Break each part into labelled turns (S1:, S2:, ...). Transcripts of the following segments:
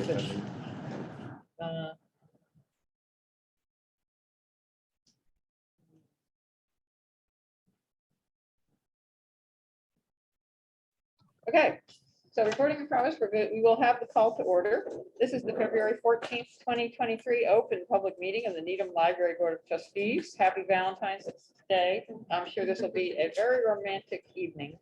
S1: session. Okay, so recording in progress, we will have the call to order. This is the February 14th, 2023 open public meeting of the Needham Library Board of Trustees. Happy Valentine's Day. I'm sure this will be a very romantic evening.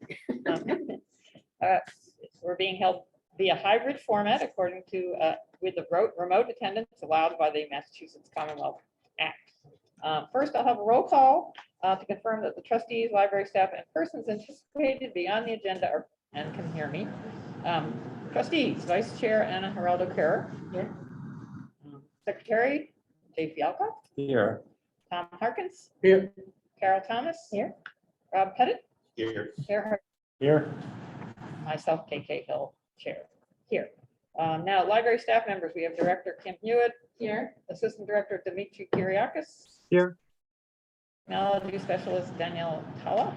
S1: We're being held via hybrid format according to with the remote attendance allowed by the Massachusetts Commonwealth Act. First, I'll have a roll call to confirm that the trustees, library staff, and persons anticipated to be on the agenda are and can hear me. Trustees, Vice Chair Anna Geraldo Kerr. Here. Secretary Dave Fialka.
S2: Here.
S1: Tom Harkins.
S2: Here.
S1: Carol Thomas. Here. Rob Pettit.
S2: Here.
S1: Here.
S2: Here.
S1: Myself, KK Hill, Chair. Here. Now, library staff members, we have Director Kim Hewitt. Here. Assistant Director Dimitri Kyriakis.
S2: Here.
S1: Technology Specialist Danielle Tala.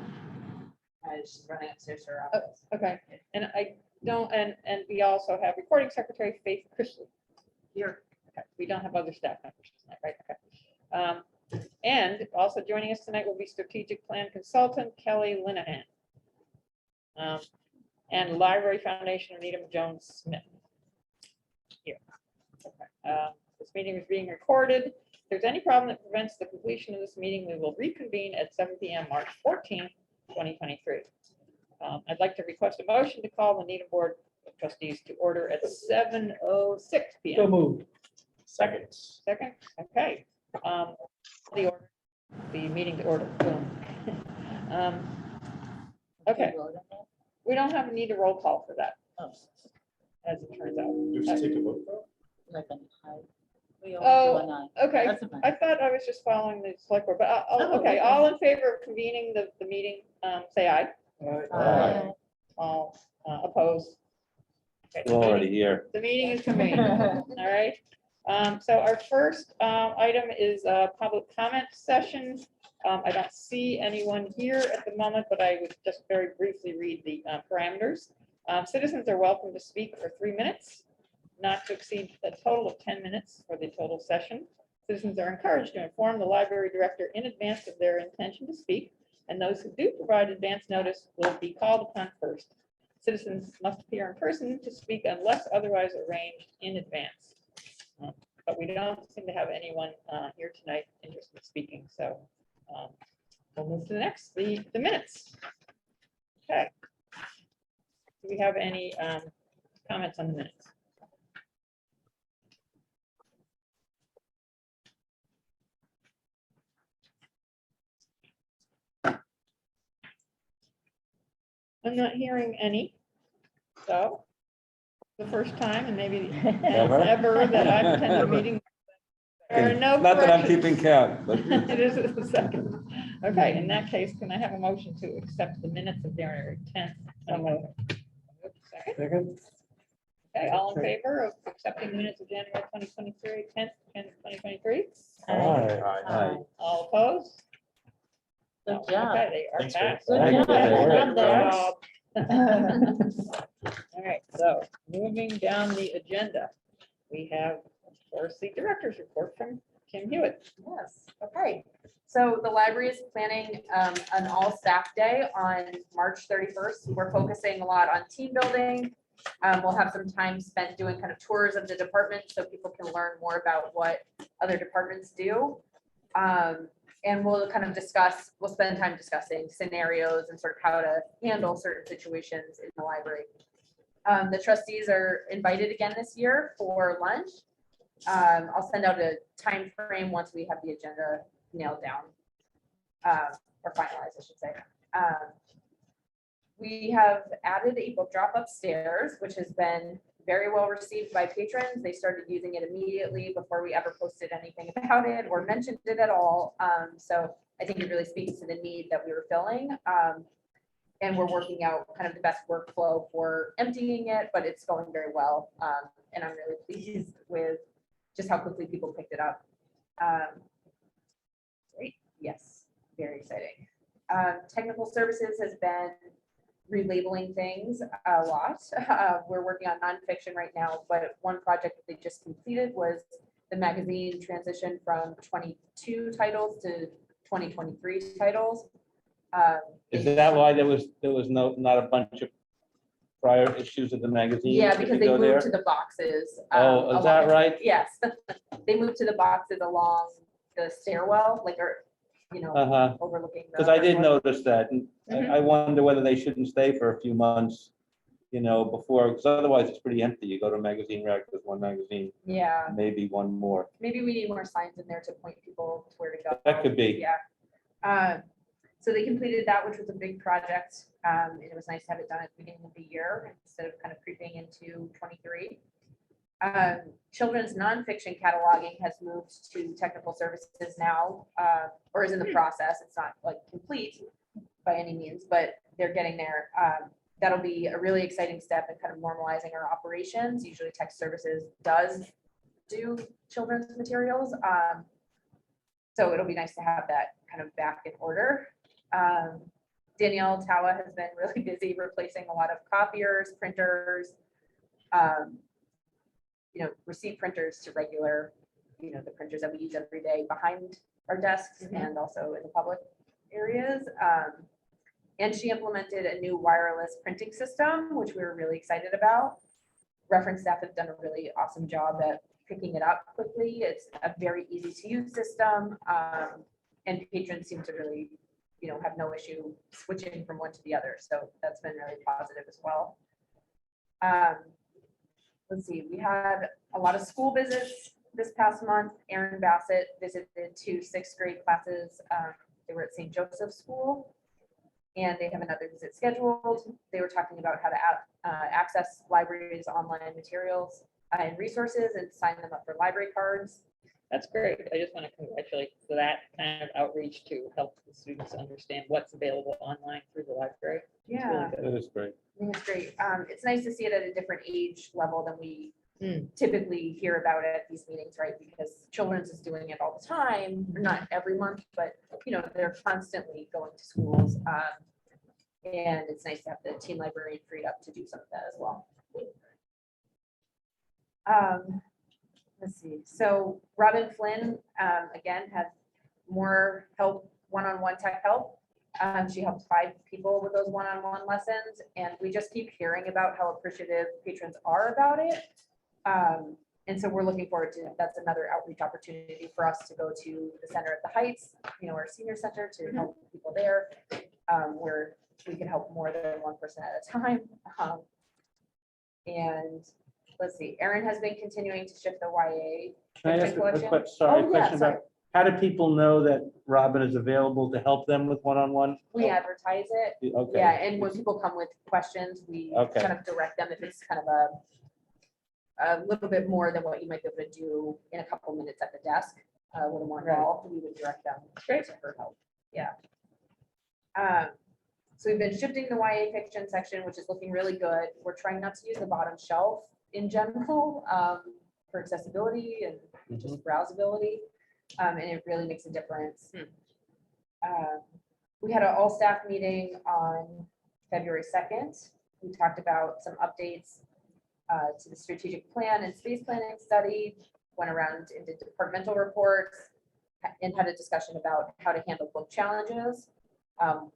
S3: She's running upstairs to her office.
S1: Okay, and I don't, and we also have Recording Secretary Faith Chrisley.
S3: Here.
S1: Okay, we don't have other staff members tonight, right? Okay. And also joining us tonight will be Strategic Plan Consultant Kelly Linehan. And Library Foundation of Needham Jones Smith. Here. Okay. This meeting is being recorded. If there's any problem that prevents the completion of this meeting, we will reconvene at 7 p.m. March 14th. 2023. I'd like to request a motion to call the Needham Board of Trustees to order at 7:06 p.m.
S2: So moved. Second.
S1: Second, okay. The meeting to order. Boom. Okay, we don't have a need a roll call for that, as it turns out.
S2: Just take a vote.
S1: Oh, okay. I thought I was just following the select board, but okay. All in favor of convening the meeting, say aye.
S2: Aye.
S1: All opposed. Okay,
S2: We're already here.
S1: the meeting is convened. All right. So our first item is a public comment session. I don't see anyone here at the moment, but I would just very briefly read the parameters. Citizens are welcome to speak for 3 minutes, not to exceed a total of 10 minutes for the total session. Citizens are encouraged to inform the library director in advance of their intention to speak, and those who do provide advance notice will be called upon first. Citizens must appear in person to speak unless otherwise arranged in advance. But we don't seem to have anyone here tonight interested in speaking, so we'll move to the next, the minutes. Okay. Do we have any comments on the minutes? I'm not hearing any. So the first time and maybe ever that I've attended a meeting. There are no
S2: Not that I'm
S1: corrections.
S2: keeping count, but
S1: It is the second. Okay, in that case, can I have a motion to accept the minutes of January 10th? Second.
S2: second.
S1: Okay, all in favor of accepting the minutes of January 2023, 10th, 2023?
S2: Aye.
S1: All opposed?
S3: Good
S1: No.
S3: job.
S1: Okay, they are
S2: Thanks for-
S1: passed.
S2: Good
S3: job.
S1: Good
S3: Good
S1: job. All right, so moving down the agenda, we have, of course, the director's report from Kim Hewitt.
S3: Yes, okay. So the library is planning an all staff day on March 31st. We're focusing a lot on team building. We'll have some time spent doing kind of tours of the department so people can learn more about what other departments do. And we'll kind of we'll spend time discussing scenarios and sort of how to handle certain situations in the library. The trustees are invited again this year for lunch. I'll send out a time frame once we have the agenda nailed down, or finalized, I should say. We have added a book drop upstairs, which has been very well received by patrons. They started using it immediately before we ever posted anything about it or mentioned it at all. So I think it really speaks to the need that we were filling. And we're working out kind of the best workflow for emptying it, but it's going very well. And I'm really pleased with just how quickly people picked it up. Great. Yes, very exciting. Technical services has been relabeling things a lot. We're working on nonfiction right now, but one project that they just completed was the magazine transition from 22 titles to 2023 titles.
S2: Is that why there was not a bunch of prior issues of the magazine?
S3: Yeah,
S2: Did
S3: because
S2: you
S3: they
S2: go
S3: moved
S2: there?
S3: to the boxes.
S2: Oh, is that
S3: along-
S2: right?
S3: Yes. They moved to the boxes along the stairwell, like, or,
S2: Uh-huh,
S3: overlooking. the
S2: because I did
S3: first floor.
S2: notice that, and I wonder whether they shouldn't stay for a few months, before, because otherwise it's pretty empty. You go to a magazine rack, there's one magazine,
S3: Yeah,
S2: maybe one more.
S3: maybe we need more signs in there to point people to where to go.
S2: That could be.
S3: Yeah. So they completed that, which was a big project. It was nice to have it done at the beginning of the year instead of kind of creeping into 23. Children's nonfiction cataloging has moved to technical services now, or is in the process. It's not like complete by any means, but they're getting there. That'll be a really exciting step in kind of normalizing our operations. Usually tech services does do children's materials. So it'll be nice to have that kind of back in order. Danielle Tawa has been really busy replacing a lot of copiers, printers, receipt printers to regular, the printers that we use every day behind our desks and also in the public areas. And she implemented a new wireless printing system, which we were really excited about. Reference staff have done a really awesome job at picking it up quickly. It's a very easy to use system. And patrons seem to really, have no issue switching from one to the other. So that's been really positive as well. Let's see, we had a lot of school visits this past month. Erin Bassett visited 2 6th grade classes. They were at St. Joseph's School, and they have another visit scheduled. They were talking about how to access libraries' online materials and resources and sign them up for library cards.
S1: That's great. I just want to congratulate for that kind of outreach to help the students understand what's available online through the library. It's really
S3: Yeah,
S1: good.
S2: That is great.
S3: I think it's great. It's nice to see it at a different age level than we
S1: Mm.
S3: typically hear about it at these meetings, right? Because children's is doing it all the time, not every month, but they're constantly going to schools. And it's nice to have the teen librarian freed up to do some of that as well. Let's see. So Robin Flynn, again, had more help, one-on-one tech help. She helped 5 people with those one-on-one lessons, and we just keep hearing about how appreciative patrons are about it. And so we're looking forward to, that's another outreach opportunity for us to go to the center at the Heights, our senior center, to help people there, where we can help more than one person at a time. And let's see, Erin has been continuing to shift the YA
S2: Can I ask
S3: fiction
S2: a
S3: collection.
S2: question
S3: sorry.
S2: about, how do people know that Robin is available to help them with one-on-one?
S3: We advertise it.
S2: Okay.
S3: Yeah, and when people come with questions, we
S2: Okay.
S3: kind of direct them if it's kind of a little bit more than what you might be able to do in a couple minutes at the desk. A little more involved, we would direct them straight to her help. Yeah. So we've been shifting the YA fiction section, which is looking really good. We're trying not to use the bottom shelf in general for accessibility and just browsability. And it really makes a difference. We had an all staff meeting on February 2nd. We talked about some updates to the strategic plan and space planning study, went around and did departmental reports, and had a discussion about how to handle book challenges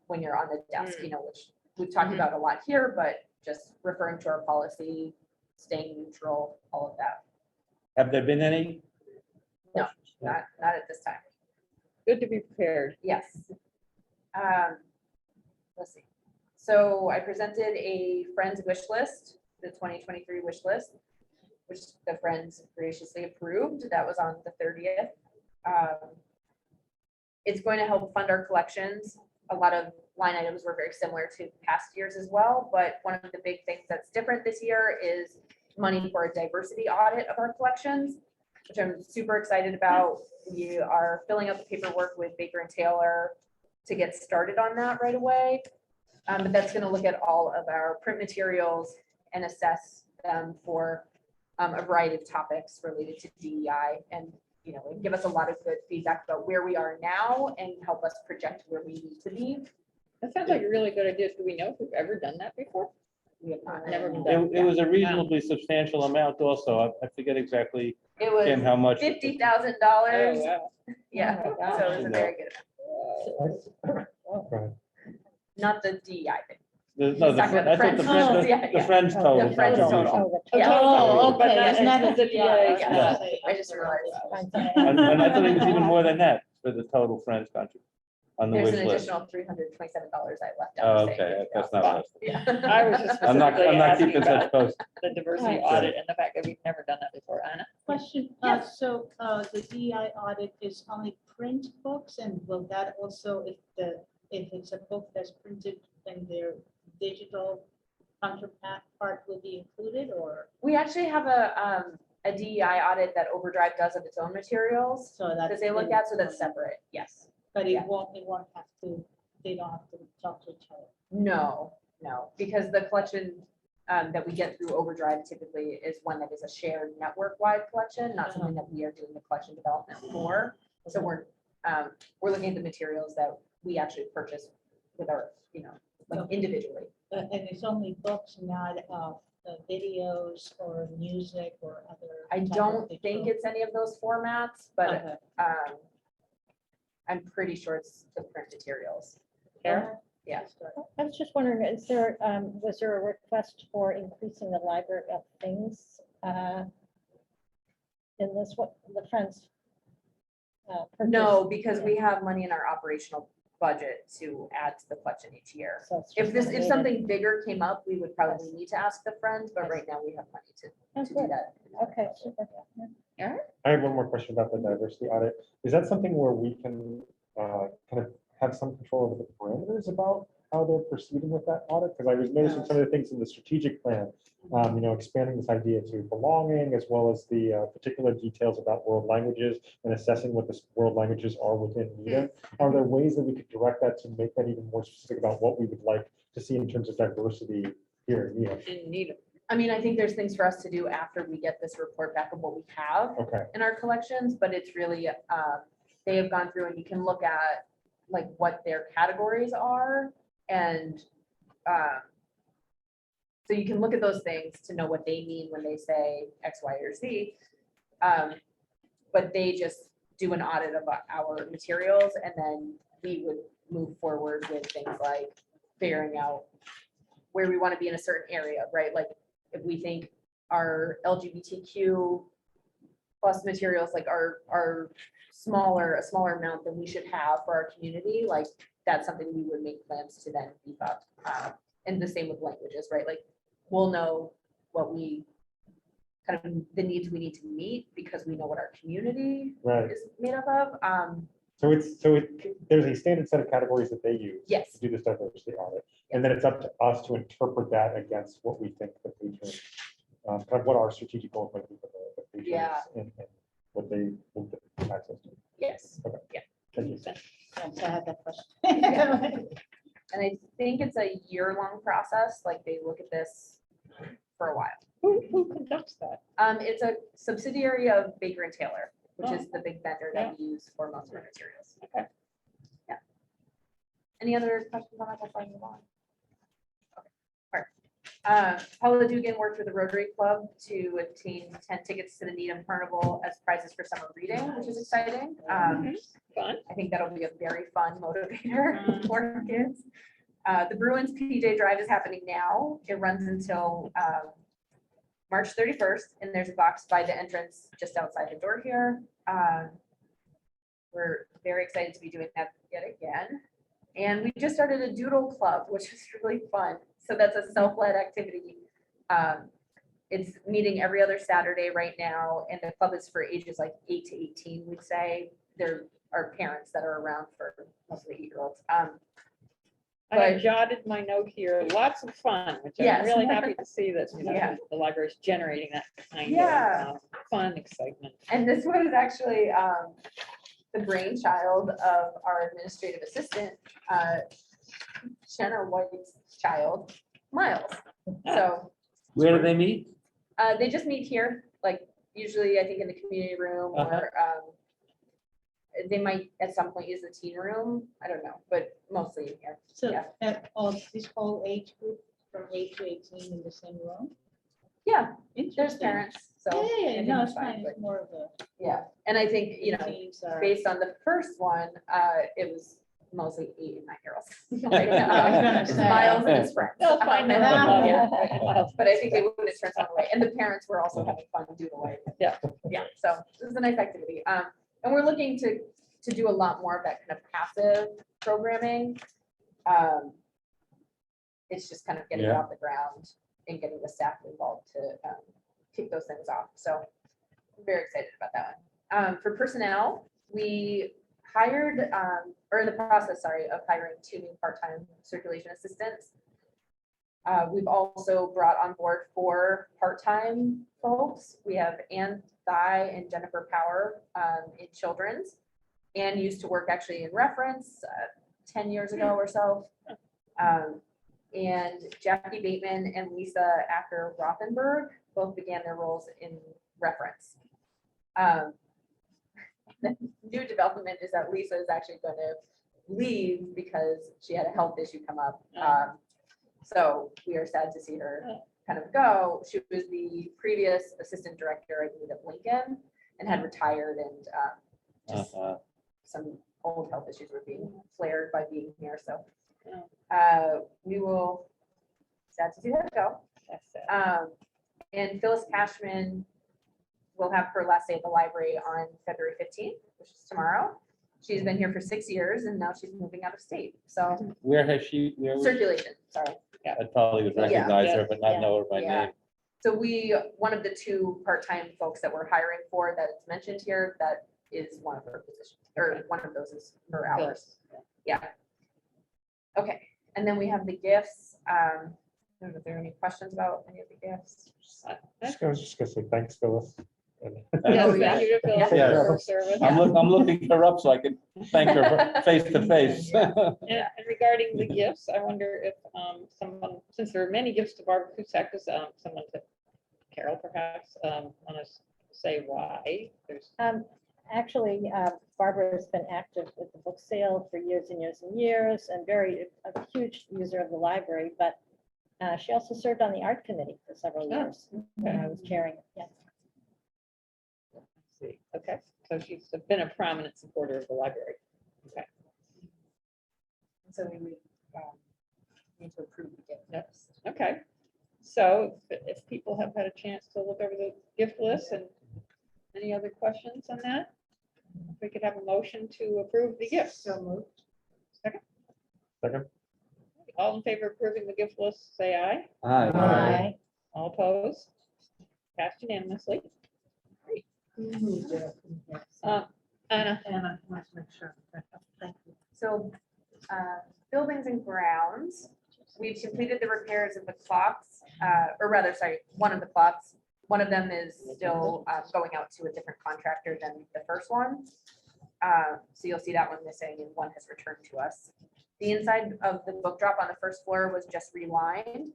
S3: when you're on the desk, which we've talked about a lot here, but just referring to our policy, staying neutral, all of that.
S2: Have there been any?
S3: No, not at this time.
S1: Good to be prepared.
S3: Yes. Let's see. So I presented a Friends wish list, the 2023 wish list, which the Friends graciously approved. That was on the 30th. It's going to help fund our collections. A lot of line items were very similar to past years as well, but one of the big things that's different this year is money for a diversity audit of our collections, which I'm super excited about. We are filling out the paperwork with Baker and Taylor to get started on that right away. But that's going to look at all of our print materials and assess them for a variety of topics related to DEI, and give us a lot of good feedback about where we are now and help us project where we need to be.
S1: That sounds like a really good idea. Do we know if we've ever done that before?
S3: We have not.
S1: Never been done.
S2: It was a reasonably substantial amount also. I forget exactly,
S3: It
S2: Kim,
S3: was
S2: how much.
S3: $50,000.
S1: Oh, wow.
S3: Yeah,
S1: Oh, my
S3: so it was a
S2: gosh.
S3: very good,
S4: Go ahead.
S3: not the DEI thing.
S2: No,
S3: He's talking about the
S2: I thought
S3: Friends.
S2: the
S3: Yeah, yeah.
S2: Friends total.
S3: The Friends
S2: contribution.
S3: total.
S1: Oh,
S3: Yeah.
S1: total, but
S5: okay,
S1: not
S5: it's not
S1: just
S5: a
S1: the DI.
S3: Yeah. I just realized.
S2: And I thought it was even more than that for the total Friends contribution on the
S3: There's
S2: wish
S3: an
S2: list.
S3: additional $327 I left
S2: Oh,
S3: out. saying
S2: okay, that's
S3: $50,000.
S2: not us.
S3: Yeah.
S1: I was just
S2: I'm not
S1: specifically asking
S2: keeping such
S1: about
S2: close.
S1: the diversity
S5: Right.
S1: audit and the fact that we've never done that before. Anna?
S5: Question,
S3: Yes.
S5: so the DEI audit is only print books, and will that also, if it's a book that's printed, then their digital counterpart will be included, or
S3: We actually have a DEI audit that Overdrive does of its own materials
S5: so that?
S3: that they look at, so that's separate, yes.
S5: But
S3: yeah.
S5: it won't have to, they don't have to talk to each other.
S3: No, because the collection that we get through Overdrive typically is one that is a shared network-wide collection, not something that we are doing the collection development for. So we're looking at the materials that we actually purchase with our, like
S5: Okay.
S3: individually.
S5: And it's only books, not videos or music or other.
S3: I
S5: type of
S3: don't think
S5: digital-
S3: it's any of those formats, but
S5: Okay.
S3: I'm pretty sure it's the print materials.
S1: Karen?
S3: Yeah.
S6: I was just wondering, was there a request for increasing the library of things in this, what, the Friends?
S3: No,
S6: purchase?
S3: because we have money in our operational budget to add to the collection each year.
S6: So it's
S3: If
S6: just
S3: if
S6: needed.
S3: something bigger came up, we would probably need to ask the Friends, but
S6: Yes.
S3: right now we have money
S6: Oh,
S3: to do
S6: good.
S3: that.
S6: Okay, super. Yeah.
S4: I have one more question about the diversity audit. Is that something where we can kind of have some control over the parameters about how they're proceeding with that audit? Because I was noticing some of the things in the strategic plan, expanding this idea to belonging, as well as the particular details about world languages and assessing what the world languages are within Needham. Are there ways that we could direct that to make that even more specific about what we would like to see in terms of diversity here in Needham?
S1: Didn't need them.
S3: I mean, I think there's things for us to do after we get this report back of what we have
S4: Okay,
S3: in our collections, but it's really, they have gone through and you can look at like what their categories are. And so you can look at those things to know what they mean when they say X, Y, or Z. But they just do an audit of our materials, and then we would move forward with things like figuring out where we want to be in a certain area, right? Like if we think our LGBTQ plus materials like are a smaller amount than we should have for our community, like that's something we would make plans to then beef up. And the same with languages, right? Like we'll know what we kind of the needs we need to meet because we know what our community
S4: right.
S3: is made up of.
S4: So there's a standard set of categories that they use
S3: Yes.
S4: to do this diversity audit. And then it's up to us to interpret that against what we think the patron, kind of what our strategic goals might be for the patrons
S3: Yeah.
S4: and what they want access to.
S3: Yes.
S4: Thank you.
S5: Yes, I had that question.
S3: And I think it's a year-long process. Like they look at this for a while.
S1: Who conducts that?
S3: It's a subsidiary of Baker and Taylor, which
S1: Oh.
S3: is the big vendor that we use for most of our materials.
S1: Okay.
S3: Yeah. Any other questions on that before I move on? Okay. All right. Paula Dugan worked with the Rotary Club to obtain 10 tickets to the Needham Carnival as prizes for summer reading, which is exciting.
S1: Fun.
S3: I think that'll be a very fun motivator for kids. The Bruins PJ Drive is happening now. It runs until March 31st, and there's a box by the entrance just outside the door here. We're very excited to be doing that yet again. And we just started a doodle club, which is really fun. So that's a self-led activity. It's meeting every other Saturday right now, and the club is for ages like 8 to 18, we'd say. There are parents that are around for most of the 8-year-olds.
S1: I have jotted my note here, lots of fun, which I'm
S3: Yes.
S1: really happy to see that,
S3: Yeah.
S1: the library's generating that kind
S3: Yeah.
S1: of fun, excitement.
S3: And this was actually the brainchild of our administrative assistant, Jenna White's child, Miles. So
S2: Where do they meet?
S3: they just meet here, like usually I think in the community room or they might at some point use the teen room. I don't know, but mostly in here.
S5: So
S3: Yeah.
S5: all this whole age group from 8 to 18 in the same room?
S3: Yeah, there's
S5: Interesting.
S3: parents, so.
S5: Yeah,
S3: I
S5: yeah,
S3: think
S5: no,
S3: it's
S5: it's fine.
S3: but
S5: It's more of a.
S3: Yeah, and I think, you know,
S5: teens are-
S3: based on the first one, it was mostly 8 and 9-year-olds. Like,
S5: I was gonna
S3: it's
S5: say.
S3: Miles and his friends.
S1: They'll find their
S5: Yeah.
S1: level.
S3: Yeah. But I think they would have turned on away, and the parents were also having fun doodling.
S1: Yeah.
S3: Yeah, so it was a nice activity. And we're looking to do a lot more of that kind of passive programming. It's just kind of getting it
S2: Yeah.
S3: off the ground and getting the staff involved to kick those things off. So I'm very excited about that one. For personnel, we hired, or in the process, sorry, of hiring 2 new part-time circulation assistants. We've also brought on board 4 part-time folks. We have Ann Thigh and Jennifer Power in children's. Ann used to work actually in reference 10 years ago or so. And Jackie Bateman and Lisa Acker Rothenberg both began their roles in reference. The new development is that Lisa is actually going to leave because she had a health issue come up. So we are sad to see her kind of go. She was the previous assistant director, I believe, at Lincoln, and had retired, and just some old health issues were being flared by being here. So we will, sad to see her go.
S1: That's it.
S3: And Phyllis Cashman will have her last day at the library on February 15th, which is tomorrow. She's been here for 6 years and now she's moving out of state. So
S2: Where has she, where was,
S3: circulation, sorry.
S2: I probably would recognize her, but not
S6: Yeah.
S2: know her by
S3: Yeah.
S2: name.
S3: So one of the 2 part-time folks that we're hiring for that it's mentioned here, that is one of her positions, or one of those is her hours. Yeah. Okay, and then we have the gifts. I don't know if there are any questions about any of the gifts.
S4: I was just gonna say, thanks, Phyllis. And-
S1: Yes,
S3: yeah.
S1: thank you to Phil for
S2: Yeah.
S1: her service.
S2: I'm looking her up so I can thank her face to face.
S1: And regarding the gifts, I wonder if someone, since there are many gifts to Barbara Cusack, does someone to Carol perhaps want to say why? There's
S6: Actually, Barbara's been active with the book sale for years and years and years, and a huge user of the library, but she also served on the art committee for several
S1: Oh,
S6: years when I was chairing it. Yes.
S1: let's see. Okay, so she's been a prominent supporter of the library. Okay.
S3: So we would need to approve the gift list.
S1: Okay, so if people have had a chance to look over the gift list and any other questions on that? If we could have a motion to approve the gifts.
S5: So moved.
S1: Second,
S4: Second.
S1: all in favor of approving the gift list, say aye.
S2: Hi.
S6: Aye.
S1: All opposed? Passed unanimously. Anna,
S5: Anna, let's make sure. Thank you.
S3: So buildings and grounds, we've completed the repairs of the clocks, or rather, sorry, one of the clocks. One of them is still going out to a different contractor than the first one. So you'll see that one missing and one has returned to us. The inside of the book drop on the first floor was just relined.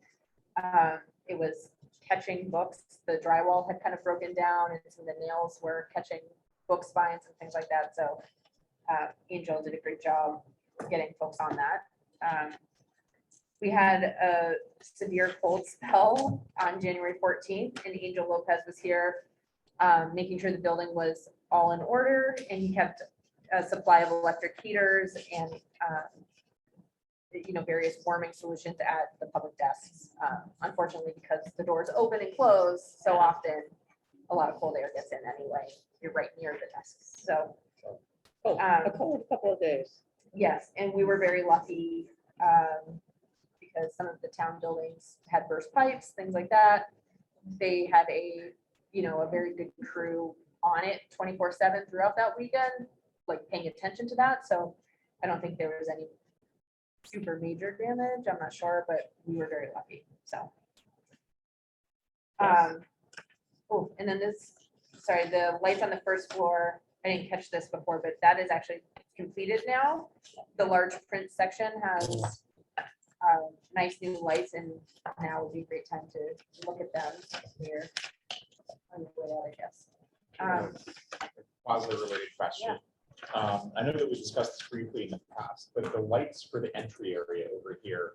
S3: It was catching books. The drywall had kind of broken down and some of the nails were catching book spines and things like that. So Angel did a great job getting folks on that. We had a severe cold spell on January 14th, and Angel Lopez was here making sure the building was all in order, and he kept a supply of electric heaters and various warming solutions at the public desks. Unfortunately, because the doors open and close so often, a lot of cold air gets in anyway. You're right near the desks. So
S1: a cold couple of days.
S3: yes, and we were very lucky because some of the town buildings had burst pipes, things like that. They had a very good crew on it 24/7 throughout that weekend, like paying attention to that. So I don't think there was any super major damage. I'm not sure, but we were very lucky. So. Oh, and then the lights on the first floor, I didn't catch this before, but that is actually completed now. The large print section has nice new lights, and now would be a great time to look at them here. On the way out, I guess.
S7: Positive related question. I know that we discussed this briefly in the past, but the lights for the entry area over here,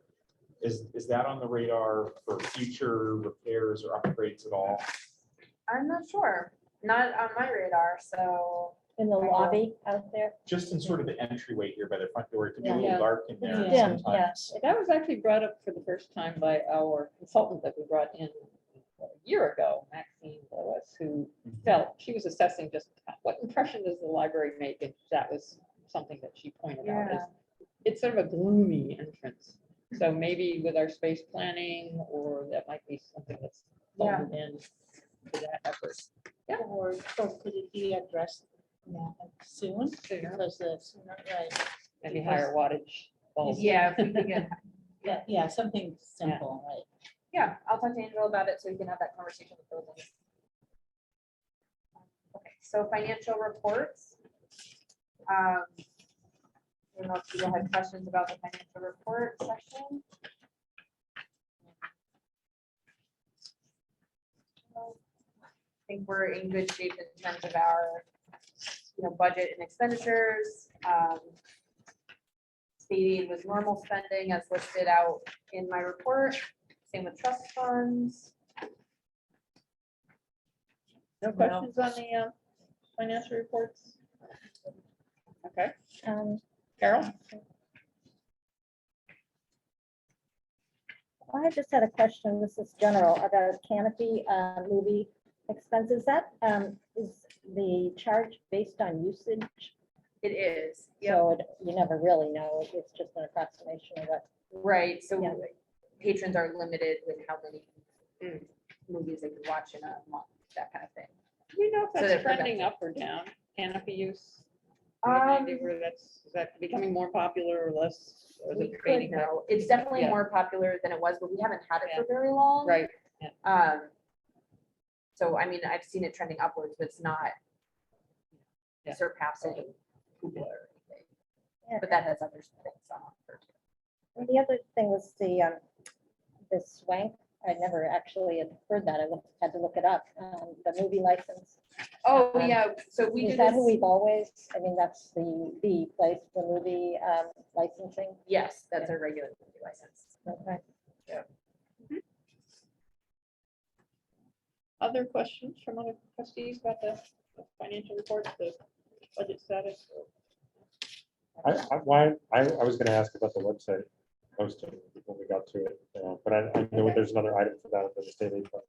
S7: is that on the radar for future repairs or upgrades at all?
S3: I'm not sure, not on my radar, so.
S6: In the lobby out there.
S7: Just in sort of the entryway here by the front door, it can be a
S6: Yeah.
S7: little dark in there
S6: Dim,
S7: sometimes.
S1: That was actually brought up for the first time by our consultant that we brought in a year ago, Maxine Lewis, who felt, she was assessing just what impression does the library make, and that was something that she pointed out. Is it's sort of a gloomy entrance. So maybe with our space planning, or that might be something that's folded in to that effort. Yeah.
S5: Or could it be addressed soon?
S1: Sooner.
S5: Because the sooner, right,
S1: Maybe higher wattage bulbs.
S3: Yeah, if we could get,
S5: yeah, something simple, right?
S3: yeah, I'll talk to Angela about it so we can have that conversation with those. Okay, so financial reports. I don't know if people had questions about the financial report section. I think we're in good shape in terms of our, budget and expenditures. Stating with normal spending as listed out in my report. Same with trust funds.
S1: No questions on the financial reports? Okay, Carol?
S6: I just had a question, this is general, about canopy movie expenses. That is the charge based on usage?
S3: It is, yeah,
S6: So you never really know, it's just an approximation of what.
S3: right, so
S6: Yeah.
S3: patrons are limited with how many movies they can watch in a month, that kind of thing.
S1: Do we know if
S3: So
S1: that's
S3: they're
S1: trending
S3: productive.
S1: up or down, canopy use? Maybe where is that becoming more popular or less? Or is
S3: We
S1: it
S3: could
S1: fading out?
S3: know, it's definitely
S1: Yeah.
S3: more popular than it was, but we haven't had it
S1: Yeah.
S3: for very long.
S1: Right,
S3: So I mean, I've seen it trending upwards, but it's not
S1: Yeah.
S3: surpassing Google or anything.
S6: Yeah.
S3: But that has other things on it too.
S6: And the other thing was the swank. I never actually had heard that. I had to look it up. The movie license.
S3: Oh,
S6: Um,
S3: yeah, so we
S6: Is
S3: do
S6: that who
S3: this,
S6: we've always, I mean, that's the place for movie licensing?
S3: yes, that's a regular movie license.
S6: Okay.
S1: other questions from other trustees about the financial report, the budget status?
S4: I was gonna ask about the website posting when we got to it, but I know there's another item for that, the state aid. fund,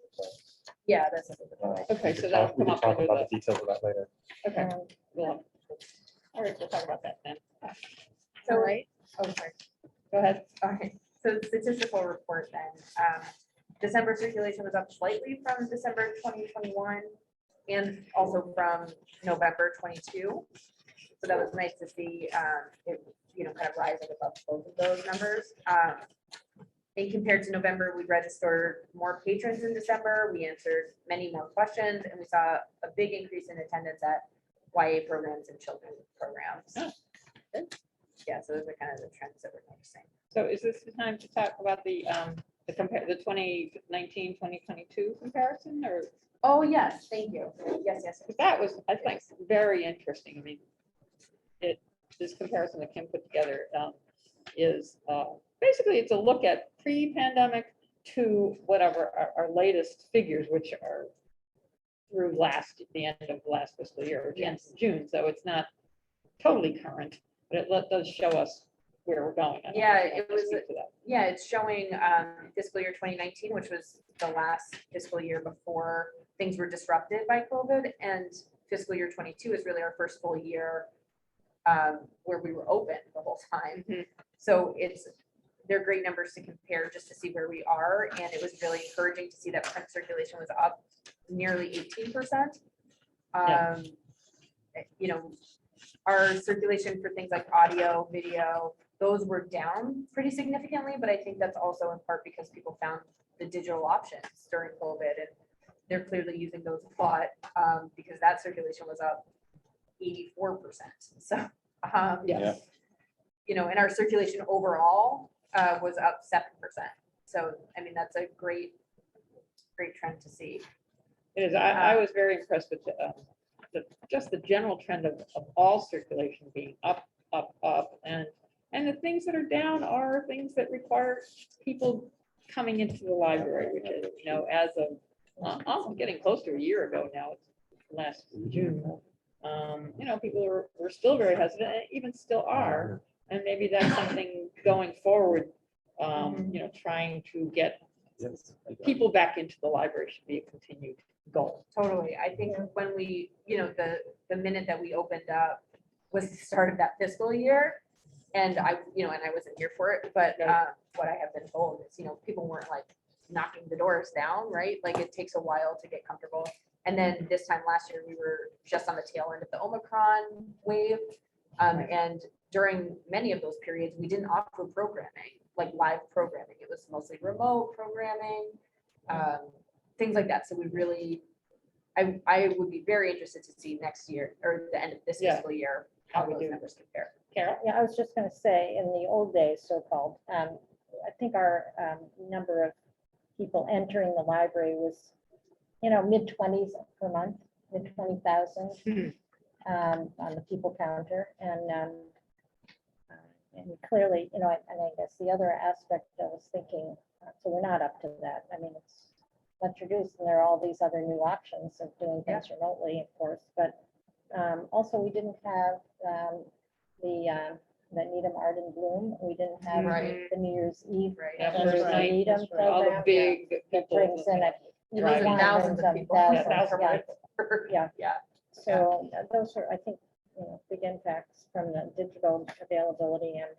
S3: Yeah, that's.
S1: Okay,
S4: we
S1: so
S4: could
S1: that'll
S4: talk- we
S1: come
S4: could
S1: up
S4: talk
S1: under
S4: about the details of that later.
S1: Okay,
S6: Um,
S1: well, all right, we'll talk about that then.
S3: So,
S1: All right,
S3: oh, sorry.
S1: go ahead.
S3: Okay, so statistical report then. December circulation was up slightly from December 2021 and also from November 22. So that was nice to see, it, kind of rising above both of those numbers. And compared to November, we registered more patrons in December. We answered many more questions and we saw a big increase in attendance at YA programs and children's programs.
S1: Oh, good.
S3: Yeah, so those are kind of the trends that we're noticing.
S1: So is this the time to talk about the 2019, 2022 comparison, or?
S3: Oh, yes, thank you. Yes, yes.
S1: Because that was, I think, very interesting. I mean, this comparison that Kim put together is basically it's a look at pre-pandemic to whatever our latest figures, which are through the end of last fiscal year, which ends in June. So it's not totally current, but it does show us where we're going. I don't know
S3: Yeah,
S1: if you want
S3: it
S1: to
S3: was-
S1: speak to that.
S3: Yeah, it's showing fiscal year 2019, which was the last fiscal year before things were disrupted by COVID. And fiscal year 22 is really our first full year where we were open the whole time.
S1: Mhm.
S3: So they're great numbers to compare just to see where we are. And it was really encouraging to see that print circulation was up nearly 18%.
S1: Yeah.
S3: Our circulation for things like audio, video, those were down pretty significantly, but I think that's also in part because people found the digital options during COVID and they're clearly using those a lot because that circulation was up 84%. So,
S1: Yeah.
S3: and our circulation overall was up 7%. So, I mean, that's a great trend to see.
S1: It is. I was very impressed with the just the general trend of all circulation being up, up, up. And the things that are down are things that require people coming into the library, which is, as of, getting close to a year ago now, it's last June. People were still very hesitant, and even still are. And maybe that's something going forward, trying to get people back into the library should be a continued goal.
S3: Totally. I think when we, the minute that we opened up was the start of that fiscal year. And I wasn't here for it, but what I have been told is, people weren't like knocking the doors down, right? Like it takes a while to get comfortable. And then this time last year, we were just on the tail end of the Omicron wave. And during many of those periods, we didn't offer programming, like live programming. It was mostly remote programming, things like that. So we really, I would be very interested to see next year or the end of this fiscal year, how
S1: we
S3: those
S1: do.
S3: numbers compare.
S1: Carol?
S6: Yeah, I was just gonna say, in the old days, so-called, I think our number of people entering the library was, mid-20s per month, mid-20,000 on the people counter. And clearly, and I guess the other aspect I was thinking, so we're not up to that. I mean, it's introduced, and there are all these other new options of doing things remotely, of course, but also we didn't have the Needham Art and Bloom. We didn't have
S3: Right.
S6: the New Year's Eve.
S3: Right.
S1: Yeah,
S6: There's
S1: first
S6: the
S1: night,
S6: Needham
S1: that's right. All the
S6: program
S1: big
S6: that
S1: people.
S6: brings in
S1: Right.
S3: Thousands of people.
S6: thousands,
S1: Yeah.
S6: yeah. So those are, I think, big impacts from the digital availability and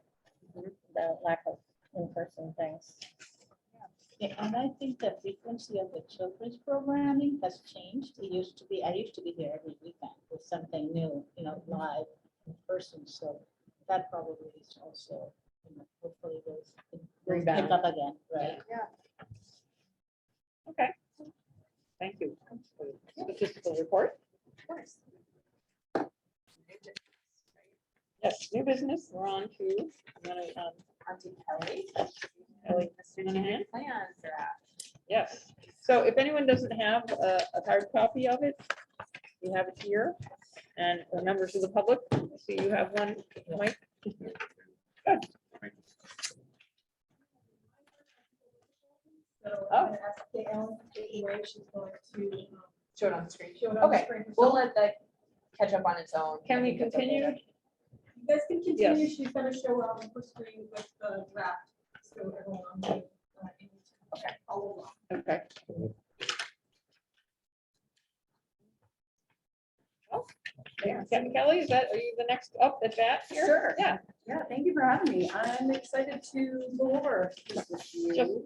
S6: the lack of in-person things.
S5: Yeah, and I think the frequency of the children's programming has changed. I used to be here every weekend with something new, live in person. So that probably is also, hopefully will pick
S1: Rebound.
S5: up again, right?
S1: Okay. Thank you. Statistical report.
S3: Of course.
S1: Yes, new business. We're on to,
S3: Auntie Kelly.
S1: Kelly
S3: The strategic plans are at.
S1: yes. So if anyone doesn't have a hard copy of it, you have it here. And the members of the public, I see you have one, Mike. Good.
S8: So
S1: Oh.
S8: I'm gonna ask Gail, where she's going to
S3: Show it on the screen.
S8: show it on the
S3: Okay,
S8: screen. for
S3: we'll
S8: someone.
S3: let that catch up on its own.
S1: Can
S3: I
S1: we
S3: think it's okay.
S1: continue?
S8: You guys can continue.
S1: Yes.
S8: She's gonna show it on her screen with the draft. So everyone on the. Okay, I'll hold on.
S1: Okay. Kelly, are you the next up at bat here?
S9: Sure.
S1: Yeah,
S9: Yeah, thank you for having me. I'm excited to go over this with
S1: just,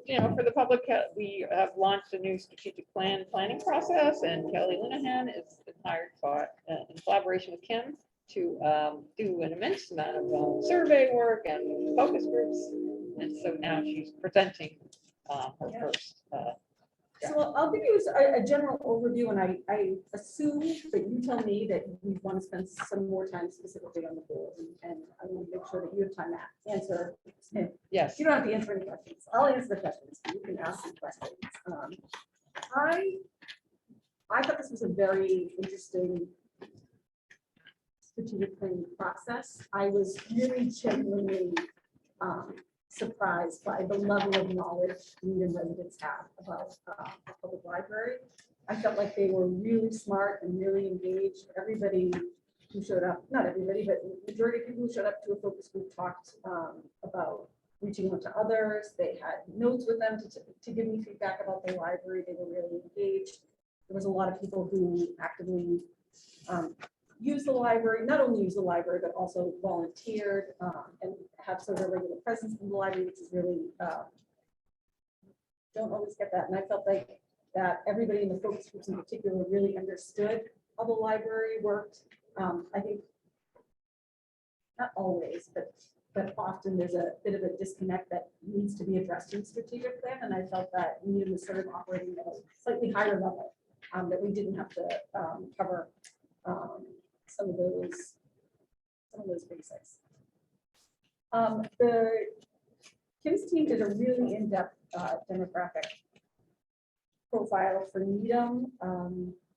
S9: you.
S1: for the public, we have launched a new strategic planning process, and Kelly Linehan is hired in collaboration with Kim to do an immense amount of survey work and focus groups. And so now she's presenting her first.
S9: So I'll give you a general overview, and I assume that you tell me that we want to spend some more time specifically on the goals, and I want to make sure that you have time to answer.
S1: Yes.
S9: You don't have to answer any questions. I'll answer the questions. You can ask some questions. I thought this was a very interesting strategic planning process. I was really genuinely surprised by the level of knowledge Needham residents have about the public library. I felt like they were really smart and really engaged. Everybody who showed up, not everybody, but the majority of people who showed up to a focus group talked about reaching out to others. They had notes with them to give me feedback about the library. They were really engaged. There was a lot of people who actively use the library, not only use the library, but also volunteered and have sort of a regular presence in the library, which is really, don't always get that. And I felt like that everybody in the focus groups in particular really understood how the library worked. I think not always, but often there's a bit of a disconnect that needs to be addressed in strategic plan. And I felt that Needham was sort of operating at a slightly higher level that we didn't have to cover some of those basics. Kim's team did a really in-depth demographic profile for Needham.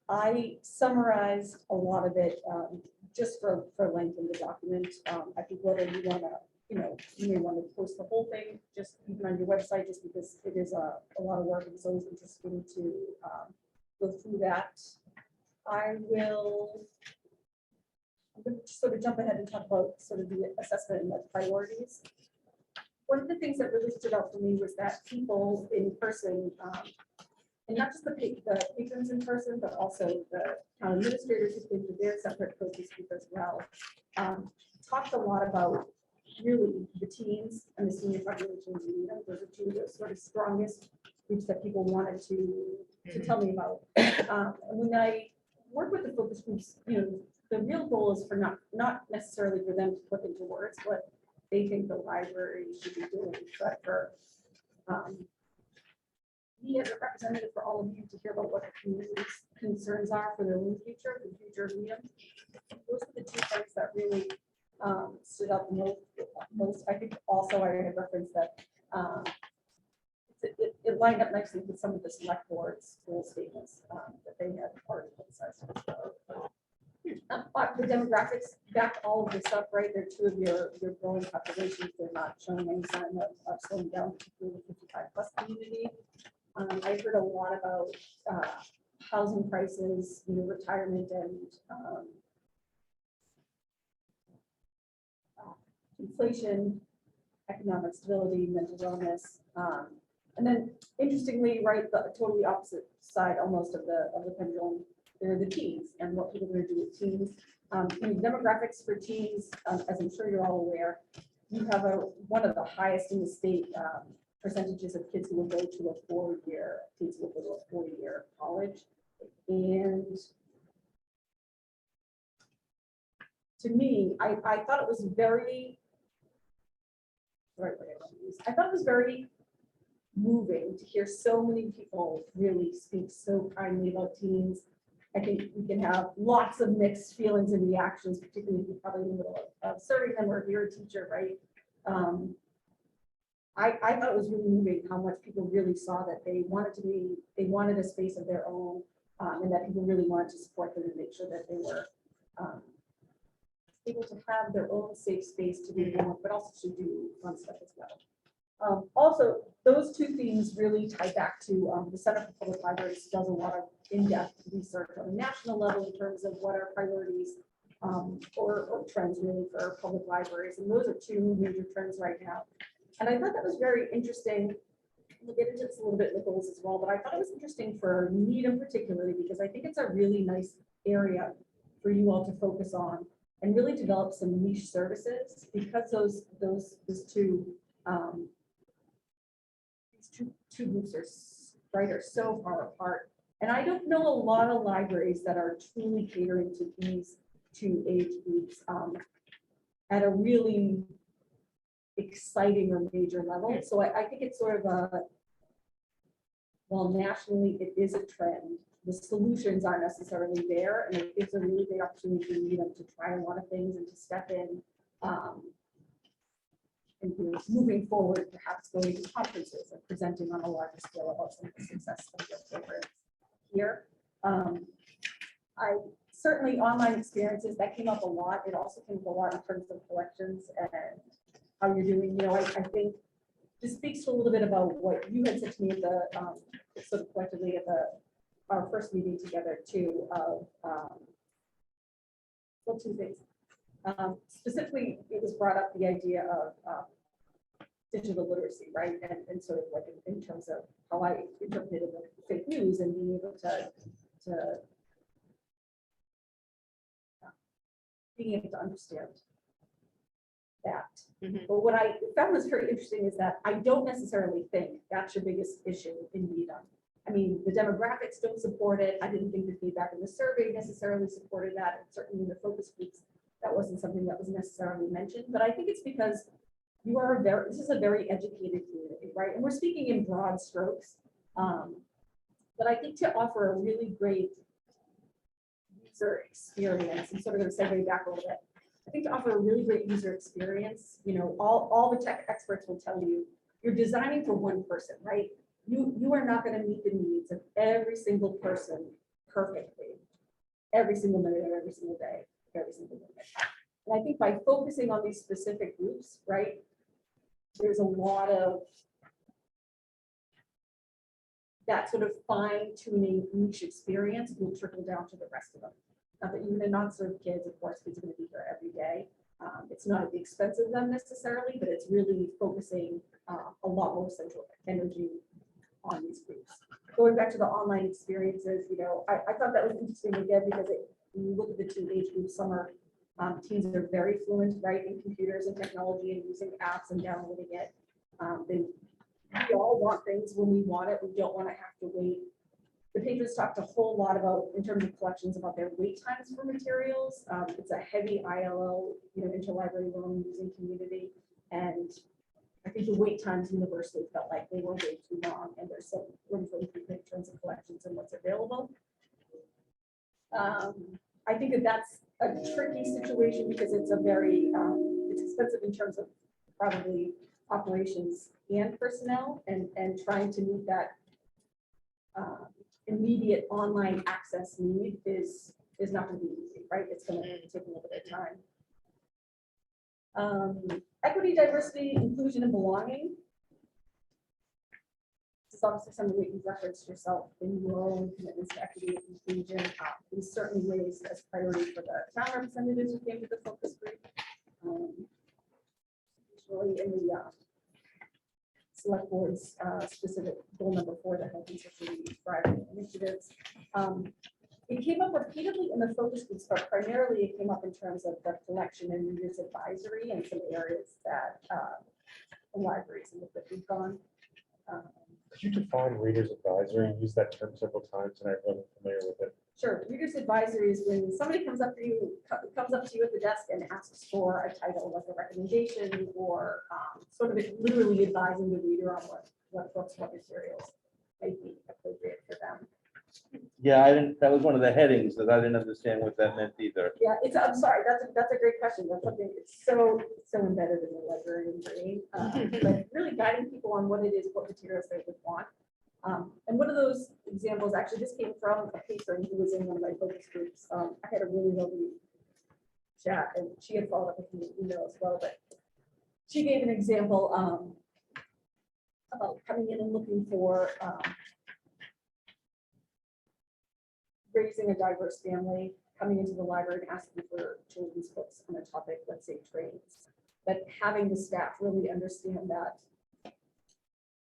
S9: I summarized a lot of it, just for length in the document. I think whether you wanna, you may want to post the whole thing, just even on your website, just because it is a lot of work. And it's always interesting to go through that. I'm going to sort of jump ahead and talk about sort of the assessment and the priorities. One of the things that really stood out for me was that people in person, and not just the patrons in person, but also the town administrators who came to their separate focus group as well, talked a lot about really the teens and the senior populations. Those are two of the sort of strongest groups that people wanted to tell me about. And when I work with the focus groups, the real goal is for not necessarily for them to put into words what they think the library should be doing, but for me as a representative for all of you to hear about what the community's concerns are for their own future, the future of Needham. Those are the two things that really stood out the most. I think also I had referenced that it lined up nicely with some of the select board's goal statements that they had already emphasized. But the demographics back all of this up, right? They're two of your growing populations. They're not showing any sign of slowing down, particularly the 55+ community. I heard a lot about housing prices, retirement and inflation, economic stability, mental wellness. And then interestingly, right, the totally opposite side almost of the pendulum, they're the teens and what people are going to do with teens. Demographics for teens, as I'm sure you're all aware, you have one of the highest in the state percentages of kids who will go to a 4-year, kids will go to a 4-year college. And to me, I thought it was very, I thought it was very moving to hear so many people really speak so kindly about teens. I think we can have lots of mixed feelings and reactions, particularly if you're probably in the middle of serving them or if you're a teacher, right? I thought it was really moving how much people really saw that they wanted a space of their own, and that people really wanted to support them and make sure that they were able to have their own safe space to be born, but also to do fun stuff as well. Also, those two themes really tie back to the Center for Public Libraries does a lot of in-depth research on a national level in terms of what are priorities or trends really for public libraries. And those are two major trends right now. And I thought that was very interesting. We'll get into this a little bit in the goals as well, but I thought it was interesting for Needham particularly because I think it's a really nice area for you all to focus on and really develop some niche services because those two groups are so far apart. And I don't know a lot of libraries that are truly catering to these two age groups at a really exciting or major level. So I think it's sort of well, nationally, it is a trend. The solutions aren't necessarily there, and it gives a really great opportunity for Needham to try a lot of things and to step in and moving forward, perhaps going to conferences and presenting on a larger scale about some of the success of your programs here. I certainly online experiences that came up a lot. It also came up a lot in terms of collections and how you're doing. I think this speaks to a little bit about what you had said to me at the sort of collectively at our first meeting together too. Of well, two things. Specifically, it was brought up the idea of digital literacy, right? And sort of like in terms of how I interpreted the fake news and being able to understand that. But what I found was very interesting is that I don't necessarily think that's your biggest issue in Needham. I mean, the demographics don't support it. I didn't think the feedback in the survey necessarily supported that. And certainly in the focus groups, that wasn't something that was necessarily mentioned. But I think it's because this is a very educated community, right? And we're speaking in broad strokes. But I think to offer a really great user experience, I'm sort of going to segue back a little bit. I think to offer a really great user experience, all the tech experts will tell you, you're designing for one person, right? You are not going to meet the needs of every single person perfectly every single minute of every single day, every single minute. And I think by focusing on these specific groups, right, there's a lot of that sort of fine tuning niche experience will trickle down to the rest of them. Not that even the non-served kids, of course, kids are going to be here every day. It's not at the expense of them necessarily, but it's really focusing a lot more central energy on these groups. Going back to the online experiences, you know, I thought that was interesting again, because when you look at the two age groups, some are teens that are very fluent, right, in computers and technology and using apps and downloading it. We all want things when we want it. We don't want to have to wait. The patrons talked a whole lot about, in terms of collections, about their wait times for materials. It's a heavy ILL, you know, interlibrary loan using community. And I think the wait times universally felt like they were way too long, and there's some room for improvement in terms of collections and what's available. I think that that's a tricky situation because it's a very, it's expensive in terms of probably operations and personnel, and trying to meet that immediate online access need is not going to be easy, right? It's going to take a little bit of time. Equity, diversity, inclusion, and belonging. This is obviously something that you've referenced yourself in your own commitments to equity and inclusion. We certainly raised as priority for the town representatives who came to the focus group. Really in the select board's specific goal number 4, the health and social thriving initiatives. It came up repeatedly in the focus groups, but primarily it came up in terms of the collection and readers advisory and some areas that the libraries and that we've gone.
S4: Could you define readers advisory and use that term several times, and I wasn't familiar with it?
S9: Sure. Readers advisory is when somebody comes up to you at the desk and asks for a title, like a recommendation, or sort of literally advising the reader on what books, what materials might be appropriate for them.
S2: Yeah, I didn't, that was one of the headings that I didn't understand what that meant either.
S9: Yeah, I'm sorry, that's a great question. That's something it's so embedded in the librarian brain. But really guiding people on what it is, what materials they would want. And one of those examples, actually, this came from a patron who was in one of my focus groups. I had a really lovely chat, and she had followed up with me in email as well. But she gave an example about coming in and looking for raising a diverse family, coming into the library and asking for children's books on a topic, let's say trains, but having the staff really understand that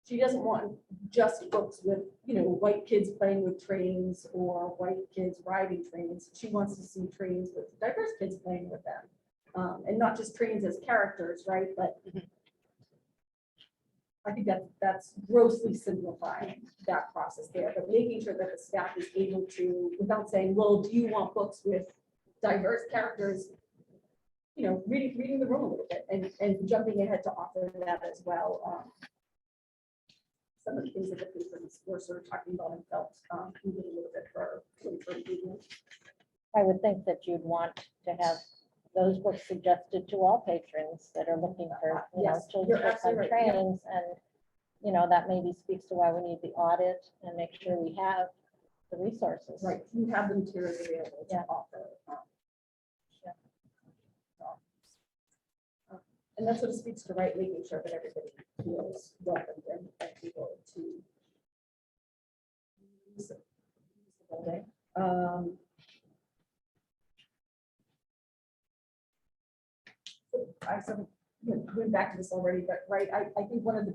S9: she doesn't want just books with, you know, white kids playing with trains or white kids riding trains. She wants to see trains with diverse kids playing with them, and not just trains as characters, right? But I think that's grossly simplifying that process there, but making sure that the staff is able to, without saying, well, do you want books with diverse characters? You know, reading the room a little bit and jumping ahead to offer that as well. Some of the things that the patrons were sort of talking about and felt needed a little bit for improvement.
S6: I would think that you'd want to have those books suggested to all patrons that are looking for, you know,
S9: Yes,
S6: children's
S9: you're
S6: books on
S9: absolutely right, yeah.
S6: trains. And, you know, that maybe speaks to why we need the audit and make sure we have the resources.
S9: Right, you have the materials available to
S6: Yeah.
S9: offer. And that sort of speaks to, right, making sure that everybody feels welcomed and able to use it. I sort of went back to this already, but right, I think one of the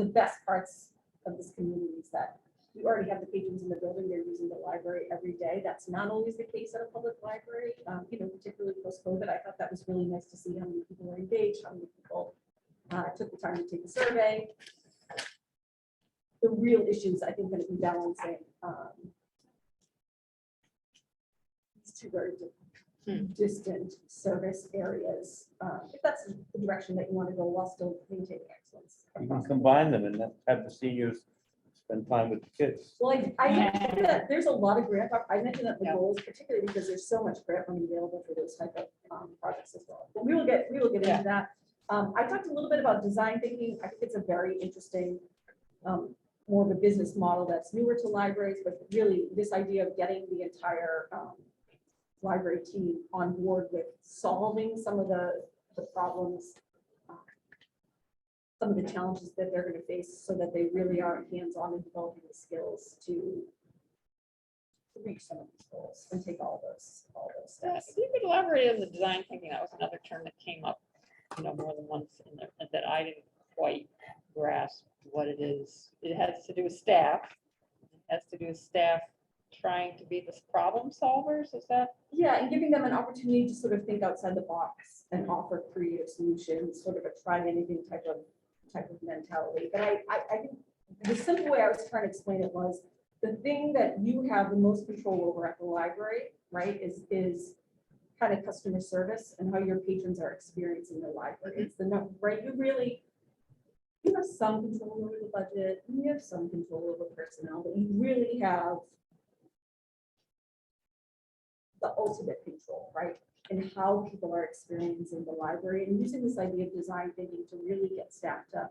S9: best parts of this community is that we already have the patrons in the building. They're using the library every day. That's not always the case at a public library. You know, particularly post-COVID, I thought that was really nice to see how many people were engaged, how many people took the time to take a survey. The real issues, I think, going to be balancing these two very distant service areas. If that's the direction that you want to go, while still maintaining excellence.
S2: You can combine them and have the seniors spend time with the kids.
S9: Well, I mentioned that there's a lot of grant, I mentioned that the goals, particularly because there's so much grant money available for those type of projects as well. But we will get into that. I talked a little bit about design thinking. I think it's a very interesting more of a business model that's newer to libraries, but really this idea of getting the entire library team on board with solving some of the problems, some of the challenges that they're going to face, so that they really are hands-on in developing the skills to reach some of these goals and take all those steps.
S1: If you could elaborate on the design thinking, that was another term that came up, more than once in there, that I didn't quite grasp what it is. It has to do with staff. It has to do with staff trying to be the problem solvers, is that?
S9: Yeah, and giving them an opportunity to sort of think outside the box and offer creative solutions, sort of a try anything type of mentality. But I think the simple way I was trying to explain it was, the thing that you have the most control over at the library, right, is kind of customer service and how your patrons are experiencing the library. It's the number, right? You have some control over the budget, and you have some control over personnel, but you really have the ultimate control, right? And how people are experiencing the library, and using this idea of design thinking to really get staff to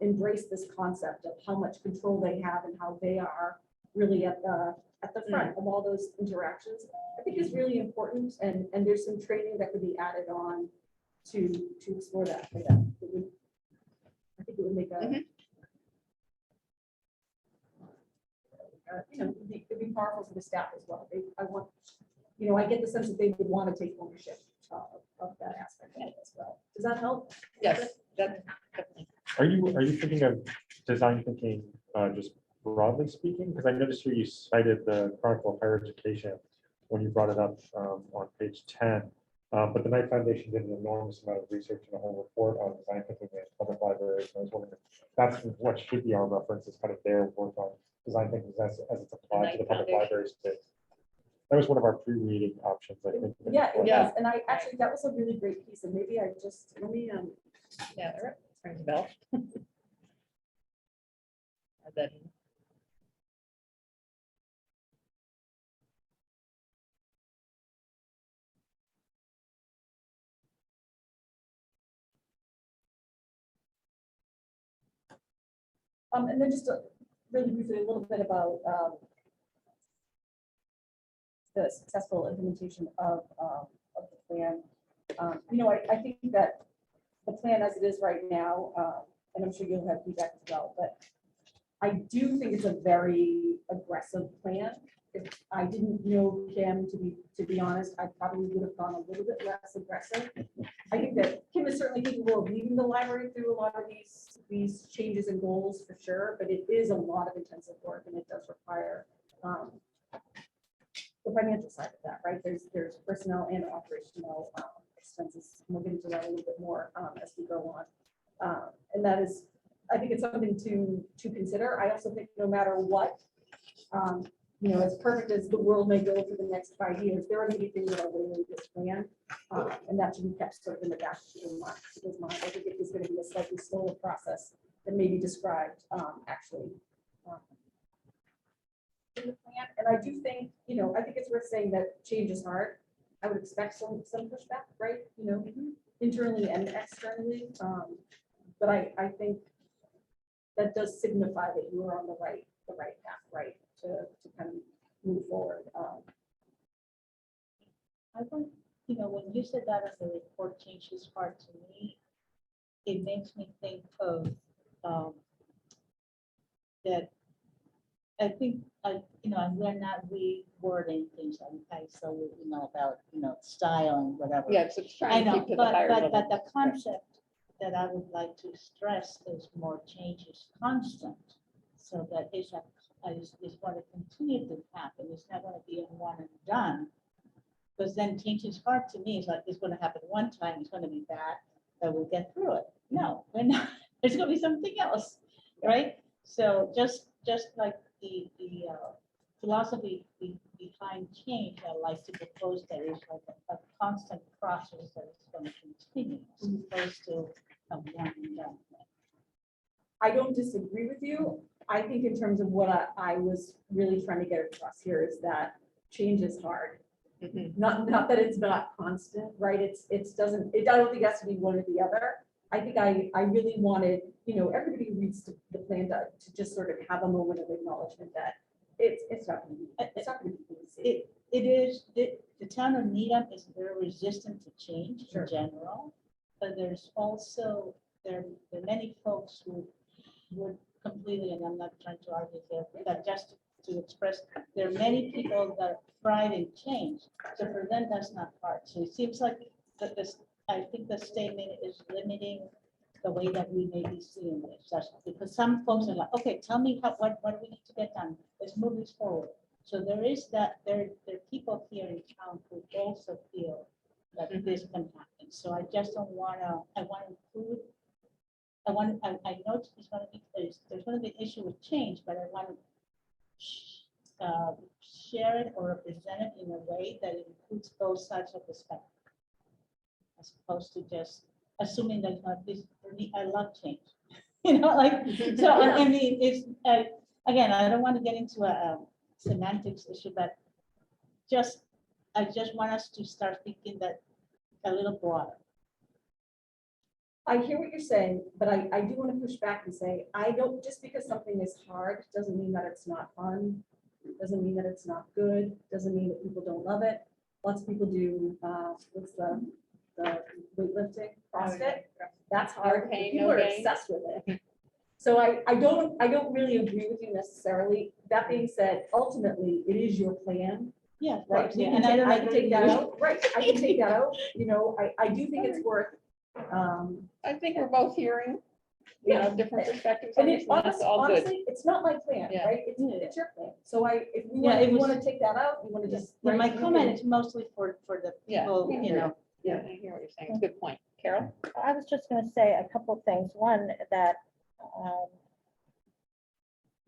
S9: embrace this concept of how much control they have and how they are really at the front of all those interactions, I think is really important. And there's some training that could be added on to explore that for them. I think it would make a, it'd be powerful for the staff as well. I get the sense that they would want to take ownership of that aspect of it as well. Does that help?
S1: Yes, that definitely.
S4: Are you thinking of design thinking just broadly speaking? Because I noticed here you cited the Chronicle of Higher Education when you brought it up on page 10. But the Knight Foundation did an enormous amount of research and a whole report on design thinking in public libraries. And I was wondering if that's what should be our reference, is kind of their work on design thinking as it's applied to the public library space. That was one of our pre-reading options, I think.
S9: Yeah, it
S1: Yeah.
S9: was. And I actually, that was a really great piece. And maybe let me,
S1: Yeah, all right. Rings a bell. Add that in.
S9: and then just really briefly, a little bit about the successful implementation of the plan. I think that the plan as it is right now, and I'm sure you'll have feedback as well, but I do think it's a very aggressive plan. If I didn't know Kim, to be honest, I probably would have gone a little bit less aggressive. I think that Kim is certainly capable of leading the library through a lot of these changes and goals for sure, but it is a lot of intensive work, and it does require the financial side of that, right? There's personnel and operational expenses. We'll get into that a little bit more as we go on. And that is, I think it's something to consider. I also think no matter what, as perfect as the world may go for the next 5 years, there are going to be things that are waiting this plan, and that should be kept sort of in the back of people's mind. I think it is going to be a slightly slower process than maybe described actually. In the plan. And I do think, I think it's worth saying that change is hard. I would expect some pushback, right? Internally and externally. But I think that does signify that you are on the right path, right? To kind of move forward.
S5: I think, when you said that as a report changes hard to me, it makes me think of that I think, and we're not rewording things so about, style and whatever.
S1: Yeah, so it's
S5: I
S1: trying to
S5: know,
S1: keep to the
S5: but
S1: higher level.
S5: the concept that I would like to stress is more change is constant. So that is going to continue to happen. It's not going to be a one and done. Because then change is hard to me. It's like it's going to happen one time, it's going to be bad, but we'll get through it. No, we're not. There's going to be something else, right? So just like the philosophy behind change, I like to propose that it's like a constant process that is going to continue, as opposed to a one and done.
S9: I don't disagree with you. I think in terms of what I was really trying to get across here is that change is hard. Not that it's not constant, right? I don't think it has to be one or the other. I think I really wanted, everybody who reads the plan to just sort of have a moment of acknowledgement that it's not gonna be, it's not gonna be easy.
S5: It is, the town of Needham is very resistant to change
S9: Sure.
S5: in general, but there's also, there are many folks who would completely, and I'm not trying to argue here, but just to express, there are many people that thrive in change. So for them, that's not hard. So it seems like that this, I think the statement is limiting the way that we may be seeing this. That's because some folks are like, okay, tell me what do we need to get done? Let's move this forward. So there is that, there are people here in town who also feel that this can happen. So I just don't wanna, I want to include, I know it's gonna be, there's gonna be an issue with change, but I want to share it or represent it in a way that it includes both sides of the spectrum. As opposed to just assuming that this, for me, I love change. Like, so I mean, it's, again, I don't want to get into a semantics issue, but I just want us to start thinking that a little broader.
S9: I hear what you're saying, but I do want to push back and say, I don't, just because something is hard, doesn't mean that it's not fun, doesn't mean that it's not good, doesn't mean that people don't love it. Lots of people do, what's the weightlifting, CrossFit, that's hard,
S1: pain,
S9: people
S1: no
S9: are
S1: gain.
S9: obsessed with it. So I don't really agree with you necessarily. That being said, ultimately, it is your plan.
S5: Yeah,
S9: Right,
S5: right.
S9: we
S5: Yeah,
S9: can
S5: and I
S9: take-
S5: don't
S9: I can
S5: agree
S9: take that
S5: with-
S9: out, right, I can take that out, I do think it's worth,
S1: I think we're both hearing, different perspectives on
S9: and
S1: this,
S9: it,
S1: and that's all good.
S9: honestly, it's not my plan,
S1: Yeah.
S9: right, it's your plan, so if we
S5: Yeah,
S9: want,
S5: it
S9: if you
S5: was-
S9: wanna take that out, you wanna just.
S5: Yeah, my
S9: write-
S5: comment is mostly for the
S1: Yeah,
S5: people,
S1: we
S5: you
S1: hear
S5: know.
S1: Yeah, I hear what you're saying. It's a good point. Carol?
S6: I was just gonna say a couple of things. One, that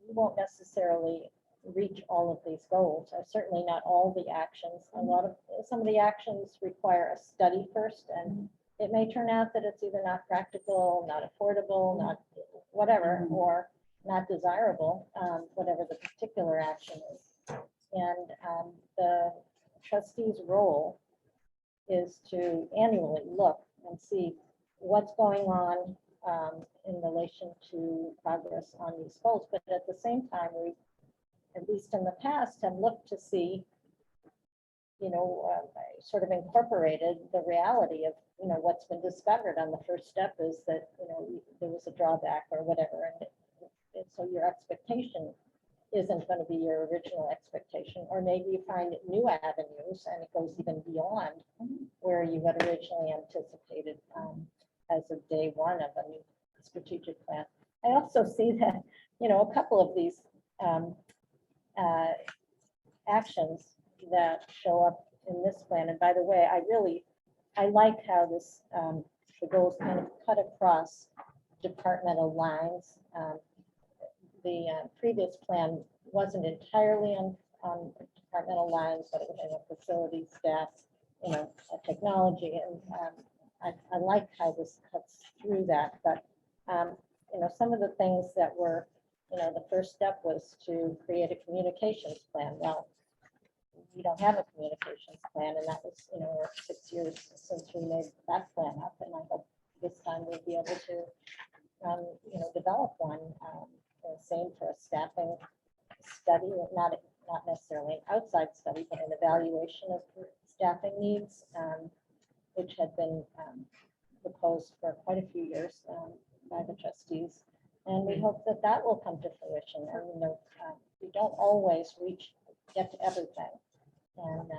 S6: we won't necessarily reach all of these goals, or certainly not all the actions. Some of the actions require a study first, and it may turn out that it's either not practical, not affordable, not whatever, or not desirable, whatever the particular action is. And the trustee's role is to annually look and see what's going on in relation to progress on these goals. But at the same time, we, at least in the past, have looked to see, sort of incorporated the reality of, what's been discovered on the first step is that, there was a drawback or whatever. And so your expectation isn't going to be your original expectation, or maybe you find new avenues and it goes even beyond where you had originally anticipated as of day one of a new strategic plan. I also see that, a couple of these actions that show up in this plan, and by the way, I like how this, the goals kind of cut across departmental lines. The previous plan wasn't entirely on departmental lines, but it was facility staff, technology, and I like how this cuts through that. But some of the things that were, the first step was to create a communications plan. Well, we don't have a communications plan, and that was, 6 years since we made that plan up, and I hope this time we'll be able to, develop one. Same for a staffing study, not necessarily an outside study, but an evaluation of staffing needs, which had been proposed for quite a few years by the trustees. And we hope that that will come to fruition. And we don't always get to everything. And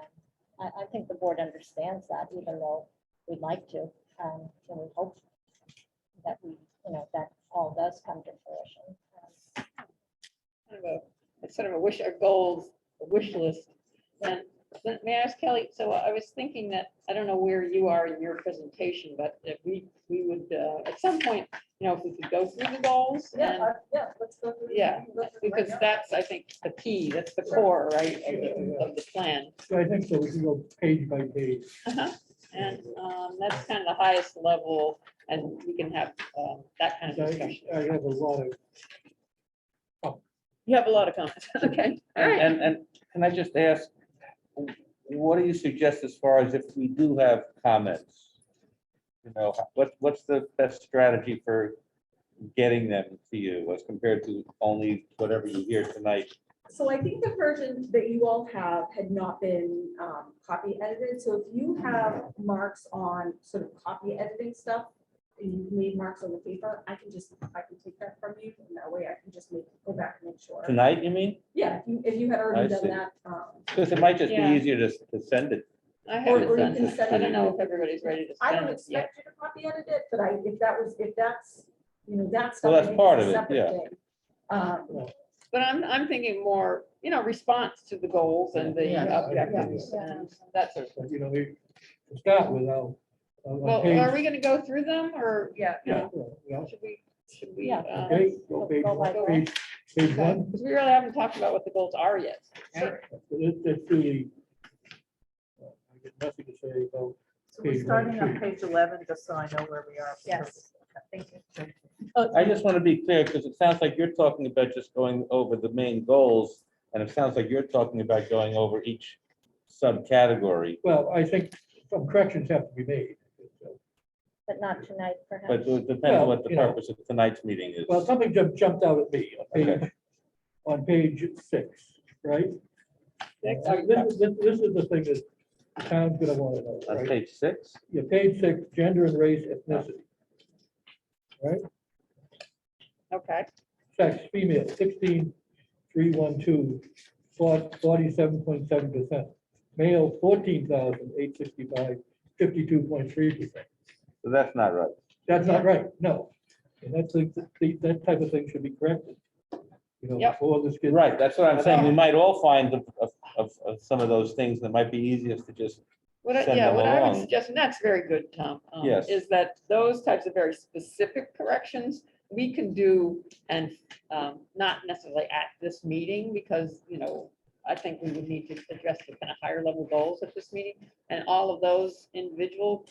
S6: I think the board understands that, even though we'd like to. And we hope that that all does come to fruition.
S1: It's sort of a wish, our goals, a wish list. And then may I ask Kelly, so I was thinking that, I don't know where you are in your presentation, but if we would, at some point, if we could go through the goals. And
S9: Let's go through.
S1: Yeah,
S9: go through right
S1: because
S9: now.
S1: that's, I think, the key, that's the core, right, of the plan.
S10: I think so. We can go page by page.
S1: And that's kind of the highest level, and we can have that kind of discussion.
S10: I have a lot of,
S1: You have a lot of comments, okay, all right.
S2: And can I just ask, what do you suggest as far as if we do have comments? You know, what's the best strategy for getting them to you as compared to only whatever you hear tonight?
S9: So I think the version that you all have had not been copy edited. So if you have marks on sort of copy editing stuff, and you've made marks on the paper, I can take that from you, and that way I can just go back and make sure.
S2: Tonight, you mean?
S9: Yeah, if you had already
S2: I
S9: done
S2: see.
S9: that.
S2: Because it might just be
S1: Yeah.
S2: easier to send it.
S1: I
S9: Or
S1: haven't
S9: you
S1: done
S9: can
S1: that.
S9: send
S1: I
S9: it
S1: don't know
S9: in-
S1: if everybody's ready to
S9: I
S1: send
S9: don't
S1: it yet.
S9: expect you to copy edit it, but if that's, that's.
S2: Well, that's part of it, yeah.
S1: But I'm thinking more, response to the goals and the
S10: Yeah.
S1: objectives
S6: Yeah.
S1: and that sort of thing.
S10: But, you know, to start with,
S1: Well, are we gonna go through them or,
S3: Yeah.
S1: should we?
S6: Yeah.
S10: Page
S6: Go by goal.
S10: page one.
S1: Because we really haven't talked about what the goals are yet. right?
S10: Let's do the. I get nothing to say about.
S11: So we're
S10: page
S11: starting on
S10: 1,
S11: page 11, just so I know where we are.
S3: Yes. Thank you.
S2: I just want to be clear, because it sounds like you're talking about just going over the main goals, and it sounds like you're talking about going over each subcategory.
S10: Well, I think some corrections have to be made.
S6: But not tonight, perhaps.
S2: But it depends on what the
S10: Well, you know.
S2: purpose of tonight's meeting is.
S10: Well, something jumped out at me on page 6, right? This is the thing that the town's gonna want to know,
S2: On
S10: right?
S2: page 6?
S10: Yeah, page 6, gender and race ethnicity. Right,
S1: Okay,
S10: sex, female, 16,312, 47.7%. Male, 14,865, 52.3%.
S2: So that's not right.
S10: That's not right, no. And that's, that type of thing should be corrected. You know,
S1: Yep.
S10: before this gets.
S2: Right, that's what I'm saying. We might all find of some of those things that might be easiest to just, Send them
S1: what I would
S2: along.
S1: suggest, and that's very good, Tom.
S2: Yes.
S1: Is that those types of very specific corrections, we can do and not necessarily at this meeting, because, I think we would need to address the kind of higher level goals at this meeting. And all of those individual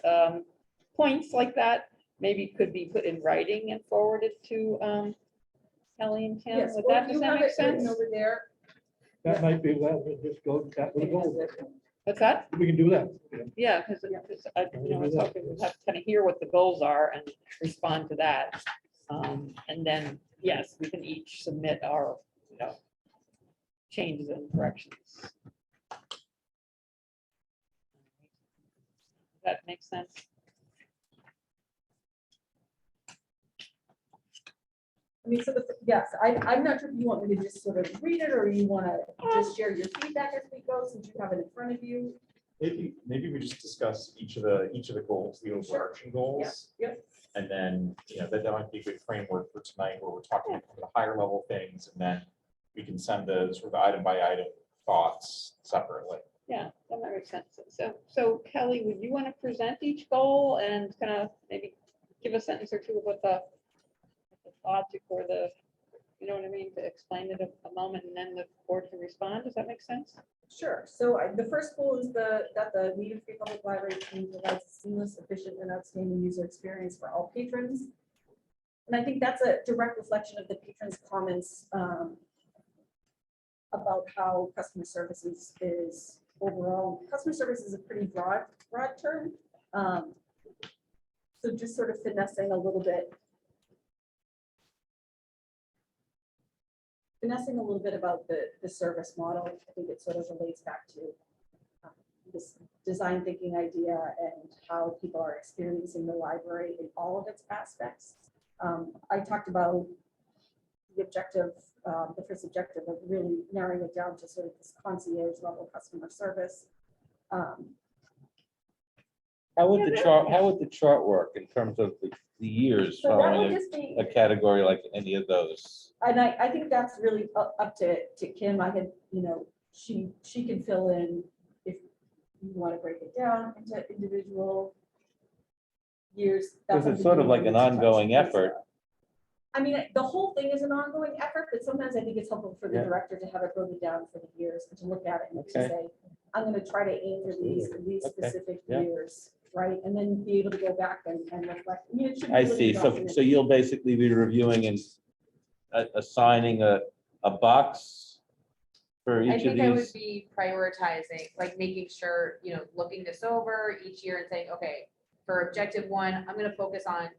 S1: points like that, maybe could be put in writing and forwarded to Kelly and Kim.
S9: Yes,
S1: Would
S9: well,
S1: that,
S9: you
S1: does that
S9: have
S1: make
S9: it written
S1: sense?
S9: over there.
S10: That might be, well, we'll just go, that would go.
S1: What's that?
S10: We can do that.
S1: Yeah, because I, was hoping we'd have to kind of hear what the goals are and respond to that. And then, yes, we can each submit our, changes and corrections. That makes sense.
S9: I mean, yes, I'm not sure if you want me to just sort of read it, or you want to just share your feedback as we go, since you have it in front of you.
S7: Maybe we just discuss each of the goals, the overarching goals.
S9: Yep.
S7: And then, that might be a good framework for tonight, where we're talking about the higher level things, and then we can send the sort of item by item thoughts separately.
S1: Yeah, that might make sense. So Kelly, would you want to present each goal and kind of maybe give a sentence or two of what the logic or the, you know what I mean, to explain it a moment, and then the board can respond? Does that make sense?
S9: Sure. So the first goal is that the Needham Free Public Library team provides a seamless, efficient, and outstanding user experience for all patrons. And I think that's a direct reflection of the patrons' comments about how customer services is overall. Customer service is a pretty broad term. So just sort of finessing a little bit. Finessing a little bit about the service model. I think it sort of relates back to this design thinking idea and how people are experiencing the library in all of its aspects. I talked about the objective, the first objective of really narrowing it down to sort of this concierge level customer service.
S2: how would the chart work in terms of the years
S9: So that would
S2: following
S9: just be,
S2: a category like any of those?
S9: and I think that's really up to Kim. I had, she can fill in if you want to break it down into individual years. That's
S2: Because it's
S9: something
S2: sort of
S9: you
S2: like
S9: need
S2: an
S9: to touch
S2: ongoing
S9: base
S2: effort.
S9: on. I mean, the whole thing is an ongoing effort, but sometimes I think it's helpful for the
S2: Yeah.
S9: director to have it broken down for the years and to look at it and to
S2: Okay.
S9: say, I'm going to try to aim for these
S2: Okay.
S9: specific
S2: Yeah.
S9: years, right? And then be able to go back and reflect. I mean, it should be
S2: I
S9: really
S2: see. So
S9: documented.
S2: you'll basically be reviewing and assigning a box for
S3: I
S2: each of
S3: think I would
S2: these?
S3: be prioritizing, like making sure, looking this over each year and saying, okay, for objective one, I'm gonna focus on,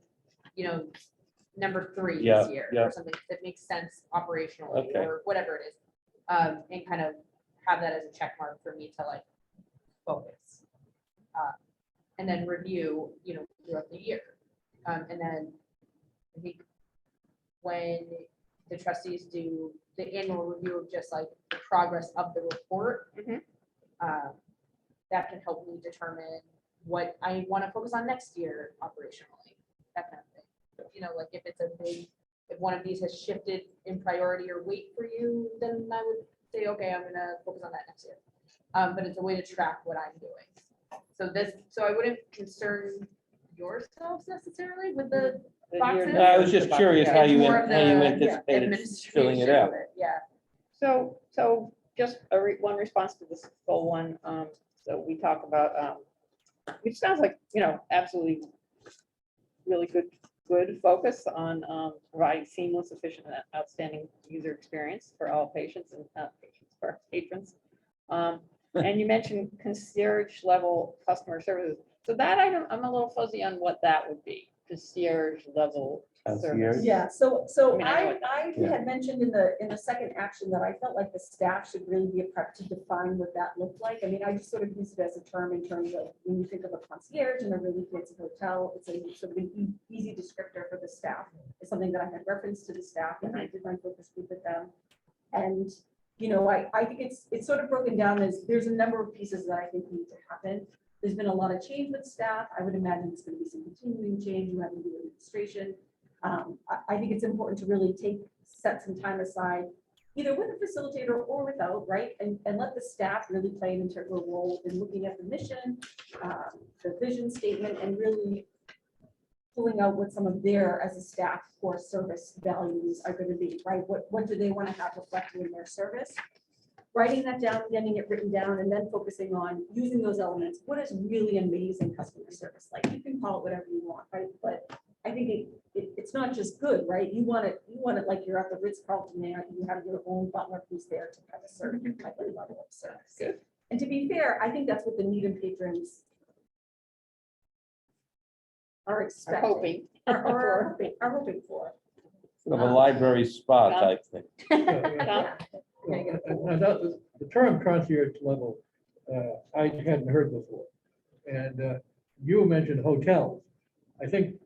S3: number 3
S2: Yeah,
S3: this year,
S2: yeah.
S3: or something that makes sense operationally,
S2: Okay.
S3: or whatever it is. And kind of have that as a check mark for me to like focus. And then review, throughout the year. And then I think when the trustees do the annual review of just like the progress of the report,
S1: Mhm.
S3: that can help me determine what I want to focus on next year operationally, that kind of thing. Like if it's if one of these has shifted in priority or weight for you, then I would say, okay, I'm gonna focus on that next year. But it's a way to track what I'm doing. So I wouldn't concern yourselves necessarily with the boxes.
S2: No, I was just curious how
S3: It's
S2: you,
S3: more of
S2: how you
S3: the
S2: anticipated filling it
S3: administration
S2: out.
S3: of it, Yeah.
S1: So just one response to this full one. So we talk about, which sounds like, absolutely really good focus on providing seamless, efficient, and outstanding user experience for all patients and for patrons. And you mentioned concierge level customer services. So that I'm a little fuzzy on what that would be, concierge level service.
S2: Concierge?
S9: Yeah, so
S1: I mean, I know
S9: I
S2: Yeah.
S9: had mentioned in the second action that I felt like the staff should really be a prep to define what that looked like. I mean, I just sort of use it as a term in terms of when you think of a concierge in a really fancy hotel, it's a sort of an easy descriptor for the staff. It's something that I had referenced to the staff when I did my focus group with them. And, I think it's sort of broken down as there's a number of pieces that I think need to happen. There's been a lot of change with staff. I would imagine there's going to be some continuing change. You have to do administration. I think it's important to really set some time aside, either with a facilitator or without, right? And let the staff really play an integral role in looking at the mission, the vision statement, and really pulling out what some of their, as a staff, core service values are going to be, right? What do they want to have reflected in their service? Writing that down, getting it written down, and then focusing on using those elements. What is really amazing customer service like? You can call it whatever you want, right? But I think it's not just good, right? You want it like you're at the Ritz-Carlton there, you have your own butler who's there to kind of serve you type of level of service.
S1: Good.
S9: And to be fair, I think that's what the Needham patrons are expecting. Are hoping for.
S2: Sort of a library spa
S1: Tom?
S2: type thing.
S1: Tom?
S10: The term concierge level, I hadn't heard before. And you mentioned hotels. I think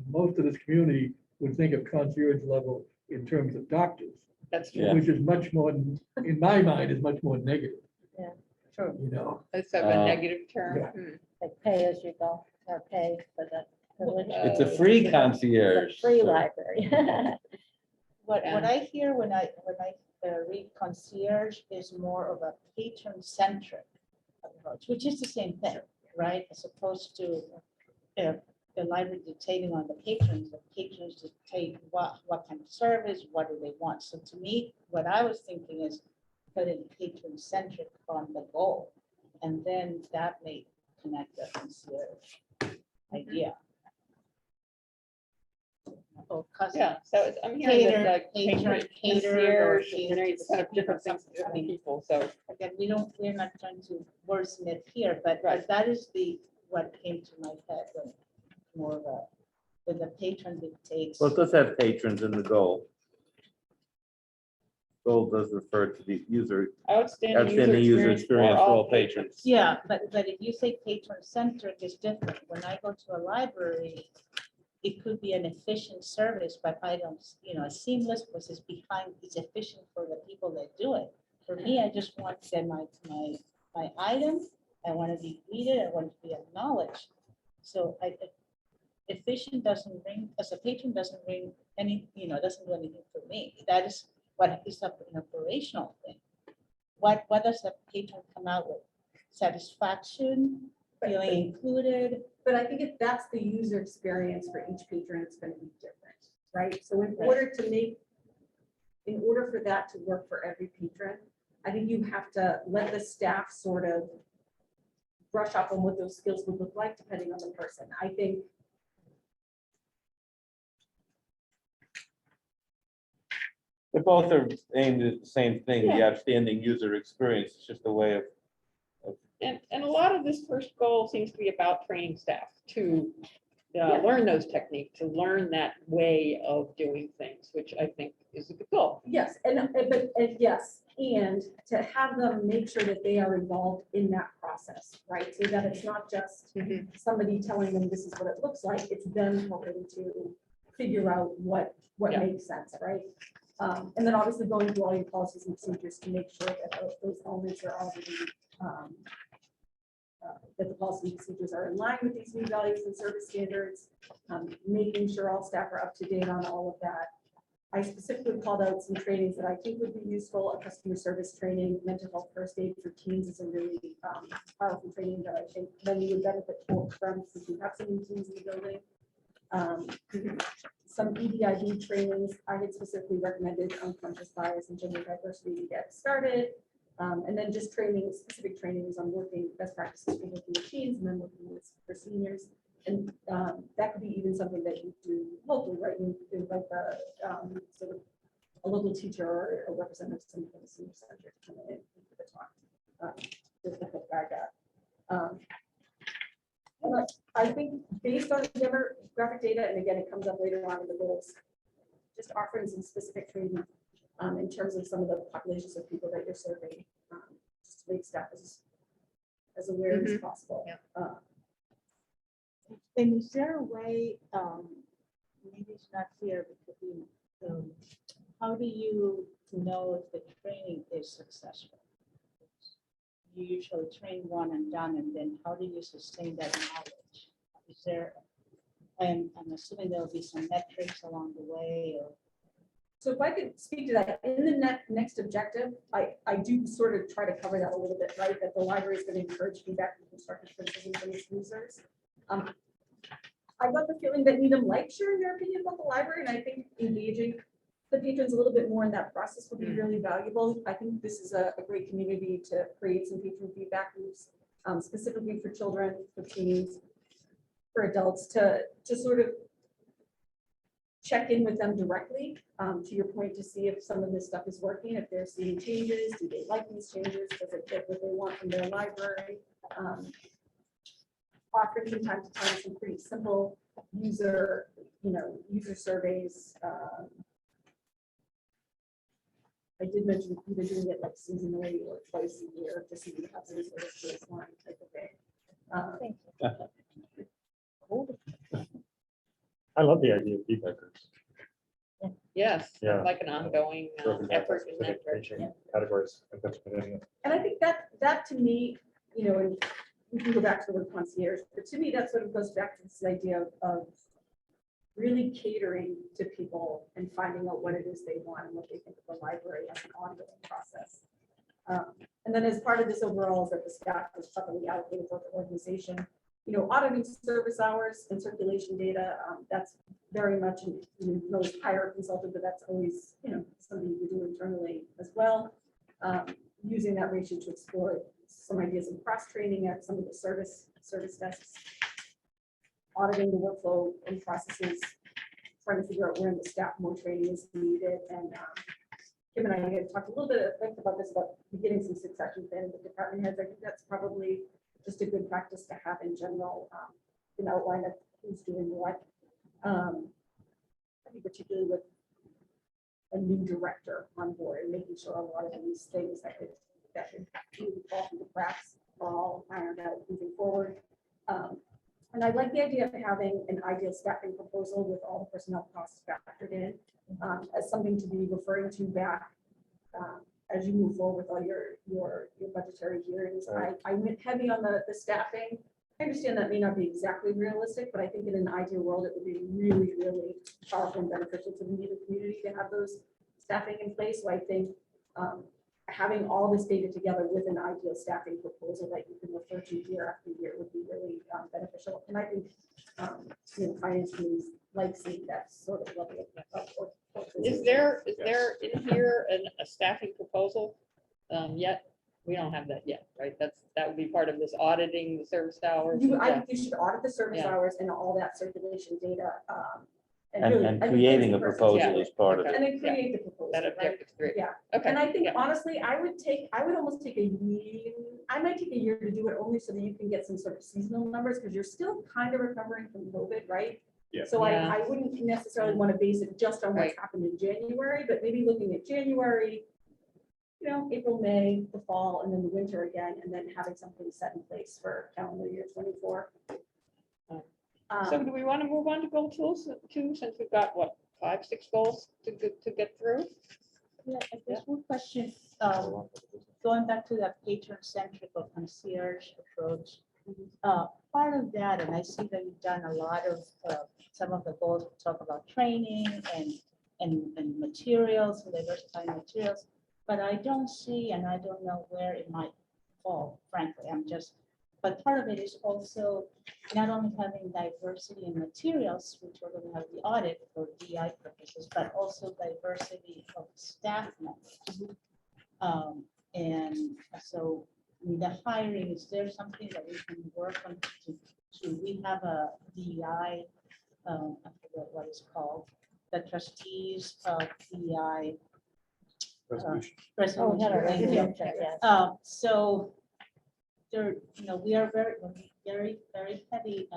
S10: most of this community would think of concierge level in terms of doctors,
S1: That's true.
S2: Yeah.
S10: which is much more, in my mind, is much more negative.
S6: True.
S1: That's a negative term.
S10: Yeah.
S6: Like pay as you go, or pay for the privilege.
S2: It's a free concierge.
S6: It's a free
S2: so-
S6: library.
S5: What
S1: Yeah.
S5: I hear when I read concierge is more of a patron-centric approach, which is the same thing, right? As opposed to the library dictating on the patrons dictate what kind of service, what do they want. So to me, what I was thinking is putting patron-centric on the goal, and then that may connect the concierge idea. Or
S1: Yeah, so I'm hearing that like
S5: Catered,
S1: concierge,
S5: catered,
S1: it's kind of different things to different people, so.
S5: Again, we're not trying to wordsmith here, but
S1: Right.
S5: that is what came to my head, when more of a, when the patron dictates.
S2: Well, it does have patrons in the goal. Goal does refer to the user,
S1: Outstanding user experience for all patrons.
S5: Yeah, but if you say patron-centric is different. When I go to a library, it could be an efficient service, but I don't, a seamless process behind is efficient for the people that do it. For me, I just want to get my item, I want to be greeted, I want to be acknowledged. So efficient doesn't ring, as a patron doesn't ring any, doesn't do anything for me. That is what is an operational thing. What does a patron come out with? Satisfaction, feeling included.
S9: But I think if that's the user experience for each patron, it's going to be different, right? So in order for that to work for every patron, I think you have to let the staff sort of brush up on what those skills would look like depending on the person. I think
S2: they both are aimed at the same thing, the outstanding user experience. It's just a way of
S1: And a lot of this first goal seems to be about training staff to learn those techniques, to learn that way of doing things, which I think is a good goal.
S9: Yes, and to have them make sure that they are involved in that process, right? So that it's not just somebody telling them this is what it looks like, it's them helping to figure out what
S1: Yeah.
S9: makes sense, right? And then obviously going through all your policies and procedures to make sure that those elements are already, that the policy and procedures are in line with these new values and service standards, making sure all staff are up to date on all of that. I specifically called out some trainings that I think would be useful, a customer service training, mental health first aid for teens is a really powerful training that I think many would benefit from since we have so many teens in the building. Some EDIB trainings, I had specifically recommended unconscious bias and gender diversity to get started. And then just specific trainings on working best practices for working with teens and then working with for seniors. And that could be even something that you do locally, right? You do like a sort of a local teacher or a representative from the senior center to come in for the talk. Just to help guide that. And I think based on demographic data, and again, it comes up later on in the goals, just offering some specific training in terms of some of the populations of people that you're serving, just to make staff as aware as possible.
S1: Yeah.
S5: And is there a way, maybe it's not here, because how do you know if the training is successful? You usually train one and done, and then how do you sustain that knowledge? Is there, I'm assuming there'll be some metrics along the way, or
S9: So if I could speak to that, in the next objective, I do sort of try to cover that a little bit, right? That the library is going to encourage feedback from constructive criticism from its users. I got the feeling that Needham likes sharing their opinion about the library, and I think engaging the patrons a little bit more in that process would be really valuable. I think this is a great community to create some patron feedback loops, specifically for children, for teens, for adults, to sort of check in with them directly, to your point, to see if some of this stuff is working, if they're seeing changes, do they like these changes, does it fit what they want from their library? Offering from time to time some pretty simple user surveys. I did mention either doing it like seasonally or twice a year, just so you have some sort of baseline type of thing.
S4: I love the idea of feedback groups.
S1: Yes,
S4: Yeah.
S1: like an ongoing
S4: Broken down by
S1: effort in that
S4: specific
S1: direction.
S4: patron categories. I think that's a good idea.
S9: And I think that to me, and we can go back to the word concierge, but to me, that sort of goes back to this idea of really catering to people and finding out what it is they want and what they think of the library as an ongoing process. And then as part of this overall is that the staff is properly allocated for the organization. Auditing service hours and circulation data, that's very much, those hire a consultant, but that's always, something you do internally as well. Using that ratio to explore some ideas of cross-training at some of the service desks. Auditing the workflow and processes, trying to figure out where in the staff more training is needed. And Kim and I had talked a little bit about this, about beginning some succession planning with department heads. I think that's probably just a good practice to have in general, an outline of who's doing what. I think particularly with a new director on board and making sure a lot of these things that could really fall through the cracks are all ironed out moving forward. And I like the idea of having an ideal staffing proposal with all the personnel costs factored in as something to be referring to back as you move forward with all your budgetary hearings. I went heavy on the staffing. I understand that may not be exactly realistic, but I think in an ideal world, it would be really, really powerful and beneficial to the Needham community to have those staffing in place. So I think having all this data together with an ideal staffing proposal that you can refer to year after year would be really beneficial. And I think finance committees like seeing that sort of level of
S1: Is there in here a staffing proposal yet? We don't have that yet, right? That would be part of this auditing the service hours.
S9: I think you should audit the service
S1: Yeah.
S9: hours and all that circulation data. really,
S2: And
S9: I think
S2: creating a
S9: that's the person
S2: proposal
S9: to
S2: is part of
S1: okay.
S2: it.
S9: And then create the proposal.
S1: That
S9: right?
S1: objective three.
S9: Yeah,
S1: Okay.
S9: and I think
S1: yeah.
S9: honestly, I would almost take a year, I might take a year to do it only so that you can get some sort of seasonal numbers, because you're still kind of recovering from COVID, right?
S7: Yeah.
S9: So
S1: Yeah.
S9: I wouldn't necessarily want to base it just on what's
S1: Right.
S9: happened in January, but maybe looking at January, April, May, the fall, and then the winter again, and then having something set in place for calendar year 24.
S1: So do we want to move on to goal tools too, since we've got, what, 5, 6 goals to get through?
S5: Yeah, I guess one question, going back to that patron-centric or concierge approach. Part of that, and I see that you've done a lot of, some of the goals talk about training and materials, diversifying materials, but I don't see, and I don't know where it might fall, frankly, but part of it is also not only having diversity in materials, which we're going to have the audit for DI purposes, but also diversity of staff members. And so the hiring, is there something that we can work on we have a DEI, I forget what it's called, the trustees of DEI.
S6: Oh, we had a
S5: Thank you.
S6: resolution, yes.
S5: So there, we are very heavy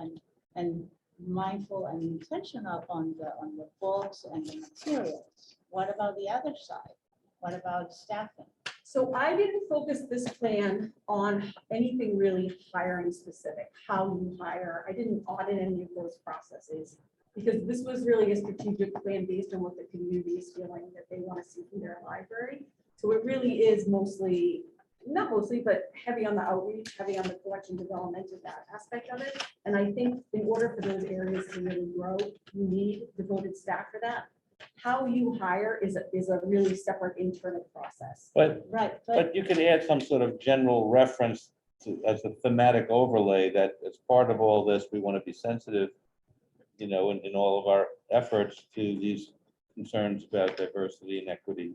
S5: and mindful and intentional on the books and the materials. What about the other side? What about staffing?
S9: So I didn't focus this plan on anything really hiring specific, how you hire. I didn't audit any of those processes, because this was really a strategic plan based on what the community is feeling that they want to see from their library. So it really is mostly, not mostly, but heavy on the outreach, heavy on the collection development of that aspect of it. And I think in order for those areas to really grow, you need devoted staff for that. How you hire is a really separate internal process.
S2: But
S5: Right,
S2: But you could add some sort of general reference to, as a thematic overlay, that as part of all this, we want to be sensitive, in all of our efforts to these concerns about diversity and equity.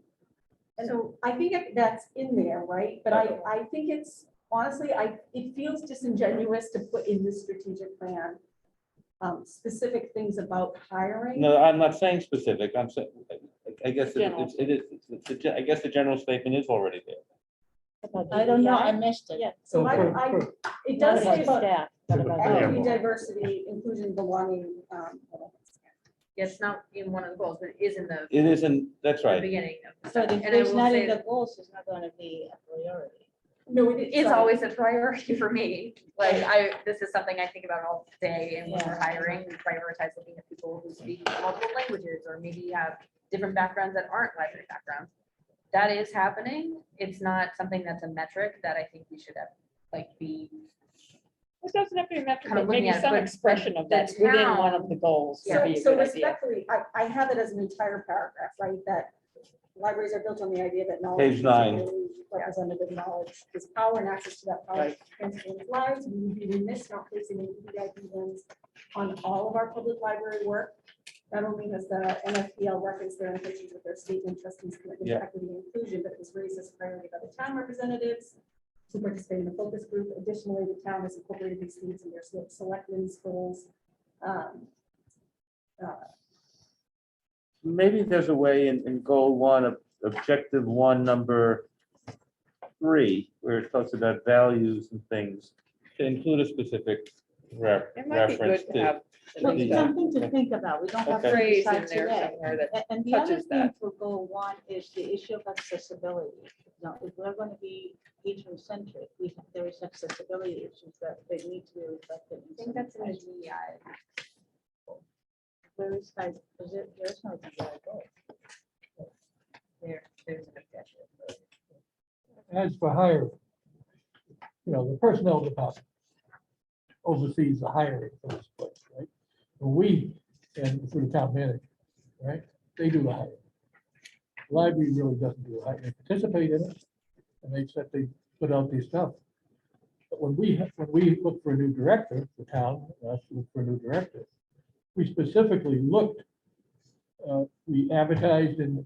S9: And so I think that's in there, right? But I think it's, honestly, it feels disingenuous to put in this strategic plan specific things about hiring.
S2: No, I'm not saying specific, I'm saying, I guess
S1: General.
S2: I guess the general statement is already there.
S5: I don't know, I missed it.
S6: Yeah.
S9: So it does say about
S6: Staff.
S9: equity, diversity, inclusion, belonging.
S3: It's not in one of the goals, but it is in the
S2: It isn't, that's right.
S3: beginning of.
S5: So if
S3: And I
S5: it's
S3: will
S5: not
S3: say
S5: in the
S3: that
S5: goals, it's not going to be a priority.
S9: No,
S3: it's always a priority for me. Like this is something I think about all day, and when we're hiring, we prioritize looking at people who speak multiple languages or maybe have different backgrounds that aren't library backgrounds. That is happening. It's not something that's a metric that I think we should have, be.
S1: It doesn't have to be metric,
S3: Kind of
S1: but maybe
S3: looking at it,
S1: some
S3: but
S1: expression of
S3: the
S1: that within one of
S3: town-
S1: the goals. would be a
S9: So
S1: good idea.
S9: respectfully, I have it as an entire paragraph, right? That libraries are built on the idea that knowledge.
S2: Page 9.
S9: is really Representative knowledge is power, and access to that power
S1: Right.
S9: transforms lives. We would be remiss not placing an EIP lens on all of our public library work. Not only has the NFPL referenced their intentions with their statement trustees commitment to
S2: Yeah.
S9: equity and inclusion, but it was raised as a priority by the town representatives to participate in the focus group. Additionally, the town has incorporated these themes in their selectmen's goals.
S2: Maybe there's a way in goal 1 of objective 1, number 3, where it talks about values and things, to include a specific
S1: It might be good
S2: reference
S1: to
S2: to.
S1: have
S5: So
S1: at least
S2: Yeah.
S1: a
S5: something to think about. We don't have to
S1: phrase in
S5: decide
S1: there
S5: today.
S1: somewhere that,
S5: And the other
S1: touches
S5: thing
S1: that.
S5: for goal 1 is the issue of accessibility. Now, if we're going to be patron-centric, there is accessibility issues that they need to be reflected.
S3: I think that's in the DEI.
S5: Where is that? There's no DEI goal.
S3: There's an objective.
S10: As for hiring, the personnel department oversees the hiring for this place, right? We, and through the town manager, right? They do the hiring. The library really doesn't do the hiring. They participate in it, and they put out these stuff. But when we look for a new director, the town asked to look for a new director, we specifically looked, we advertised in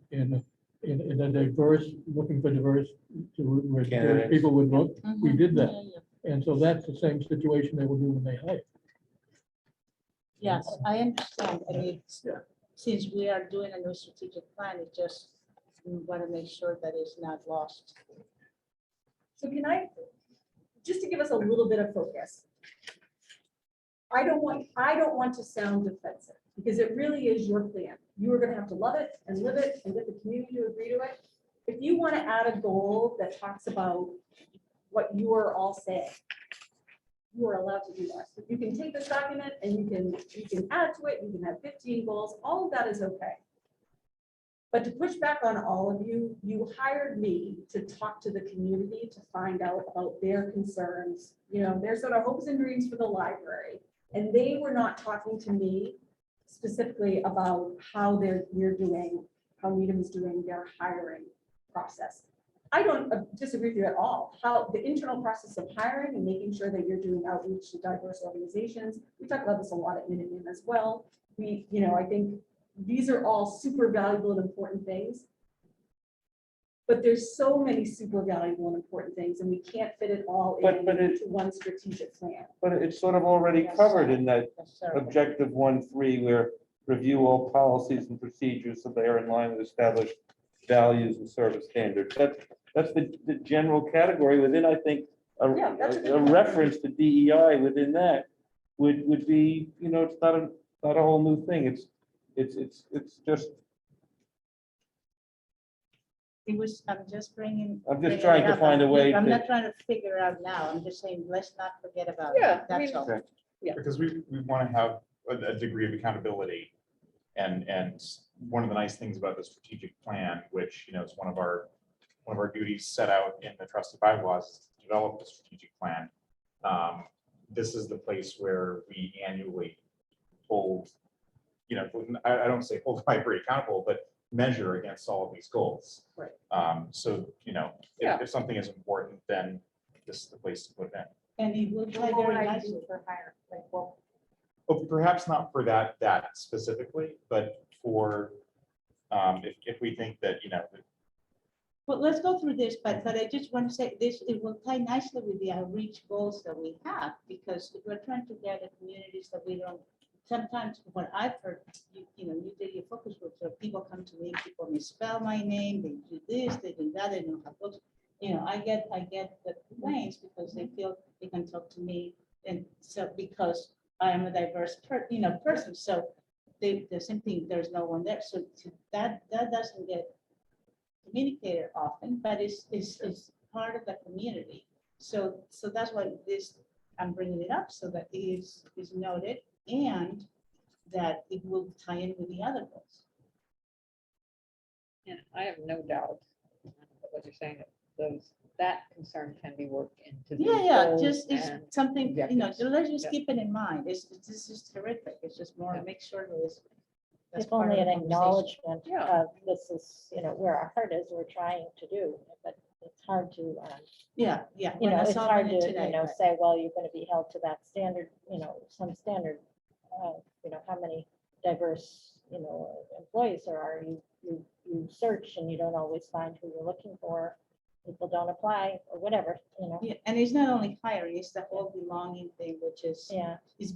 S10: a diverse, looking for diverse, where
S2: Candidates.
S10: people would look. We did that.
S5: Yeah.
S10: And so that's the same situation they will do when they hire.
S5: Yes, I understand. I mean, since we are doing a new strategic plan, it just, we want to make sure that it's not lost.
S9: So can I, just to give us a little bit of focus. I don't want to sound defensive because it really is your plan. You are gonna have to love it and live it and get the community to agree to it. If you want to add a goal that talks about what you are all saying, you are allowed to do that. You can take this document and you can add to it, you can have 15 goals, all of that is okay. But to push back on all of you, you hired me to talk to the community to find out about their concerns, their sort of hopes and dreams for the library. And they were not talking to me specifically about how you're doing, how Needham's doing their hiring process. I don't disagree with you at all. How the internal process of hiring and making sure that you're doing outreach to diverse organizations. We talk about this a lot at Minuteman as well. I think these are all super valuable and important things. But there's so many super valuable and important things, and we can't fit it all into one strategic plan.
S2: But it's sort of already covered in that objective 1.3, where review all policies and procedures so they are in line with established values and service standards. That's the general category. Within, I think, a reference to DEI within that would be, it's not a whole new thing. It's just.
S5: I'm just bringing.
S2: I'm just trying to find a way
S5: I'm
S2: to.
S5: not trying to figure out now. I'm just saying, let's not forget about
S1: Yeah,
S5: it. That's all.
S7: Because we want to have a degree of accountability. And one of the nice things about the strategic plan, which, is one of our duties set out in the trustee bylaws, is to develop the strategic plan. This is the place where we annually hold, I don't say hold the library accountable, but measure against all of these goals.
S9: Right.
S7: So, if something is important, then this is the place to put it in.
S5: And it will play
S3: What would
S5: very
S3: I
S5: nicely.
S3: do for hire? Like, well,
S7: Oh, perhaps not for that specifically, but for, if we think that,
S5: Well, let's go through this, but I just want to say this, it will tie nicely with the outreach goals that we have, because if we're trying to get the communities that we don't, sometimes what I've heard, you do your focus groups, so people come to me, people misspell my name, they do this, they do that, they don't have books. I get the complaints because they feel they can talk to me, and so because I am a diverse person, so the same thing, there's no one there, so that doesn't get communicated often, but it's part of the community. So that's why I'm bringing it up so that it is noted and that it will tie in with the other goals.
S1: And I have no doubt what you're saying, that concern can be worked into. these
S5: Yeah,
S1: goals
S5: just it's
S1: and
S5: something,
S1: objectives.
S5: let's just
S1: Yeah.
S5: keep it in mind. This is terrific. It's just more
S1: Yeah.
S5: make sure that it's. that's
S6: If
S5: part
S6: only
S5: of
S6: an
S5: the conversation.
S6: acknowledgement
S1: Yeah.
S6: of this is, where our heart is, we're trying to do, but it's hard to,
S5: Yeah. We're not
S6: it's
S5: solving
S6: hard
S5: it
S6: to,
S5: today, but-
S6: say, well, you're going to be held to that standard, some standard, how many diverse, employees there are. You search and you don't always find who you're looking for. People don't apply or whatever,
S5: Yeah, and it's not only hiring, it's the whole belonging thing, which is,
S6: Yeah,
S5: is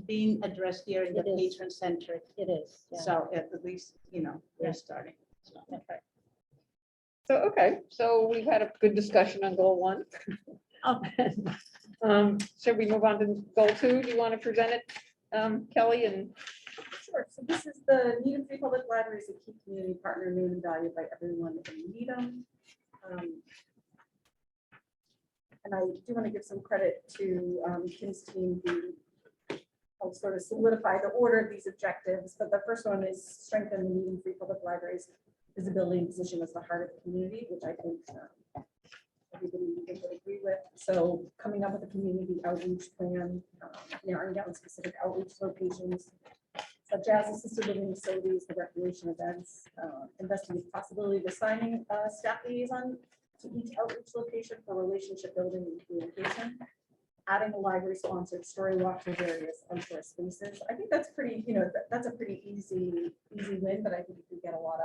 S5: being addressed here in the
S6: It is.
S5: patron centric.
S6: it is. Yeah.
S5: So at least, we're starting. So.
S1: Okay, so we've had a good discussion on goal 1. Should we move on to goal 2? Do you want to present it, Kelly? And
S9: Sure. So this is the Needham Free Public Library is a key community partner known and valued by everyone in Needham. And I do want to give some credit to Kim's team who helped sort of solidify the order of these objectives. But the first one is strengthen the Needham Free Public Library's visibility and position as the heart of the community, which I think everybody would agree with. So coming up with a community outreach plan, narrowing down specific outreach locations, such as assisted living facilities, the recreation events, investigating the possibility of assigning a staff liaison to each outreach location for relationship building and communication, adding a library-sponsored story walk to various outdoor spaces. I think that's pretty, that's a pretty easy win, but I think you could get a lot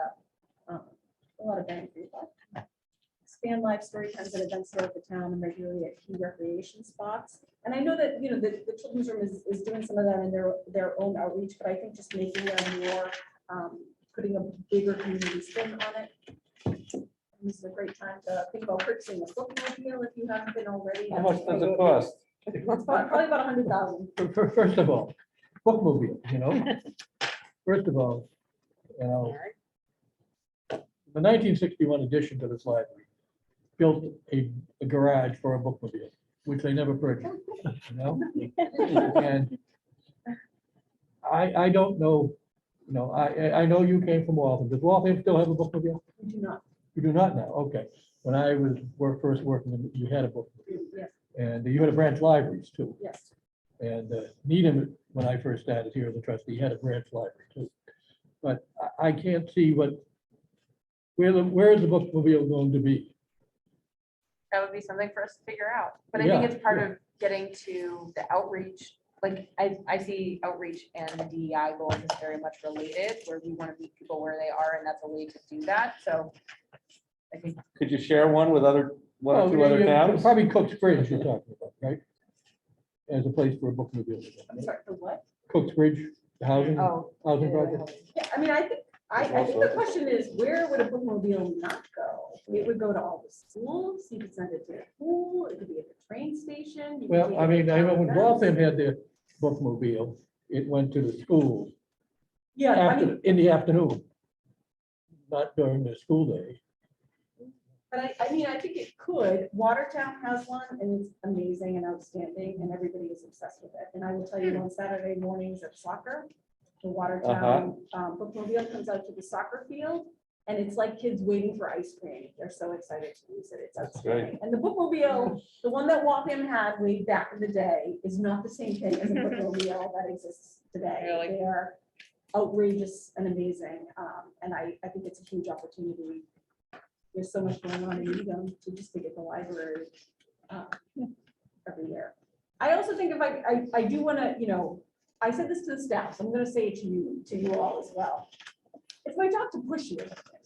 S9: of bang for your buck. Expand live story times and events throughout the town and regularly at key recreation spots. And I know that, the children's room is doing some of that in their own outreach, but I think just making them more putting a bigger community spin on it. This is a great time to think about purchasing a bookmobile if you haven't been already.
S2: How much does it cost?
S9: Probably about 100,000.
S10: First of all, bookmobile, you know. First of all, you know, the 1961 addition to this library built a garage for a bookmobile, which they never purchased, you know? And I don't know, you know, I know you came from Waltham. Does Waltham still have a bookmobile?
S9: We do not.
S10: You do not now, okay. When I was first working, you had a bookmobile.
S9: Yes,
S10: And you had a branch libraries too.
S9: yes.
S10: And Needham, when I first started here as a trustee, had a branch library too. But I can't see where is the bookmobile going to be?
S3: That would be something for us to figure out. But I
S10: Yeah,
S3: think it's part
S10: yeah.
S3: of getting to the outreach. Like I see outreach and DEI goals as very much related, where we want to meet people where they are, and that's a way to do that. So I think
S2: Could you share one with one or
S10: Well,
S2: two other towns?
S10: Probably Cook's Bridge you're talking about, right? As a place for a bookmobile.
S9: I'm sorry, the what?
S10: Cook's Bridge, the housing
S3: yeah,
S10: project.
S9: Yeah, I mean, I think the question is, where would a bookmobile not go? It would go to all the schools, you could send it to the pool, it could be at the train station. you could
S10: Well,
S9: take
S10: I
S9: it
S10: mean,
S9: to
S10: I know when
S9: events.
S10: Waltham had their bookmobile, it went to the schools
S9: Yeah, I mean,
S10: in the afternoon, not during the school day.
S9: but I mean, I think it could. Watertown has one and it's amazing and outstanding and everybody is obsessed with it. And I will tell you, on Saturday mornings at soccer, the Watertown bookmobile comes out to the soccer field and it's like kids waiting for ice cream. They're so excited to use it. It's
S2: That's
S9: outstanding. And the bookmobile, the one that Waltham had way back in the day is not the same thing as a bookmobile that exists today.
S1: Really?
S9: They are outrageous and amazing. And I think it's a huge opportunity. There's so much going on in Needham to just to get the library every year. I also think if I do want to, you know, I said this to the staff, so I'm going to say it to you all as well. It's my job to push you,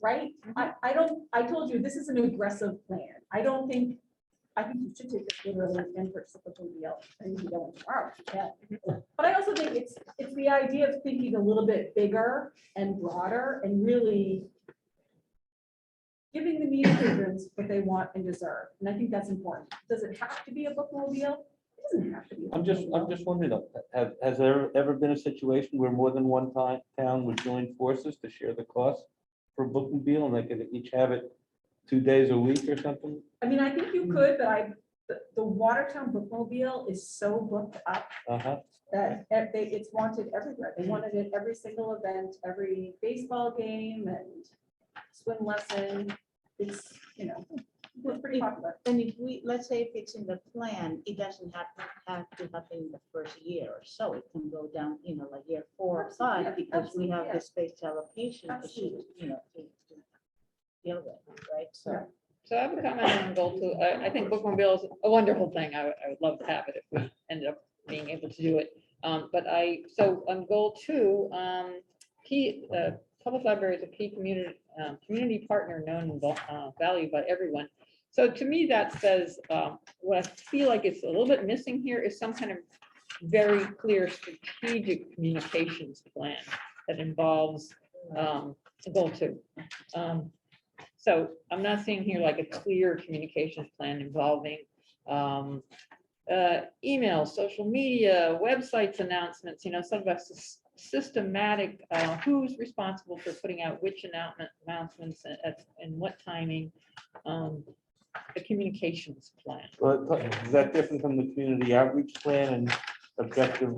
S9: right? I told you, this is an aggressive plan. I think you should take this literally and purchase a bookmobile and you go in tomorrow. if you can. But I also think it's the idea of thinking a little bit bigger and broader and really giving the media patrons what they want and deserve. And I think that's important. Does it have to be a bookmobile? It doesn't have to be. a
S2: I'm
S9: bookmobile.
S2: just wondering, has there ever been a situation where more than one town would join forces to share the cost for a bookmobile and they could each have it 2 days a week or something?
S9: I mean, I think you could, but the Watertown bookmobile is so booked up
S2: Uh-huh.
S9: that it's wanted everywhere. They wanted it every single event, every baseball game and swim lesson. It's, you know, it's pretty popular.
S5: And if let's say if it's in the plan, it doesn't have to happen in the first year or so. It can go down, you know, like year 4 or 5, because we have the space allocation issue, you know, to deal with, right? So.
S9: Yeah.
S1: So I have a comment on goal 2. I think bookmobile is a wonderful thing. I would love to have it if we ended up being able to do it. So on goal 2, key, public library is a key community partner known and valued by everyone. So to me, that says, what I feel like it's a little bit missing here is some kind of very clear strategic communications plan that involves goal 2. So I'm not seeing here like a clear communications plan involving email, social media, websites, announcements, you know, sort of a systematic, who's responsible for putting out which announcements and what timing, the communications plan.
S2: Well, is that different from the community outreach plan and objective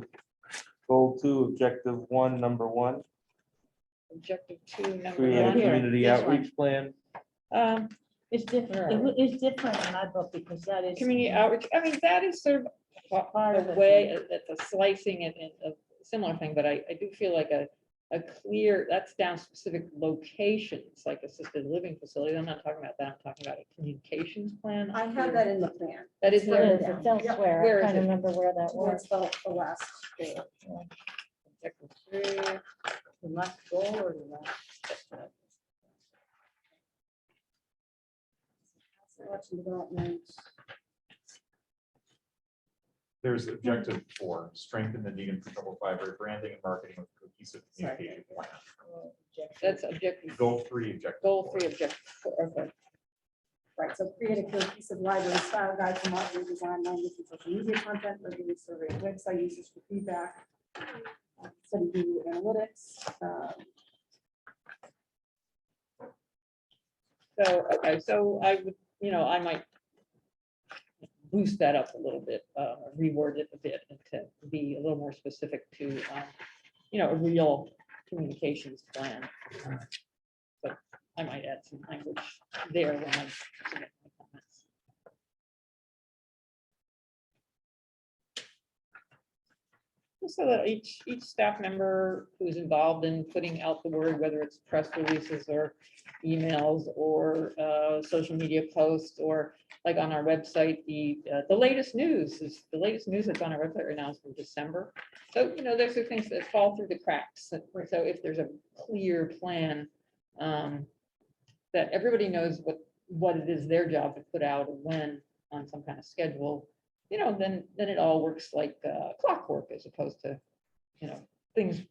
S2: goal 2, objective 1, number 1?
S1: Objective 2, number
S2: Create a
S1: 1.
S5: Here,
S2: community
S5: this one.
S2: outreach plan.
S5: It's different, it's different in my book because that is.
S1: Community outreach, I mean, that is sort of
S5: Part of
S1: a
S5: it.
S1: way, that's a slicing and a similar thing, but I do feel like a clear, that's down specific locations, like assisted living facilities. I'm not talking about that, I'm talking about a communications plan.
S9: I have that in the plan.
S1: That is
S6: It
S1: there.
S6: is, it's elsewhere.
S1: Where
S6: I
S1: is
S6: can't
S1: it?
S6: remember where that was.
S9: Towards the last.
S1: Objective 3.
S5: The last goal or the last.
S9: Selection development.
S7: There's objective 4, strengthen the Needham Public Library branding and marketing with piece of
S1: Sorry.
S7: communication plan.
S1: That's objective,
S7: Goal 3, objective.
S1: goal
S7: 4.
S1: 3, objective 4, okay.
S9: Right, so create a cohesive library style guide for marketing, design, language, and social media content, regularly survey website users for feedback, study Google Analytics.
S1: So, okay, so I would, I might boost that up a little bit, reword it a bit and to be a little more specific to, a real communications plan. But I might add some language there when I submit my comments. Just so that each staff member who's involved in putting out the word, whether it's press releases or emails or social media posts, or like on our website, the latest news that's on our website right now is from December. So, those are things that fall through the cracks. So if there's a clear plan, that everybody knows what it is their job to put out and when on some kind of schedule, then it all works like clockwork as opposed to, things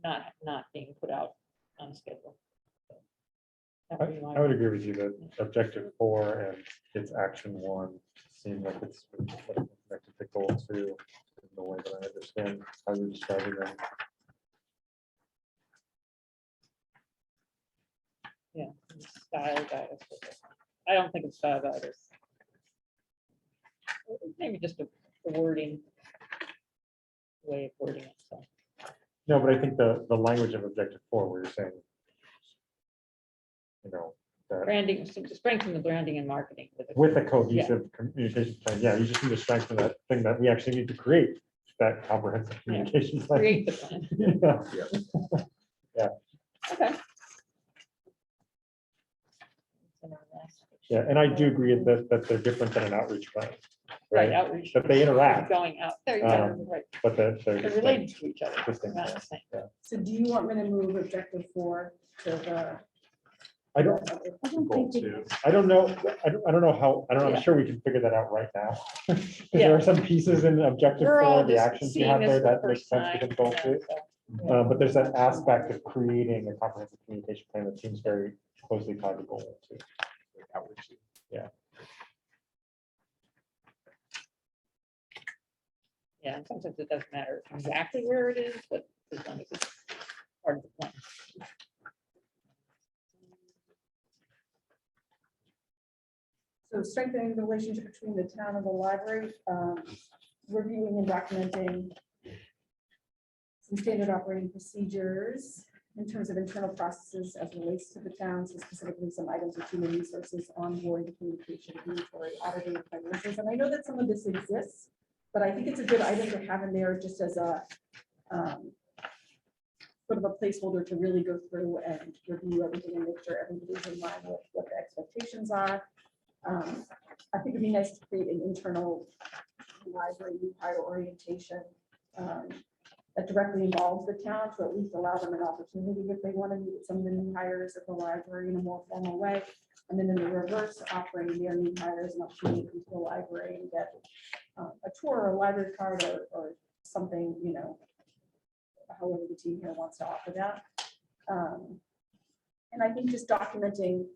S1: not being put out on schedule. That would be my-
S4: I would agree with you that objective 4 and its action 1 seem like it's connected to goal 2 in the way that I understand how you're describing them.
S1: Yeah, style guide. I don't think it's style guide. Maybe just a wording way of wording it. So
S4: No, but I think the language of objective 4, where you're saying, that
S1: branding, so to strengthen the branding and marketing.
S4: with a cohesive communication plan, yeah, you just need to strengthen that thing that we actually need to create, that comprehensive communication plan.
S1: Create the plan.
S4: Yeah.
S1: Okay.
S4: Yeah, and I do agree that they're different than an outreach plan,
S1: Right,
S4: right?
S1: outreach.
S4: But they interact.
S1: Going out, there you go, right.
S4: But they're
S1: They're
S4: distinct.
S1: related to each other.
S4: Distinct,
S1: They're not the same.
S9: So do you want me to move objective 4 to the?
S4: I don't
S7: Goal 2.
S4: I don't know, I don't know how, I'm
S1: Yeah.
S4: sure we can figure that out right now. 'Cause
S1: Yeah.
S4: there are some pieces in objective
S1: We're all
S4: 4, the
S1: just
S4: actions you
S1: seeing
S4: have
S1: this
S4: there
S1: for the
S4: that makes
S1: first
S4: sense
S1: time.
S4: within goal 2.
S1: So,
S4: But there's that aspect of creating a comprehensive communication plan that seems very closely tied to goal 2.
S7: Outreach.
S1: yeah, and sometimes it doesn't matter exactly where it is, but as long as it's part of the plan.
S9: So strengthening the relationship between the town and the library, reviewing and documenting some standard operating procedures in terms of internal processes as relates to the town, so specifically some items of human resources, onboarding, communication, inventory, auditing, financials. And I know that some of this exists, but I think it's a good item to have in there just as a sort of a placeholder to really go through and review everything and make sure everybody's in line with what the expectations are. I think it'd be nice to create an internal library new hire orientation that directly involves the town to at least allow them an opportunity if they want to meet with some of the new hires at the library in a more formal way. And then in the reverse, offering their new hires an opportunity to come to the library and get a tour or a library card or something, however the team here wants to offer that. And I think just documenting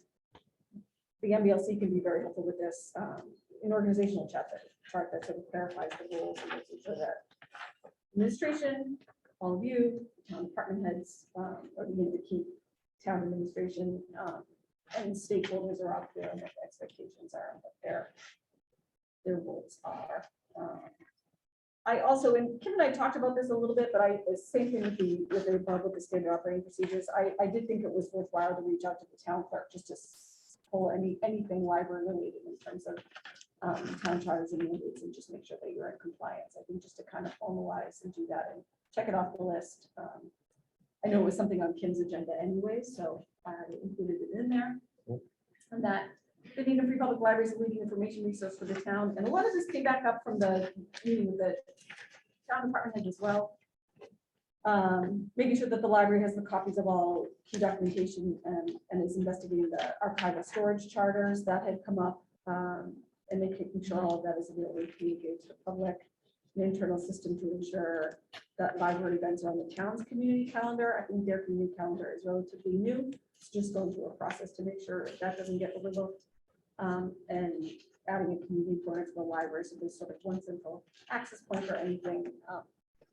S9: the MBLC can be very helpful with this, an organizational chart that sort of clarifies the rules and makes sure that administration, all of you, town department heads, are beginning to keep town administration and stakeholders are out there and what the expectations are and what their roles are. I also, and Kim and I talked about this a little bit, but the same thing with the standard operating procedures. I did think it was worthwhile to reach out to the town clerk just to pull anything library related in terms of town charters and mandates and just make sure that you're in compliance. I think just to kind of formalize and do that and check it off the list. I know it was something on Kim's agenda anyway, so I included it in there. And that the Needham Free Public Library is a leading information resource for the town. And a lot of this came back up from the meeting with the town department head as well. Making sure that the library has the copies of all key documentation and is investigating the archival storage charters that had come up, and making sure all of that is available to communicate to the public. an internal system to ensure that library events are on the town's community calendar. I think their community calendar is relatively new. It's just going through a process to make sure that doesn't get overlooked. And adding a community corner to the library, so there's sort of one central access point for anything,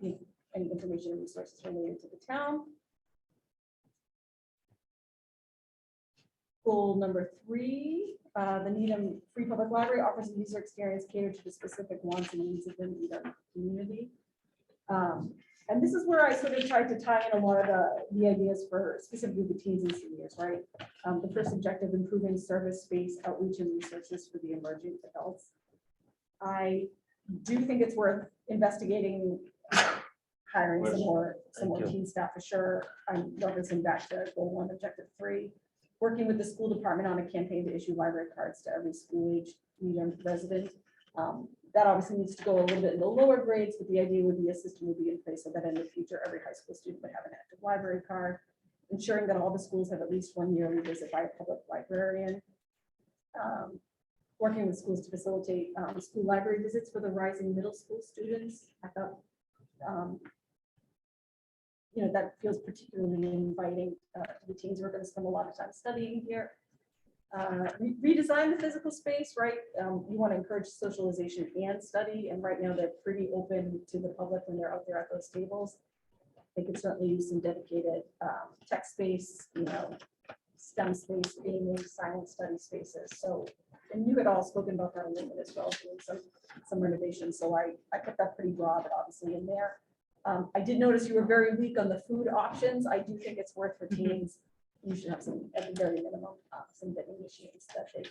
S9: any information and resources related to the town. Goal number 3, the Needham Free Public Library offers a user experience catered to the specific wants and needs of the Needham community. And this is where I sort of tried to tie in a lot of the ideas for specifically the teens and seniors, right? The first objective, improving service space, outreach, and resources for the emerging adults. I do think it's worth investigating hiring some more teen staff for sure. I'm referencing back to goal 1, objective 3. Working with the school department on a campaign to issue library cards to every school age Needham resident. That obviously needs to go a little bit in the lower grades, but the idea would be a system would be in place so that in the future, every high school student would have an active library card, ensuring that all the schools have at least one yearly visit by a public librarian. Working with schools to facilitate school library visits for the rising middle school students. I thought, that feels particularly inviting to the teens. We're going to spend a lot of time studying here. Redesign the physical space, right? You want to encourage socialization and study, and right now they're pretty open to the public when they're out there at those tables. They could certainly use some dedicated tech space, STEM space, gaming, science study spaces. So, and you had all spoken about that a little bit as well, doing some renovations. So I put that pretty broad, but obviously in there. I did notice you were very weak on the food options. I do think it's worth for teens. You should have some, at the very minimum, some vending machines that they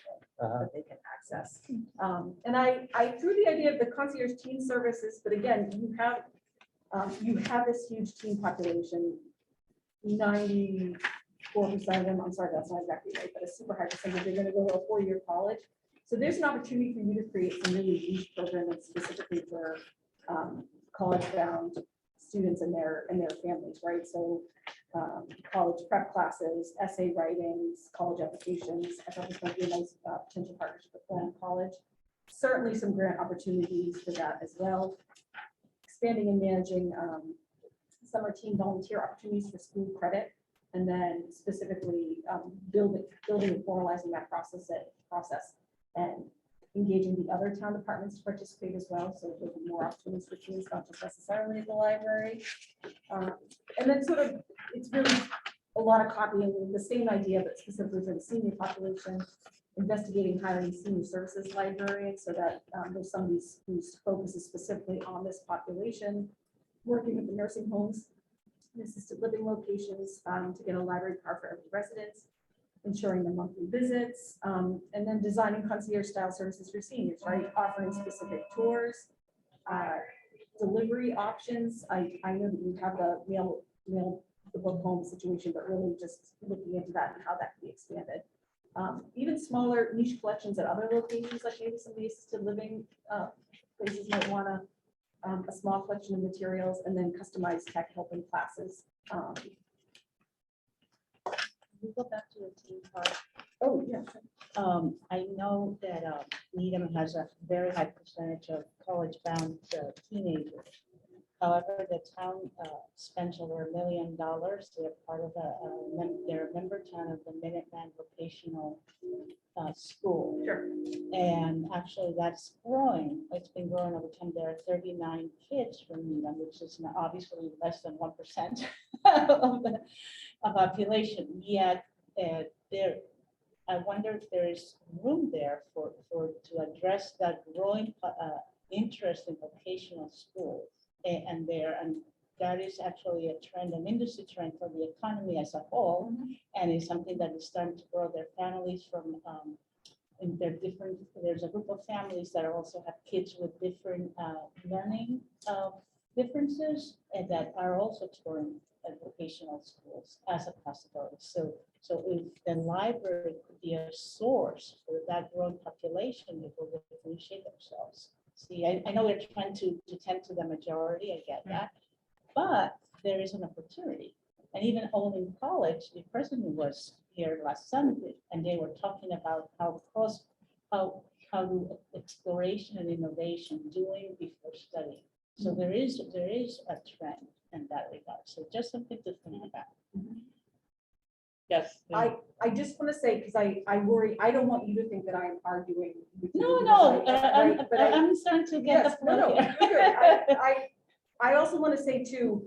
S9: can access. And I threw the idea of the concierge teen services, but again, you have this huge teen population. 94% of them, I'm sorry, that's not exactly right, but a super high percentage, they're going to go to a 4-year college. So there's an opportunity for you to create some really niche programming specifically for college-bound students and their families, right? So college prep classes, essay writings, college applications. I thought this might be a nice potential partnership with Fulham College. Certainly some grant opportunities for that as well. Expanding and managing summer team volunteer opportunities for school credit, and then specifically building and formalizing that process and engaging the other town departments to participate as well. So there'll be more opportunities for teams, not just necessarily at the library. And then sort of, it's really a lot of copying the same idea, but specifically for the senior population, investigating hiring senior services librarians so that there's somebody whose focus is specifically on this population, working with the nursing homes and assisted living locations to get a library card for every resident, ensuring the monthly visits, and then designing concierge style services for seniors, right? Offering specific tours, delivery options. I know that you have the mail the book home situation, but really just looking into that and how that can be expanded. Even smaller niche collections at other locations, like maybe some of the assisted living places might want a small collection of materials, and then customized tech helping classes.
S5: We go back to the teen part.
S9: Oh, yeah, sure.
S5: I know that Needham has a very high percentage of college-bound teenagers. However, the town spends over $1 million. They're part of they're a member town of the Minuteman Vocational School.
S3: Sure.
S5: And actually that's growing. It's been growing over time. There are 39 kids from Needham, which is obviously less than 1% of the population. Yet I wonder if there is room there to address that growing interest in vocational schools. And that is actually a trend, an industry trend for the economy as a whole, and it's something that is starting to grow their families from. And there's a group of families that also have kids with different learning differences, and that are also touring vocational schools as a possibility. So if the library could be a source for that growing population, it will differentiate themselves. See, I know we're trying to tend to the majority, I get that, but there is an opportunity. And even Olin College, the president was here last Sunday, and they were talking about how exploration and innovation doing before studying. So there is a trend in that regard. So just something to think about.
S1: Yes.
S9: I just want to say, because I worry, I don't want you to think that I'm arguing with you.
S5: No,
S9: because right, but I-
S5: I'm starting to get the
S9: Yes, no,
S5: point
S9: no,
S5: here.
S9: you're good. I also want to say too,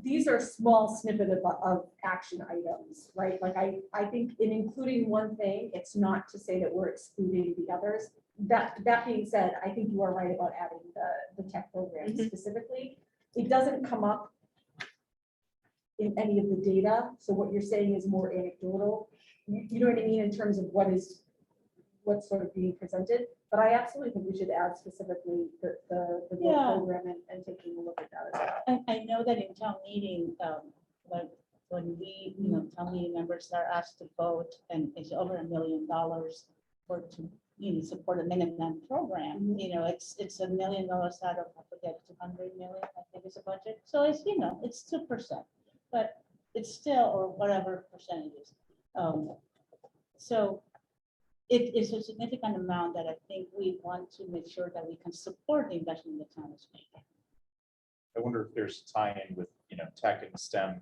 S9: these are small snippet of action items, right? Like I think in including one thing, it's not to say that we're excluding the others. That being said, I think you are right about adding the tech program
S1: Mhm.
S9: specifically. It doesn't come up in any of the data. So what you're saying is more anecdotal. You know what I mean, in terms of what's sort of being presented. But I absolutely think we should add specifically the book
S5: Yeah.
S9: program and taking a look at that as well.
S5: I know that in town meeting, when we, town meeting members are asked to vote and it's over $1 million for to, support a Minuteman program, it's $1 million out of, I forget, 200 million, I think is a budget. So it's, it's 2%, but it's still, or whatever percentages. So it is a significant amount that I think we want to make sure that we can support the investment the town is making.
S7: I wonder if there's tie-in with, tech and STEM.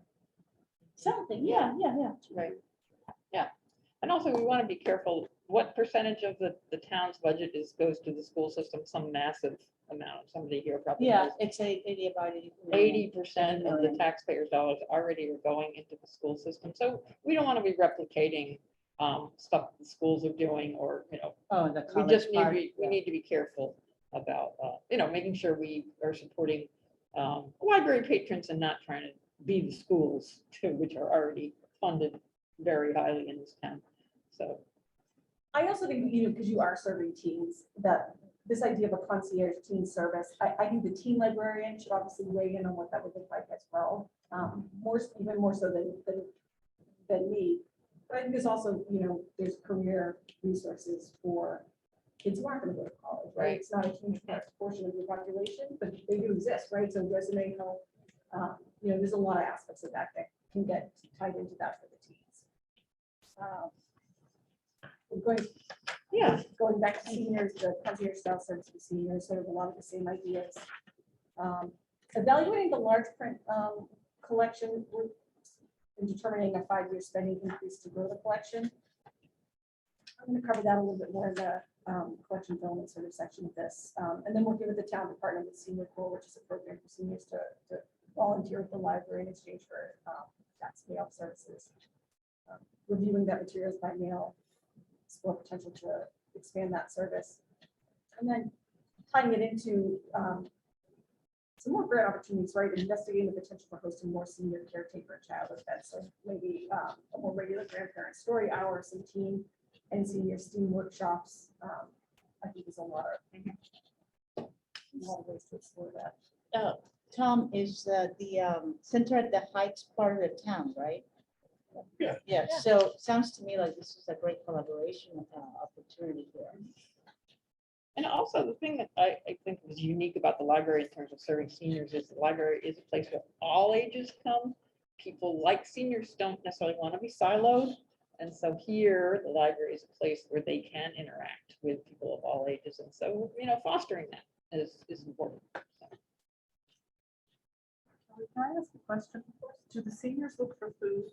S5: Something, yeah.
S1: Right. Yeah. And also we want to be careful, what percentage of the town's budget goes to the school system, some massive amount, somebody here probably
S5: Yeah,
S1: knows.
S5: it's 80 about
S1: 80% of the
S5: million.
S1: taxpayers' dollars already are going into the school system. So we don't want to be replicating stuff the schools are doing, or,
S5: Oh, the
S1: we
S5: college
S1: just need to
S5: part,
S1: be, we
S5: yeah.
S1: need to be careful about, making sure we are supporting library patrons and not trying to be the schools too, which are already funded very highly in this town. So,
S9: I also think, because you are serving teens, that this idea of a concierge teen service, I think the teen librarian should obviously weigh in on what that would look like as well. Even more so than me. But I think there's also, there's career resources for kids who aren't going to go to college, right?
S1: Right.
S9: It's not a huge portion of your population, but they do exist, right? So resume help, there's a lot of aspects of that can get tied into that for the teens. Going back to seniors, the concierge style service for seniors, sort of a lot of the same ideas. Evaluating the large print collection and determining a 5-year spending increase to grow the collection. I'm going to cover that a little bit more in the collection development sort of section of this. And then working with the town to partner with Senior Corps, which is a program for seniors to volunteer at the library in exchange for tax payoff services. Reviewing that materials by mail, explore potential to expand that service. And then tying it into some more grant opportunities, right? Investigating the potential for hosting more senior caretaker and child events. So maybe a more regular grandparent story hour, some teen and senior STEAM workshops. I think there's a lot of ways to explore that.
S5: Tom, is the center at the Heights part of the town, right?
S10: Yeah.
S5: Yeah, so it sounds to me like this is a great collaboration opportunity here.
S1: and also the thing that I think is unique about the library in terms of serving seniors is the library is a place where all ages come. People like seniors don't necessarily want to be siloed. And so here, the library is a place where they can interact with people of all ages. And so, fostering that is important. So,
S11: Can I ask a question? Do the seniors look for food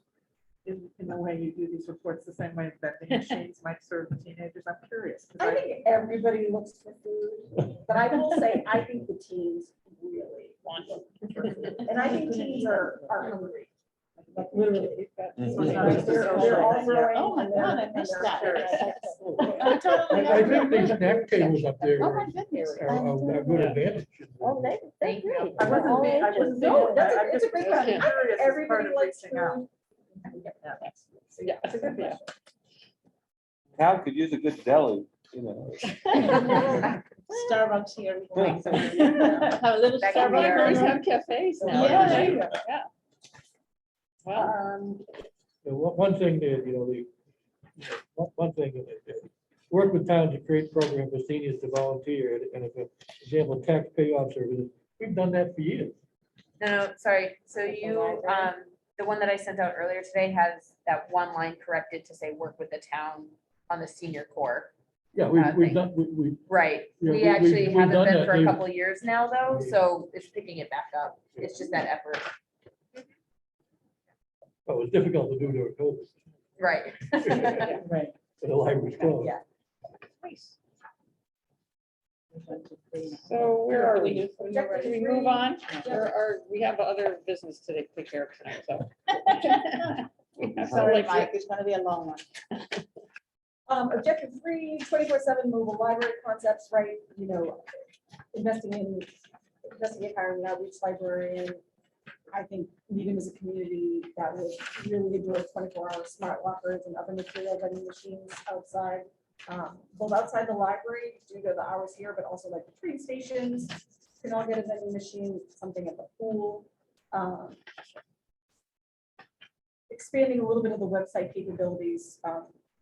S11: in the way you do these reports, the same way vending machines might serve the teenagers? I'm curious. 'cause
S9: I think everybody looks for food, but I will say, I think the teens really
S1: Want
S9: look for food. And I think teens are hungry. Like literally.
S2: Mhm.
S9: They're all growing.
S5: Oh my
S9: and they're-
S5: God, I
S9: and
S5: missed
S9: they're
S5: that.
S9: curious.
S5: I totally
S10: I think these snack tables up there
S5: Oh my
S10: are
S5: goodness.
S10: a good advantage.
S6: Oh, they're
S3: Thank you.
S6: great.
S11: I wasn't
S6: All
S11: being, I
S6: ages.
S11: wasn't
S9: No,
S11: being,
S9: that's
S11: I'm
S9: it's a
S11: just
S9: great
S1: Yeah.
S9: question. I think
S11: curious as
S9: everybody
S11: part of
S9: likes
S11: reaching out.
S9: food. So,
S1: Yeah.
S9: it's a good
S1: Yeah.
S9: question.
S2: Town could use a good deli,
S5: Starbucks here.
S2: Yeah.
S5: Have a little
S3: Back in the
S5: Starbucks.
S1: Libraries
S5: corner.
S1: have cafes now.
S5: Yeah.
S1: There you go. Yeah. Well,
S10: One thing that, one thing, work with towns to create programs for seniors to volunteer, and if, for example, tax payoff services, we've done that for years.
S3: No, sorry. So
S6: With the
S3: you,
S6: library?
S3: the one that I sent out earlier today has that one line corrected to say work with the town on the senior core.
S10: Yeah, we've
S3: thing.
S10: done, we,
S3: Right,
S10: Yeah,
S3: we
S10: we-
S3: actually
S10: we've
S3: haven't
S10: done
S3: been
S10: that.
S3: for a
S10: We've-
S3: couple of years now, though,
S10: Yeah.
S3: so it's picking it back up. It's just that effort.
S10: it was difficult to do during COVID.
S3: Right.
S5: Right.
S10: The library's closed.
S3: Yeah.
S1: Nice. So where are we?
S9: Objective
S1: Do we
S9: three.
S1: move on?
S9: Yeah.
S1: Or are, we have other business to take care of tonight, so. We have to,
S5: Sorry,
S1: like,
S5: Mike, it's gonna be a long one.
S9: Objective 3, 24/7 mobile library concepts, right? You know, investing in hiring an outreach librarian. I think Needham is a community that would really enjoy 24-hour smart lockers and other material vending machines outside. Both outside the library due to the hours here, but also like the train stations can all get a vending machine, something at the pool. Expanding a little bit of the website capabilities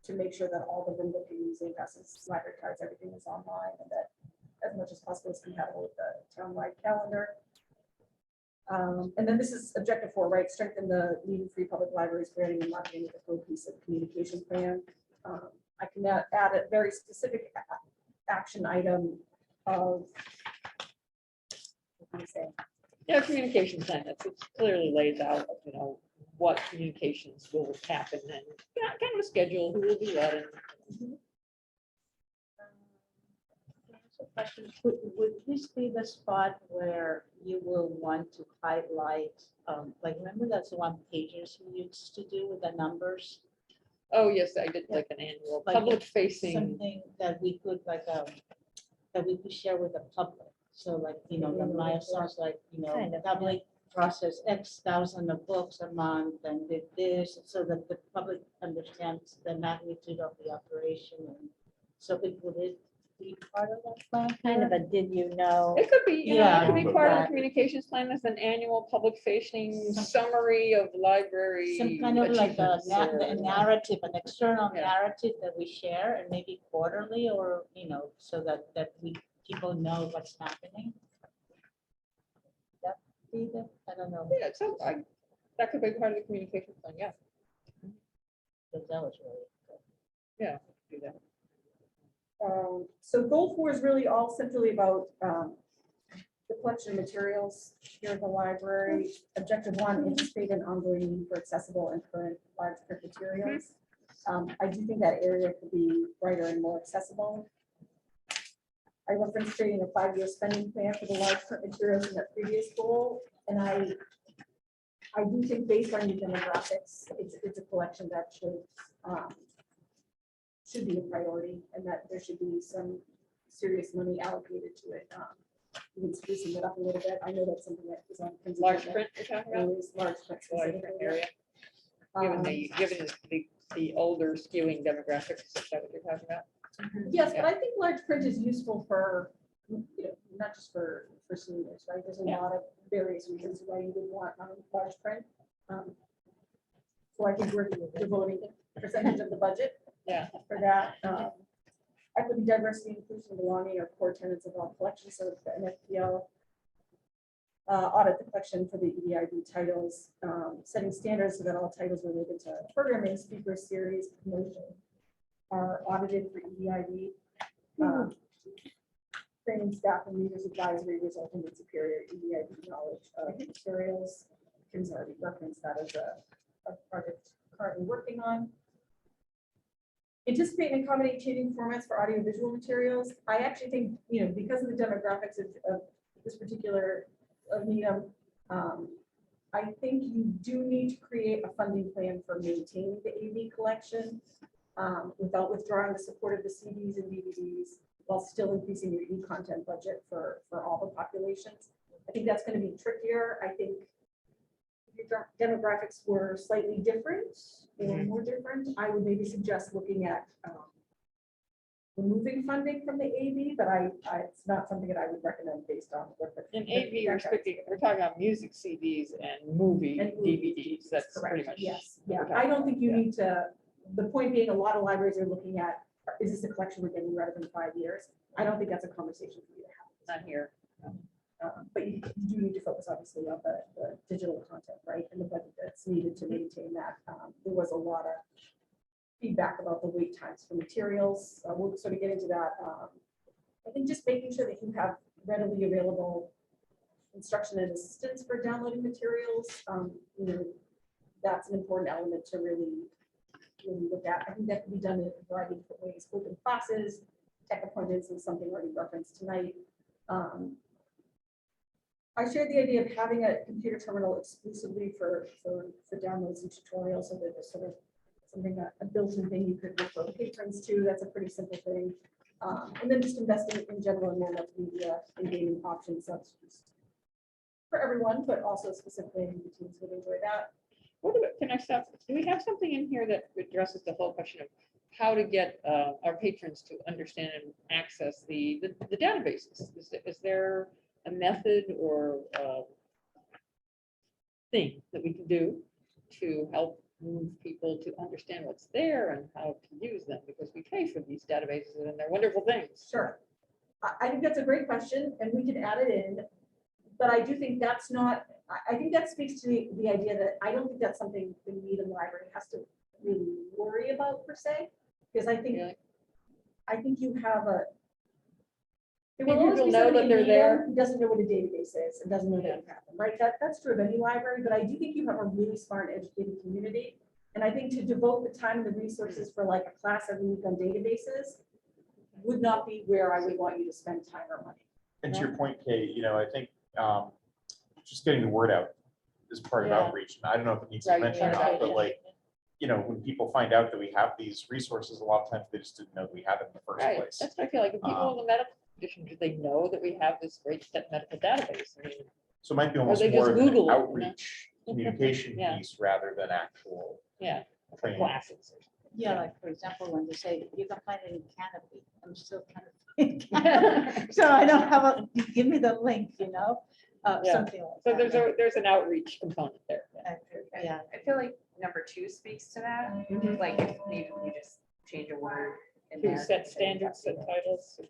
S9: to make sure that all the room booking, museum passes, library cards, everything is online and that as much as possible is compatible with the townwide calendar. And then this is objective 4, right? Strengthen the Needham Free Public Libraries branding and marketing with a cohesive communication plan. I can add a very specific action item of, what do you say?
S1: yeah, communication plan, it's clearly lays out, you know, what communications will happen and kind of a schedule, who will do what. And
S5: Question, would this be the spot where you will want to highlight, like, remember that's the one pages we used to do with the numbers?
S1: oh, yes, I did like an annual
S5: Like
S1: public facing.
S5: Something that we could like, that we could share with the public. So like, you know, the milestones, like, you know,
S6: Kind of,
S5: public process X thousand of books a month and did this, so that the public understands the magnitude of the operation. And so would it be part of that plan?
S6: Kind of a, did you know?
S1: It could be, yeah, it could be
S5: Yeah.
S1: part of the communications plan as an annual public facing summary of library.
S5: Some kind of like a
S1: achievements or-
S5: narrative, an external
S1: Yeah.
S5: narrative that we share and maybe quarterly or, you know, so that people know what's happening. That be the, I don't know,
S1: Yeah, so that could be part of the communication plan, yeah,
S5: because that was really good.
S1: yeah, do that.
S9: So goal 4 is really all centrally about the collection of materials here at the library. Objective 1, anticipate an ongoing need for accessible and current large print materials. I do think that area could be brighter and more accessible. I referenced creating a 5-year spending plan for the large print materials in that previous goal. And I do think based on your demographics, it's a collection that should be a priority and that there should be some serious money allocated to it. Even sprucing it up a little bit. I know that's something that is on. Prince's
S1: Large
S9: agenda.
S1: print you're talking about?
S9: Always large print
S1: Large print
S9: specifically.
S1: area, given the older skewing demographics, is that what you're talking about?
S9: Yes, but I think large print is useful for, you know, not just for seniors, right? There's a
S1: Yeah.
S9: lot of various reasons why you would want large print. So I think we're devoting a percentage of the budget
S1: Yeah.
S9: for that. Equity, diversity, inclusion, belonging are core tenets of all collections, so it's the NFPL. Audit the collection for the EDIB titles, setting standards so that all titles related to programming, speaker series, promotion are audited for EDIB. Training staff and readers advisory resulting in superior EDIB knowledge of materials. Kim's already referenced that as a project currently working on. Anticipate and accommodate changing formats for audiovisual materials. I actually think, you know, because of the demographics of this particular Needham, I think you do need to create a funding plan for maintaining the AV collection without withdrawing the support of the CDs and DVDs while still increasing your e-content budget for all the populations. I think that's going to be trickier. I think if your demographics were slightly different or more different, I would maybe suggest looking at removing funding from the AV, but it's not something that I would recommend based on what the.
S1: In AV, we're talking about music CDs and movie
S9: And movie
S1: DVDs, that's pretty
S9: Correct,
S1: much.
S9: yes,
S1: what
S9: yeah,
S1: we're talking
S9: I don't
S1: about,
S9: think you
S1: yeah.
S9: need to, the point being, a lot of libraries are looking at, is this a collection we're getting rid of in 5 years? I don't think that's a conversation for you to
S1: Not here.
S9: have. But you do need to focus obviously on the digital content, right, and the budget that's needed to maintain that. There was a lot of feedback about the wait times for materials. We'll sort of get into that. I think just making sure that you have readily available instruction and assistance for downloading materials. You know, that's an important element to really look at. I think that can be done in a variety of different ways. Open classes, tech appointments is something already referenced tonight. I shared the idea of having a computer terminal exclusively for downloads and tutorials, so that there's sort of something, a built-in thing you could refer patrons to. That's a pretty simple thing. And then just investing in general in multimedia and gaming options. That's just for everyone, but also specifically the teams would enjoy that.
S1: What about, can I stop? Do we have something in here that addresses the whole question of how to get our patrons to understand and access the databases? Is there a method or thing that we can do to help move people to understand what's there and how to use them? Because we pay for these databases and they're wonderful things.
S9: Sure. I think that's a great question, and we can add it in. But I do think that's not, I think that speaks to the idea that I don't think that's something the Needham Library has to really worry about per se. Because I think,
S1: Yeah.
S9: I think you have a. There
S1: People
S9: will always be
S1: know
S9: somebody
S1: that
S9: in
S1: they're
S9: Needham
S1: there.
S9: who doesn't know what a database is and doesn't know that it happened, right? That's true of any library, but I do think you have a really smart, educated community. And I think to devote the time and the resources for like a class every week on databases would not be where I would want you to spend time or money.
S7: And to your point, Kate, you know, I think just getting the word out is part of
S6: Yeah.
S7: outreach. And I don't know if it needs to
S1: Right,
S7: mention or
S1: right,
S7: not, but
S6: right.
S7: like, you know, when people find out that we have these resources, a lot of times they just didn't know that we had them in the first
S1: Right,
S7: place.
S1: that's what I feel like. If people with a medical condition, do they know that we have this great medical database? I mean,
S7: So it might be
S1: Or
S7: almost
S1: they
S7: more
S1: just
S7: of an
S1: Google it, you know?
S7: outreach communication
S1: Yeah.
S7: piece rather than actual
S1: yeah,
S7: training.
S1: classes.
S5: Yeah, like for example, when they say you can find it in Canopy, I'm still kind of. So I don't have a, give me the link, you know,
S1: Yeah.
S5: something like
S1: So
S5: that.
S1: there's an outreach component there.
S5: Yeah.
S3: I feel like number 2 speaks to that. Like if maybe we just change a word in
S1: To
S3: there.
S1: set standards, set titles.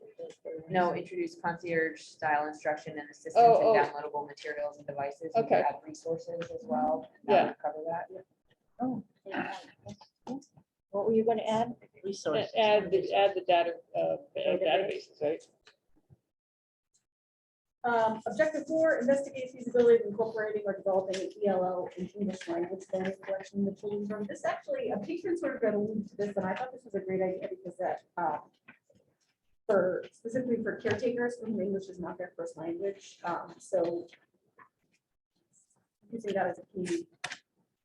S3: No, introduce concierge style instruction and assistance
S1: Oh,
S3: in
S1: oh.
S3: downloadable materials and devices. We could
S1: Okay.
S3: add resources as well.
S1: Yeah.
S3: That would cover that.
S6: Oh, yeah. What were you going to add?
S5: Resources.
S1: Add the data, databases, right?
S9: Objective 4, investigate feasibility of incorporating or developing an ELL in English language learning collection in the children's room. This actually, a patron sort of got alluded to this, and I thought this was a great idea because that, specifically for caretakers whom English is not their first language. So using that as a key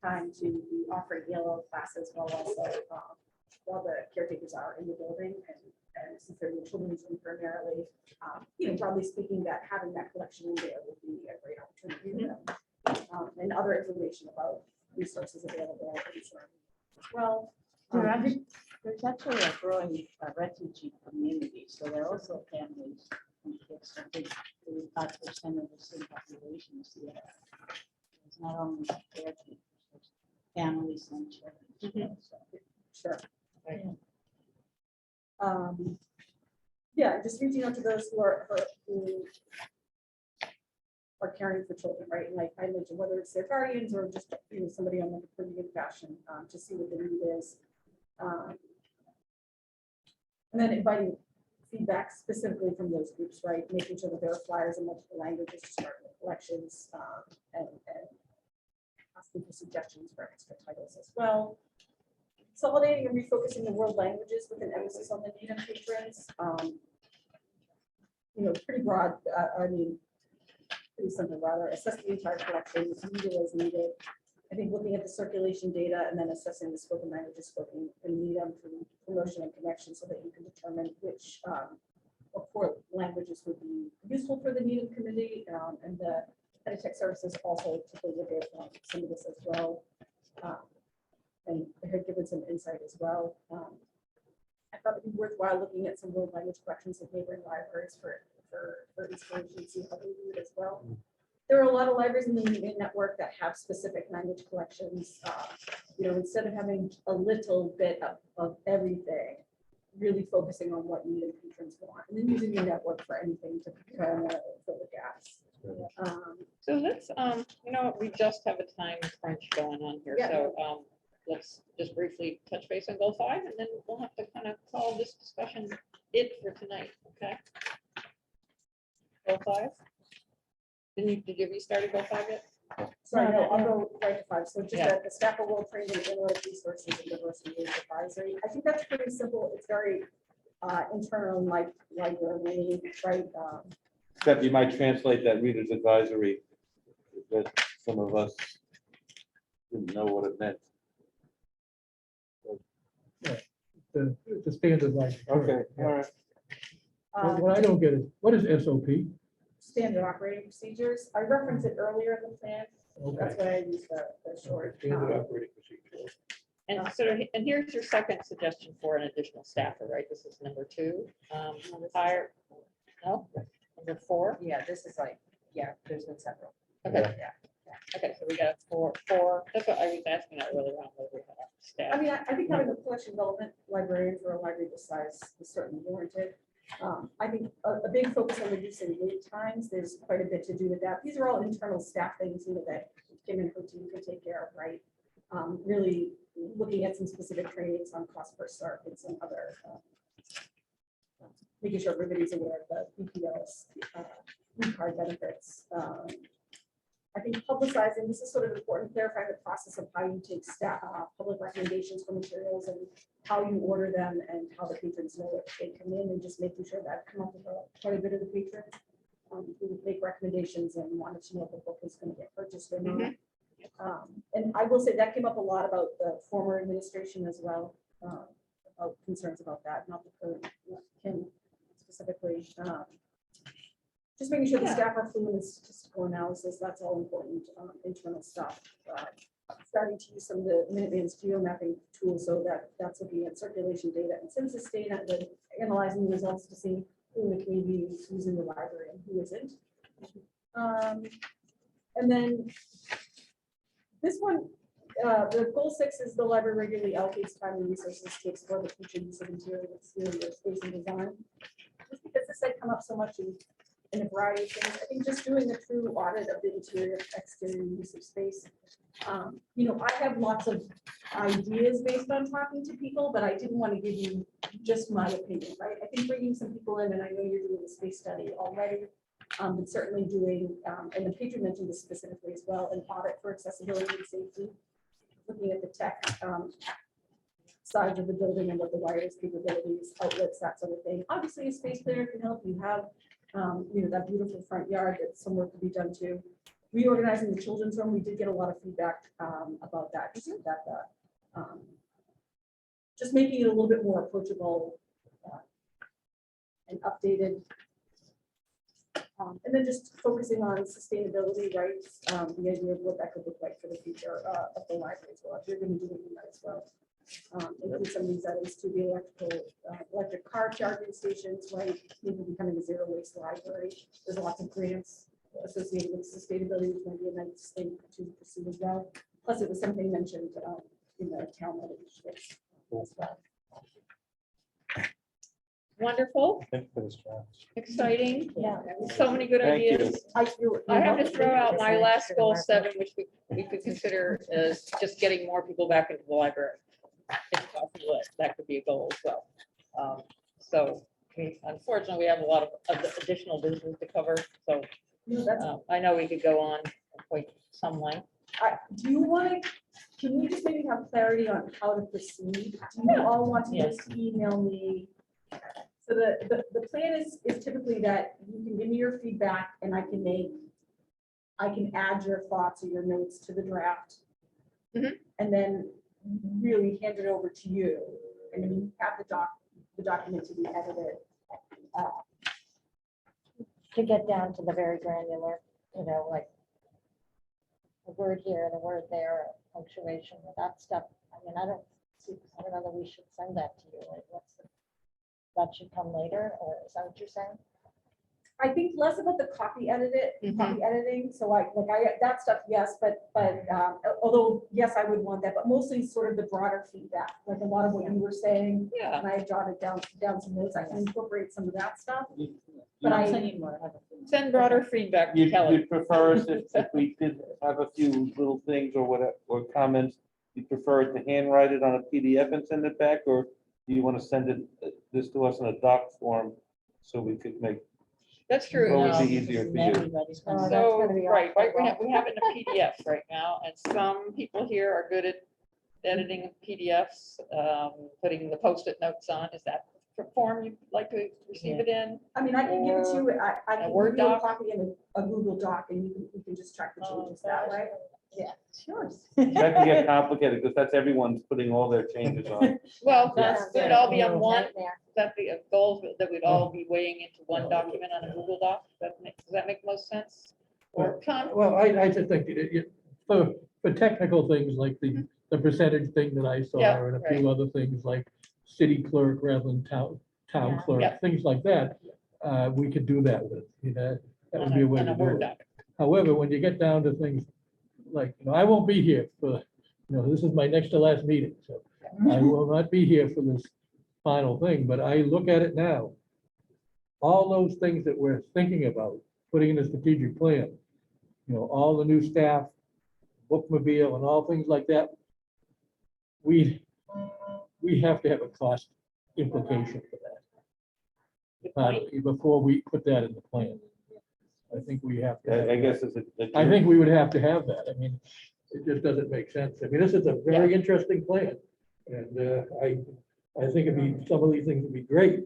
S9: time to be offering ELL classes while also, while the caretakers are in the building and since they're in the children's room primarily, you know, broadly speaking, that having that collection in there would be a great opportunity for them. And other information about resources available as well.
S5: There's actually a growing refugee community, so there are also families and kids. I think 35% of the student population is there. It's not only caretakers, there's families and children. So,
S9: Sure.
S1: Right.
S9: Yeah, just reaching out to those who are caring for children, right? And like I mentioned, whether it's their guardians or just, you know, somebody on like a pretty good fashion, to see what the need is. And then inviting feedback specifically from those groups, right? Making sure that there are flyers in multiple languages to start with collections, and asking for suggestions for extra titles as well. Consolidating and refocusing the world languages with an emphasis on the Needham patrons. You know, pretty broad, I mean, pretty simple rather, assess the entire collection, read it as needed. I think looking at the circulation data and then assessing the spoken languages spoken in Needham for promotion and connection so that you can determine which or core languages would be useful for the Needham community, and the Edtech services also took a look at some of this as well. And I had given some insight as well. I thought it'd be worthwhile looking at some world language collections of neighboring libraries for inspiration, see how they do it as well. There are a lot of libraries in the Union network that have specific language collections. You know, instead of having a little bit of everything, really focusing on what Needham patrons want, and then using your network for anything to kind of fill the gaps.
S1: So let's, you know, we just have a time crunch going on here,
S9: Yeah.
S1: so let's just briefly touch base on goal 5, and then we'll have to kind of call this discussion it for tonight, okay? Goal 5? Did you restart goal 5 yet?
S9: Sorry,
S6: No,
S9: no, I'll
S6: no.
S9: go right to 5. So just
S1: Yeah.
S9: that the staff are well trained in analytic resources and diversity advisory. I think that's pretty simple. It's very internal, like library, right?
S2: Except you might translate that reader's advisory, that some of us didn't know what it meant.
S10: The standard like.
S2: Okay, all right.
S10: What I don't get is, what is SOP?
S9: Standard operating procedures. I referenced it earlier in the plan. That's
S10: Okay.
S9: why I used the short.
S10: Standard operating procedure.
S1: And so, and here's your second suggestion for an additional staffer, right? This is number 2. Hire, no, number 4.
S3: Yeah, this is like, yeah, there's been several.
S1: Okay,
S3: Yeah.
S1: okay, so we got 4. That's what I was asking earlier on, whether we had staff.
S9: I mean, I think having a collection development librarian for a library this size is certainly warranted. I think a big focus on reducing wait times, there's quite a bit to do with that. These are all internal staff things, that Kim and her team can take care of, right? Really looking at some specific trainings on cost per start and some other, making sure everybody's aware of the BPLs, card benefits. I think publicizing, this is sort of important, clarifying the process of how you take staff, public recommendations for materials and how you order them and how the patrons know that they come in, and just making sure that come up with quite a bit of the patrons who make recommendations and wanted to know if the book is going to get purchased or not. And I will say that came up a lot about the former administration as well, about concerns about that, not the current, not Kim specifically. Just making sure the staff are fluent in statistical analysis, that's all important, internal stuff. Starting to use some of the Minuteman's geomapping tools, so that's looking at circulation data and census data, and analyzing the results to see who in the community is using the library and who isn't. And then this one, the goal 6 is the library regularly allocates time and resources to explore the future use of interior space and design. Just because this had come up so much in a variety of things, I think just doing a true audit of the interior, exterior use of space. I have lots of ideas based on talking to people, but I didn't want to give you just my opinion, right? I think bringing some people in, and I know you're doing a space study already, but certainly doing, and the patron mentioned this specifically as well, an audit for accessibility and safety, looking at the tech sides of the building and what the wireless capabilities, outlets, that sort of thing. Obviously, a space planner can help. You have that beautiful front yard that some work could be done to. Reorganizing the children's room, we did get a lot of feedback about that. Just making it a little bit more approachable and updated. And then just focusing on sustainability, right? The idea of what that could look like for the future of the library as well. If you're going to do that as well. Include some of these items to the electric car charging stations, right? Maybe becoming a zero waste library. There's lots of grants associated with sustainability, which might be a nice thing to pursue as well. Plus, it was something mentioned in the town legislature as well.
S1: Wonderful,
S4: Thank you for this draft.
S1: exciting,
S6: Yeah.
S1: so many good
S2: Thank you.
S1: ideas. I have to throw out my last goal 7, which we could consider as just getting more people back into the library. If possible, that could be a goal as well. So unfortunately, we have a lot of additional business to cover, so I know we could go on quite some length.
S9: Do you want to, can we just maybe have clarity on how to proceed? Do you all want to just email me? So the plan is typically that you can give me your feedback and I can add your thoughts or your notes to the draft.
S1: Mhm.
S9: And then really hand it over to you. And then you have the document to be edited.
S6: To get down to the very granular, like a word here and a word there, punctuation, that stuff. I mean, I don't know that we should send that to you. Like, that should come later, or is that what you're saying?
S9: I think less about the copy editing. So that stuff, yes, but although, yes, I would want that, but mostly sort of the broader feedback, like a lot of what you were saying.
S1: Yeah.
S9: And I jotted down some notes. I can incorporate some of that stuff.
S2: But
S9: I
S1: Send broader feedback to
S2: You'd
S1: Kelly.
S2: prefer us if we did have a few little things or whatever, or comments you prefer to handwrite it on a PDF and send it back, or do you want to send it, this to us in a doc form so we could make,
S1: That's true.
S2: what would
S1: Um,
S2: be easier for you?
S6: Everybody's gonna- that's
S1: So,
S6: gonna be
S1: right,
S6: awful.
S1: we have it in a PDF right now, and some people here are good at editing PDFs, putting the Post-it notes on. Is that the form you'd like to receive it in?
S9: I mean, I can give it to you, I can
S1: Word
S9: give you a
S1: doc?
S9: copy in a Google Doc and you can just track the changes that way.
S5: Yeah.
S9: Sure.
S2: That can get complicated, because that's everyone's putting all their changes on.
S1: Well,
S6: That's
S1: would it all be on
S6: a
S1: one,
S6: nightmare.
S1: that be a goal that we'd all be weighing into one document on a Google Doc? Does that make most sense? Or Tom?
S10: Well, I just think for technical things like the percentage thing that I saw
S1: Yeah,
S10: and a few other things like city clerk rather than town
S6: Yeah.
S10: clerk,
S1: Yeah.
S10: things like that, we could do that with, that would be a way
S1: On
S10: to
S1: a
S10: do
S1: Word
S10: it.
S1: doc.
S10: However, when you get down to things like, I won't be here for, this is my next to last meeting, so I will not be here for this final thing, but I look at it now. All those things that we're thinking about, putting in a strategic plan, all the new staff, bookmobile and all things like that. We have to have a cost implication for that.
S1: Good point.
S10: Before we put that in the plan. I think we have to. have
S2: I
S10: that.
S2: guess it's a.
S10: I think we would have to have that. I mean, it just doesn't make sense. I mean, this is a very interesting plan. And I think some of these things would be great.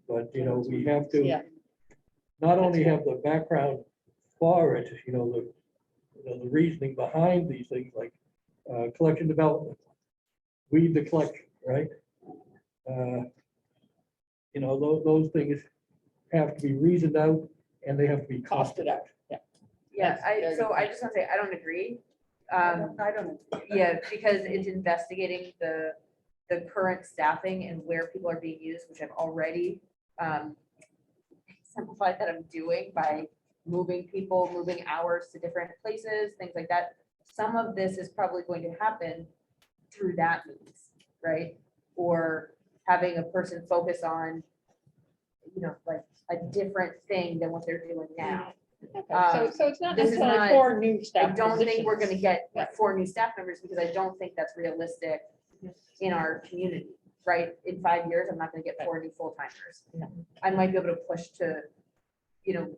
S10: But, we have
S1: Yeah.
S10: to not only have the background for it, the reasoning behind these things like collection development, weed the collection, right? Those things have to be reasoned out and they have to be
S1: Costed out, yeah.
S3: Yeah,
S1: That's very
S3: so
S1: good
S3: I
S1: point.
S3: just want to say, I don't agree.
S9: I don't.
S3: Yeah, because it's investigating the current staffing and where people are being used, which I've already simplified that I'm doing by moving people, moving hours to different places, things like that. Some of this is probably going to happen through that means, right? Or having a person focus on, like a different thing than what they're doing now.
S1: Okay, so it's not
S3: this is
S1: necessarily
S3: not-
S1: four new
S3: I
S1: staff
S3: don't think we're gonna
S1: positions.
S3: get like 4 new staff members because I don't think that's realistic in our community, right? In 5 years, I'm not gonna get 4 new full timers. I might be able to push to,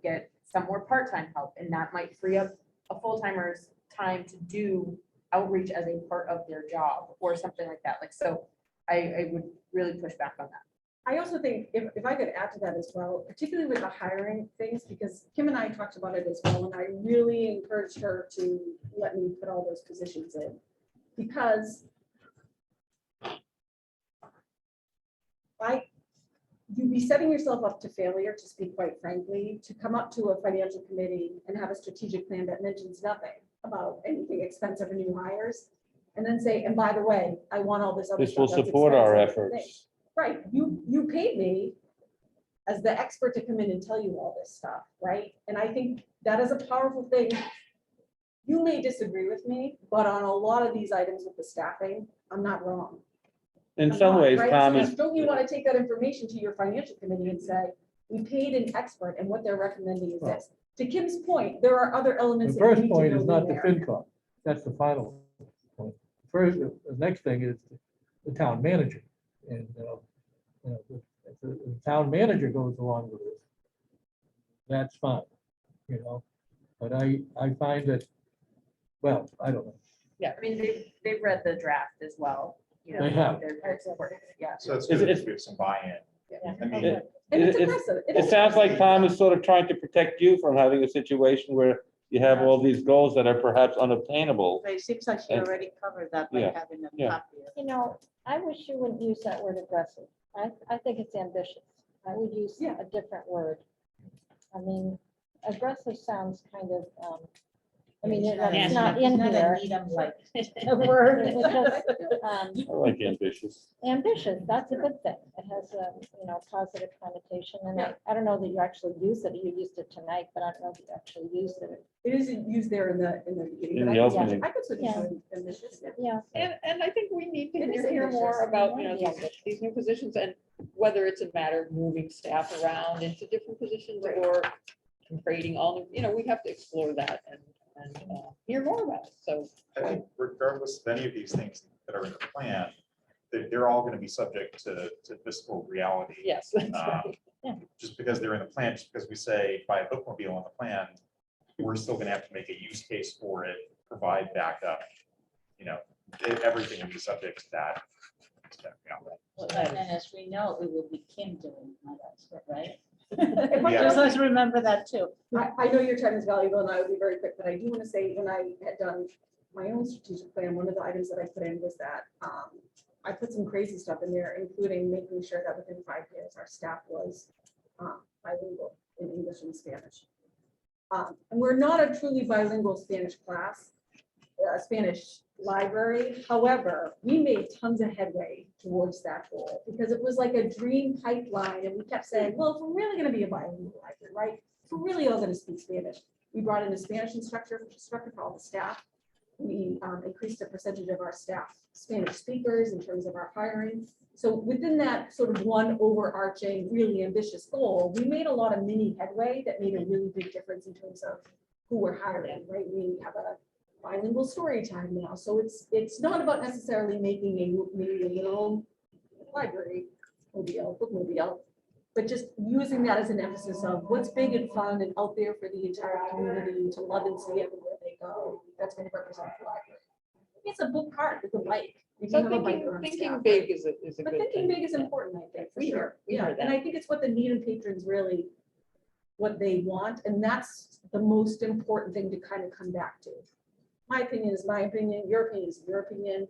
S3: get some more part-time help, and that might free up a full timer's time to do outreach as a part of their job or something like that. Like, so I would really push back on that.
S9: I also think if I could add to that as well, particularly with the hiring things, because Kim and I talked about it as well, and I really encouraged her to let me put all those positions in. Because you'd be setting yourself up to failure, to speak quite frankly, to come up to a financial committee and have a strategic plan that mentions nothing about anything expensive or new hires. And then say, and by the way, I want all this other
S2: This will
S9: stuff that's
S2: support our
S9: expensive."
S2: efforts.
S9: Right, you paid me as the expert to come in and tell you all this stuff, right? And I think that is a powerful thing. You may disagree with me, but on a lot of these items with the staffing, I'm not wrong.
S2: In
S9: I'm
S2: some
S9: not,
S2: ways,
S9: right?
S2: Tom
S9: Because
S2: is,
S9: don't you want to take that information to your financial committee and say, we paid an expert and what they're recommending is this? To Kim's point, there are other
S10: The
S9: elements. that
S10: first
S9: need to
S10: point
S9: go
S10: is
S9: in
S10: not the
S9: there.
S10: FinCom. That's the final point. First, the next thing is the town manager. And, if the town manager goes along with it, that's fine, But I find that, well, I don't know.
S3: I mean, they've read the draft as well.
S10: They have.
S3: They're supportive, yeah.
S7: So it's
S2: It's-
S7: good
S2: it's-
S7: if we have some buy-in.
S6: Yeah.
S7: I mean,
S2: It-
S9: And it's
S2: It-
S9: impressive.
S2: it sounds like Tom is sort of trying to protect you from having a situation where you have all these goals that are perhaps unobtainable.
S5: But it seems like she
S2: And-
S5: already covered that by
S2: Yeah,
S5: having a
S2: yeah.
S5: copy of.
S6: I wish you wouldn't use that word aggressive. I think it's ambitious. I would use
S9: Yeah.
S6: a different word. I mean, aggressive sounds kind of, it's not in here. The word, it's just,
S2: I like ambitious.
S6: ambitious, that's a good thing. It has a, positive connotation, and I don't know that you actually use it. You used it tonight, but I don't know if you actually used it.
S9: It isn't used there in the beginning.
S2: In
S9: but
S2: the
S9: I could-
S2: opening.
S9: I could switch
S6: Yeah.
S9: to ambitious.
S6: Yeah.
S1: And I think we need to
S9: It is
S1: hear more
S9: ambitious.
S1: about,
S6: Yeah.
S1: these new positions and whether it's a matter of moving staff around into different positions or creating all new, we have to explore that. And and hear more about it. So,
S7: I think regardless of any of these things that are in the plan, they're all going to be subject to fiscal reality.
S1: yes, that's
S7: Um,
S1: right.
S7: Just because they're in the plan, just because we say buy a bookmobile on the plan, we're still going to have to make a use case for it, provide backup. You know, everything will be subject to that.
S5: And as we know, it will be Kim doing my expert, right?
S7: Yeah.
S5: Just let's remember that too.
S9: I know your time is valuable and I will be very quick, but I do want to say when I had done my own strategic plan, one of the items that I put in was that I put some crazy stuff in there, including making sure that within 5 years, our staff was bilingual in English and Spanish. And we're not a truly bilingual Spanish class, Spanish library. However, we made tons of headway towards that goal because it was like a dream pipeline. And we kept saying, well, if we're really going to be a bilingual library, right? If we're really all going to speak Spanish, we brought in a Spanish instructor for all the staff. We increased the percentage of our staff Spanish speakers in terms of our hiring. So within that sort of one overarching, really ambitious goal, we made a lot of mini headway that made a really big difference in terms of who we're hiring, right? We have a bilingual story time now. So it's not about necessarily making maybe a little library mobile, bookmobile, but just using that as an emphasis of what's big and fun and out there for the entire community to love and see everywhere they go. That's going to represent the library. It's a book cart with a bike. You
S1: So
S9: can have a bike
S1: thinking,
S9: on
S1: thinking
S9: staff,
S1: big
S9: right?
S1: is a
S9: But
S1: good
S9: thinking
S1: thing.
S9: big is important, I think, for
S1: We
S9: sure.
S1: hear- we
S9: Yeah,
S1: hear
S9: and
S1: that.
S9: I think it's what the Needham patrons really, what they want, and that's the most important thing to kind of come back to. My opinion is my opinion, your opinion is your opinion.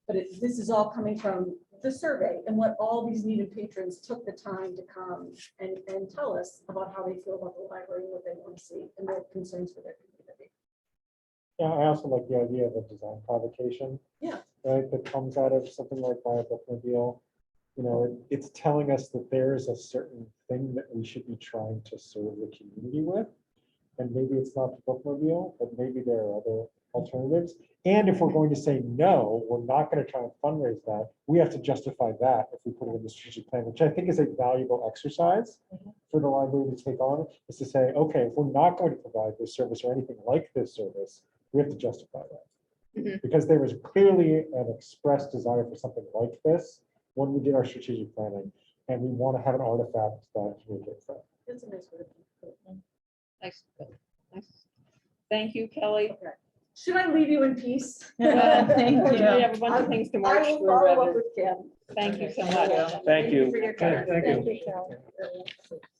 S9: But this is all coming from the survey and what all these Needham patrons took the time to come and tell us about how they feel about the library, what they want to see, and their concerns for their community.
S4: Yeah, I also like the idea of a design provocation.
S9: Yeah.
S4: Right, that comes out of something like buy a bookmobile. You know, it's telling us that there is a certain thing that we should be trying to serve the community with. And maybe it's not the bookmobile, but maybe there are other alternatives. And if we're going to say no, we're not going to try and fundraise that. We have to justify that if we put it in the strategic plan, which I think is a valuable exercise for the library to take on, is to say, okay, if we're not going to provide this service or anything like this service, we have to justify that.
S1: Mhm.
S4: Because there was clearly an expressed desire for something like this when we did our strategic planning, and we want to have an artifact that communicates that.
S9: That's a nice way to put it.
S1: Nice, nice. Thank you, Kelly.
S9: Should I leave you in peace?
S5: Thank
S1: Of course,
S5: you.
S1: We have a bunch of things to
S9: I
S1: march
S9: will
S1: through.
S9: follow up
S1: rather-
S9: with Kim.
S1: Thank you so much.
S2: Thank you.
S9: For your time.
S10: Thank you.
S6: Carol.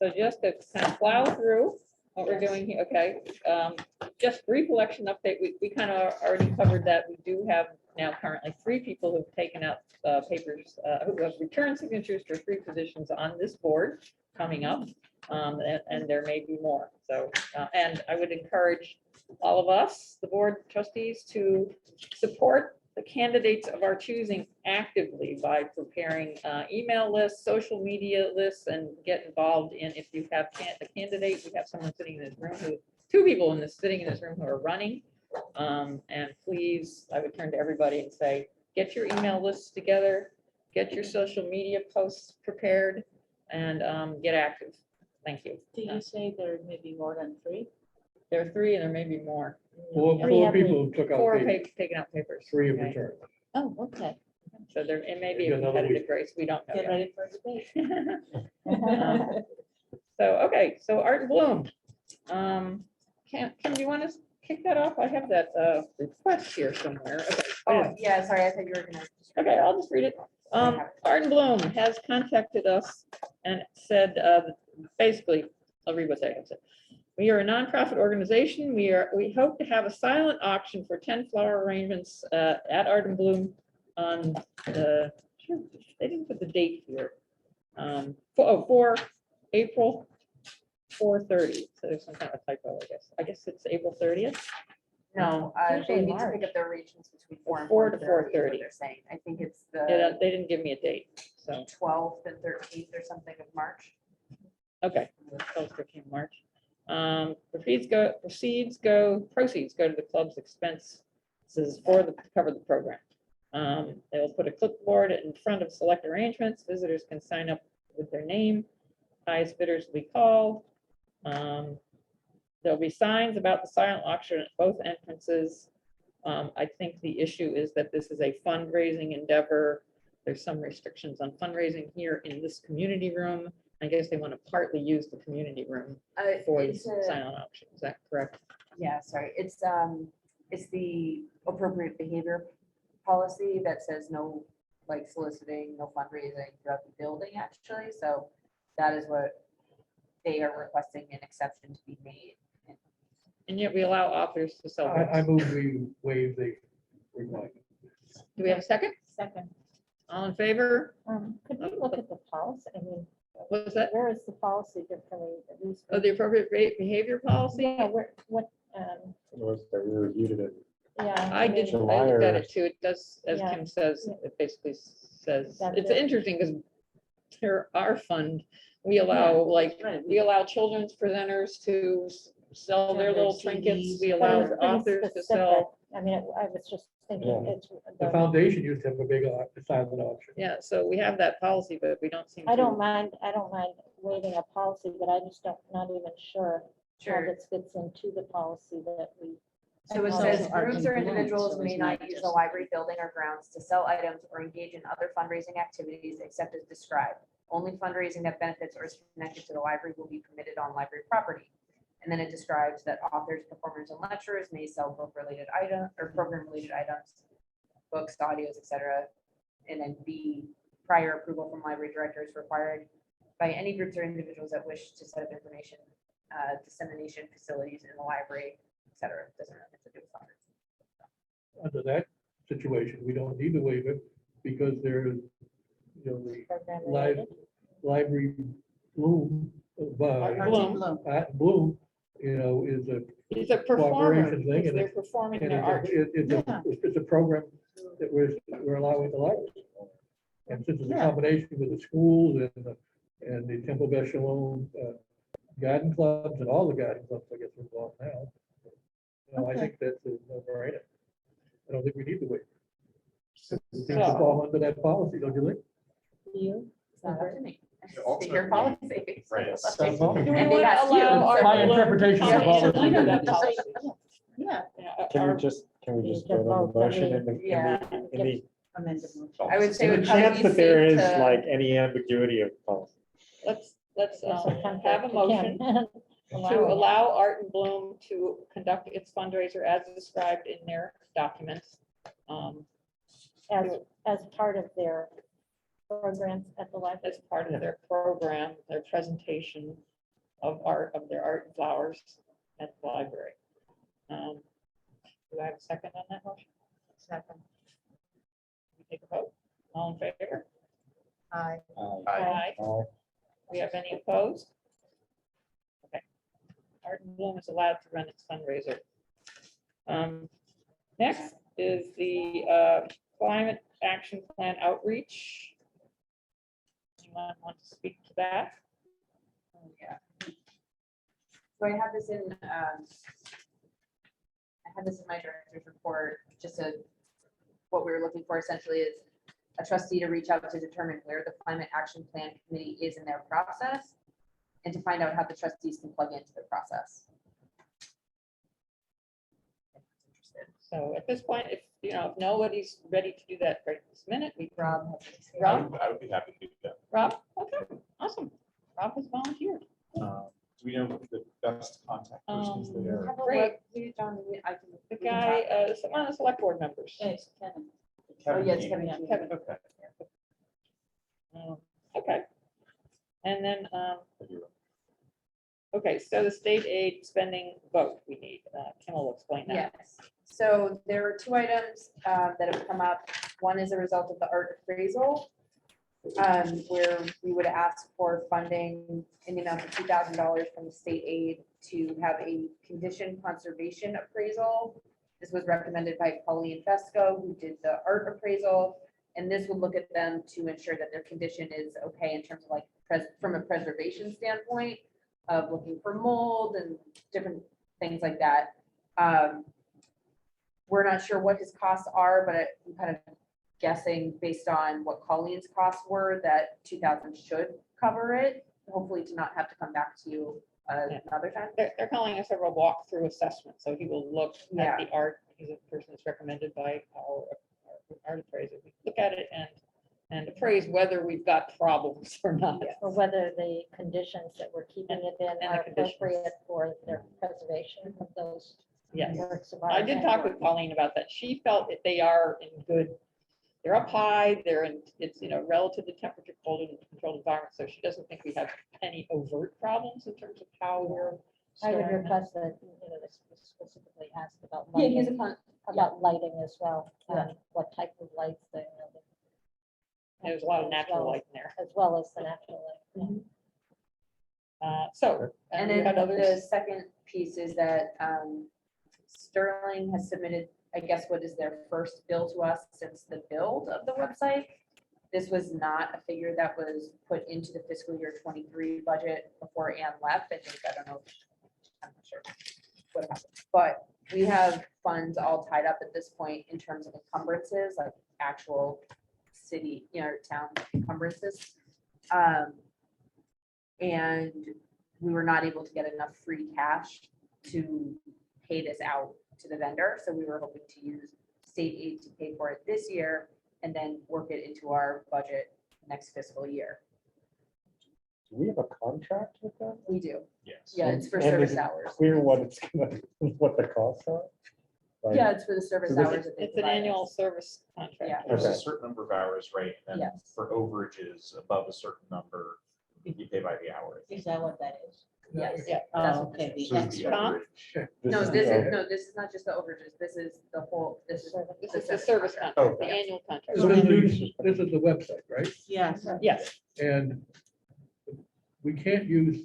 S1: So just to kind of plow through what we're doing here, okay, just brief election update, we kind of already covered that. We do have now currently 3 people who've taken out papers, who have returned signatures for 3 positions on this board coming up, and there may be more. So, and I would encourage all of us, the board trustees, to support the candidates of our choosing actively by preparing email lists, social media lists, and get involved in, if you have a candidate, we have someone sitting in this room who, 2 people sitting in this room who are running. And please, I would turn to everybody and say, get your email lists together, get your social media posts prepared, and get active. Thank you.
S5: Do you say there may be more than 3?
S1: There are 3 and there may be more.
S10: Four people who took out
S1: 4
S10: papers,
S1: taken out papers.
S10: 3 have
S1: okay?
S10: returned.
S5: Oh, okay.
S1: So there, it may be a
S10: Got another
S1: competitive race. We don't know
S5: Get
S1: yet.
S5: ready for debate.
S1: So, okay, so Art and Bloom. Kim, do you want to kick that off? I have that request here somewhere. Okay.
S3: Oh, yeah, sorry, I thought you were gonna.
S1: Okay, I'll just read it. Art and Bloom has contacted us and said, basically, I'll read what they have said. We are a nonprofit organization. We hope to have a silent auction for 10 flower arrangements at Art and Bloom on the, they didn't put the date here. For April 4/30. So there's some kind of typo, I guess. I guess it's April 30th.
S3: No, they
S6: Usually
S3: need to
S6: March.
S3: pick up their arrangements between 4 and
S1: 4 to
S3: 4:30 is what
S1: 4:30.
S3: they're saying. I think it's
S1: They didn't give me a date, so,
S3: 12th and 13th or something of March.
S1: okay. Proceeds go to the club's expenses for the, to cover the program. They'll put a clipboard in front of select arrangements. Visitors can sign up with their name. Highest bidders will be called. There'll be signs about the silent auction at both entrances. I think the issue is that this is a fundraising endeavor. There's some restrictions on fundraising here in this community room. I guess they want to partly use the community room for the
S3: It's a-
S1: silent auction. Is that correct?
S3: Yeah, sorry, it's the appropriate behavior policy that says no, like soliciting, no fundraising throughout the building, actually, so that is what they are requesting an exception to be made.
S1: And yet we allow authors to sell
S10: I
S1: books.
S10: move we waive the requirement.
S1: Do we have a second?
S5: Second.
S1: All in favor?
S6: Could we look at the policy? I mean,
S1: What was that?
S6: where is the policy differently? at least
S1: Oh, the appropriate behavior policy?
S6: Yeah, what,
S4: It was that we reviewed it.
S6: yeah.
S1: I did,
S6: mean,
S1: I looked at
S4: July
S1: it too. It does, as
S6: Yeah.
S1: Kim says, it basically says,
S6: That's
S1: it's
S6: it.
S1: interesting because there our fund, we allow, like,
S5: right.
S1: we allow children's presenters to sell their
S5: Sell their
S1: little trinkets.
S5: CDs.
S1: We
S6: but it
S1: allow
S6: was pretty
S1: authors to
S6: specific.
S1: sell.
S6: I mean, I was just thinking
S4: Yeah.
S6: it's.
S10: The foundation used to have a big silent auction.
S1: Yeah, so we have that policy, but we don't seem to.
S6: I don't mind waiving a policy, but I just don't, not even sure how
S3: Sure.
S6: this fits into the policy that we.
S3: So it
S6: Oh,
S3: says
S5: art
S3: groups or
S5: and bloom,
S3: individuals
S5: so
S3: may
S5: it's
S3: not
S5: not
S3: use the
S5: just-
S3: library building or grounds to sell items or engage in other fundraising activities except as described. Only fundraising that benefits or is connected to the library will be permitted on library property. And then it describes that authors, performers, and lecturers may sell book-related items or program-related items, books, audios, etc. And then B, prior approval from library director is required by any groups or individuals that wish to set up information dissemination facilities in the library, etc. Doesn't really have to do with fundraising.
S10: Under that situation, we don't need to waive it because there's, the
S6: program
S10: live
S6: related.
S10: library Bloom by
S1: Art Bloom.
S10: Bloom, is a
S1: It's a performer,
S10: cooperation thing,
S1: because
S10: and
S1: they're performing
S10: and
S1: their art.
S10: it's a program that we're allowing the library. And since it's a
S5: Yeah.
S10: combination with the schools and the Temple Beth Shalom garden clubs and all the garden clubs, I guess, are involved now. I think that's a no-brainer. I don't think we need to wait. It seems to
S1: So-
S10: fall under that policy, don't you think?
S6: You?
S3: It's not up to me. It's
S7: ultimately,
S3: your policy.
S7: right, it's
S1: Do we
S3: And
S1: want
S3: they
S1: to
S3: asked you,
S1: allow
S3: so-
S1: Art
S10: My
S1: Bloom to
S10: interpretation
S1: come
S10: of
S1: in
S10: policy.
S1: under that policy?
S5: Yeah,
S1: Yeah,
S4: Can
S1: our-
S4: we just
S6: just
S4: vote on
S6: vote
S4: the
S6: that
S4: motion
S6: we-
S4: in the,
S3: Yeah.
S4: in the,
S5: amended motion.
S3: I would say
S4: in
S3: it
S4: the
S3: would probably
S4: chance
S3: be
S4: that there
S3: safe
S4: is
S3: to-
S4: like any ambiguity of policy?
S1: Let's
S6: Yes, I come
S1: have a
S6: back to
S1: motion
S6: Kim.
S1: to allow Art and Bloom to conduct its fundraiser as described in their documents.
S6: As part of their programs at the library.
S1: As part of their program, their presentation of their art and flowers at the library. Do I have a second on that motion?
S5: Second.
S1: We take a vote. All in favor?
S5: Aye.
S1: Aye. We have any opposed? Okay. Art and Bloom is allowed to run its fundraiser. Next is the climate action plan outreach. Anyone want to speak to that?
S3: Yeah. So I have this in, my director's report, what we were looking for essentially is a trustee to reach out to determine where the climate action plan committee is in their process and to find out how the trustees can plug into the process.
S1: So at this point, if nobody's ready to do that right this minute, we,
S3: Rob.
S1: Rob,
S7: I would be happy to do that.
S1: Rob, okay, awesome. Rob has volunteered.
S7: Do we know the best contact persons there?
S1: Great.
S3: I can.
S1: The guy, one of the select board members.
S5: Yes, Kevin.
S3: Oh, yes,
S7: Keenan?
S3: Kevin.
S1: Yeah,
S3: Keenan.
S1: Kevin.
S7: Okay.
S1: Okay. And then, okay, so the state aid spending vote we need. Kim will explain that.
S3: Yes, so there are two items that have come up. One is a result of the art appraisal, where we would ask for funding in the amount of $2,000 from the state aid to have a condition conservation appraisal. This was recommended by Pauline Fesco, who did the art appraisal. And this would look at them to ensure that their condition is okay in terms of like from a preservation standpoint of looking for mold and different things like that. We're not sure what his costs are, but I'm kind of guessing based on what Colleen's costs were that 2,000 should cover it. Hopefully to not have to come back to you another time.
S1: They're calling us a walkthrough assessment, so he will look
S3: Yeah.
S1: at the art. He's a person that's recommended by our art appraiser. We look at it and appraise whether we've got problems or not.
S6: Or whether the conditions that we're keeping it in
S1: And the
S6: are
S1: conditions.
S6: appropriate for their preservation of those
S1: Yes.
S6: works of
S1: I
S6: art.
S1: did talk with Colleen about that. She felt that they are in good, they're up high, they're in, it's, relative to temperature controlled environment, so she doesn't think we have any overt problems in terms of how we're
S6: I would
S1: storing them.
S6: request that, this specifically asked about
S3: Yeah, he's
S6: lighting, as well, what type of lights they,
S1: There's a lot of natural light in there.
S6: as well as the natural light.
S1: So,
S3: And
S1: and we
S3: then
S1: had
S3: the
S1: others.
S3: second piece is that Sterling has submitted, I guess, what is their first bill to us since the build of the website. This was not a figure that was put into the fiscal year 23 budget before Ann left. I don't know. I'm not sure what happened, but we have funds all tied up at this point in terms of encumbrances, like actual city, town encumbrances. And we were not able to get enough free cash to pay this out to the vendor. So we were hoping to use state aid to pay for it this year and then work it into our budget next fiscal year.
S4: Do we have a contract with them?
S3: We do.
S7: Yes.
S3: Yeah, it's for
S4: And is
S3: service
S4: it
S3: hours.
S4: Clear what it's gonna, what the costs are? Like,
S3: Yeah, it's for the service
S4: So this-
S3: hours. that they
S1: It's an
S3: provide
S1: annual
S3: us.
S1: service contract.
S3: Yeah.
S7: There's a
S4: Okay.
S7: certain number of hours, right? And then
S3: Yes.
S7: for overages above a certain number, you pay by the hour.
S5: Is that what that is?
S3: Yes.
S1: Yeah.
S3: That's
S5: Oh,
S3: what
S5: okay,
S3: this
S5: the
S7: So it's the
S5: extra.
S7: overage.
S3: No,
S4: is
S3: this
S4: the-
S3: is, no, this is not just the overages. This is the whole, this is.
S1: This is the service contract, the
S7: Okay.
S1: annual contract.
S10: This is the website, right?
S5: Yes.
S1: Yes,
S10: And we can't use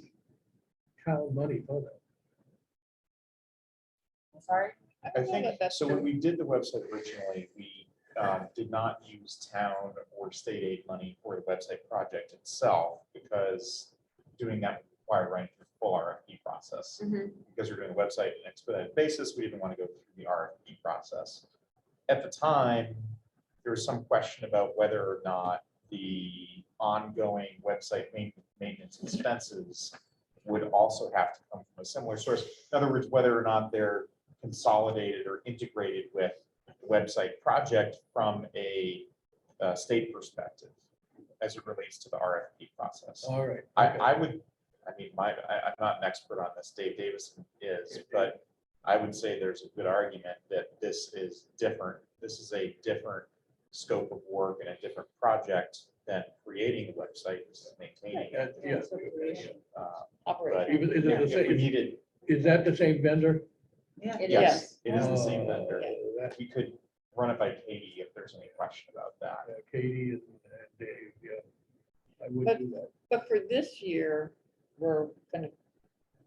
S10: town money for that.
S3: I'm sorry.
S1: I
S7: I
S1: don't know
S7: think,
S1: that that's
S7: so when
S1: true.
S7: we did the website originally, we did not use town or state aid money for the website project itself, because doing that required running through the full RFP process.
S3: Mhm.
S7: Because we're doing a website on an expedited basis, we didn't want to go through the RFP process. At the time, there was some question about whether or not the ongoing website maintenance expenses would also have to come from a similar source. In other words, whether or not they're consolidated or integrated with the website project from a state perspective as it relates to the RFP process.
S10: All right.
S7: I would, I'm not an expert on this, Dave Davison is, but I would say there's a good argument that this is different. This is a different scope of work and a different project than creating a website, this is maintaining it.
S10: Yes.
S1: Operation.
S7: But
S10: Is it the
S7: if we
S10: same,
S7: needed,
S10: is that the same vendor?
S3: It
S7: yes,
S3: is.
S7: it is the same
S10: Oh,
S7: vendor.
S10: that-
S7: We could run it by Katie if there's any question about that.
S10: Katie and Dave, yeah. I would
S1: But-
S10: do that.
S1: But for this year, we're going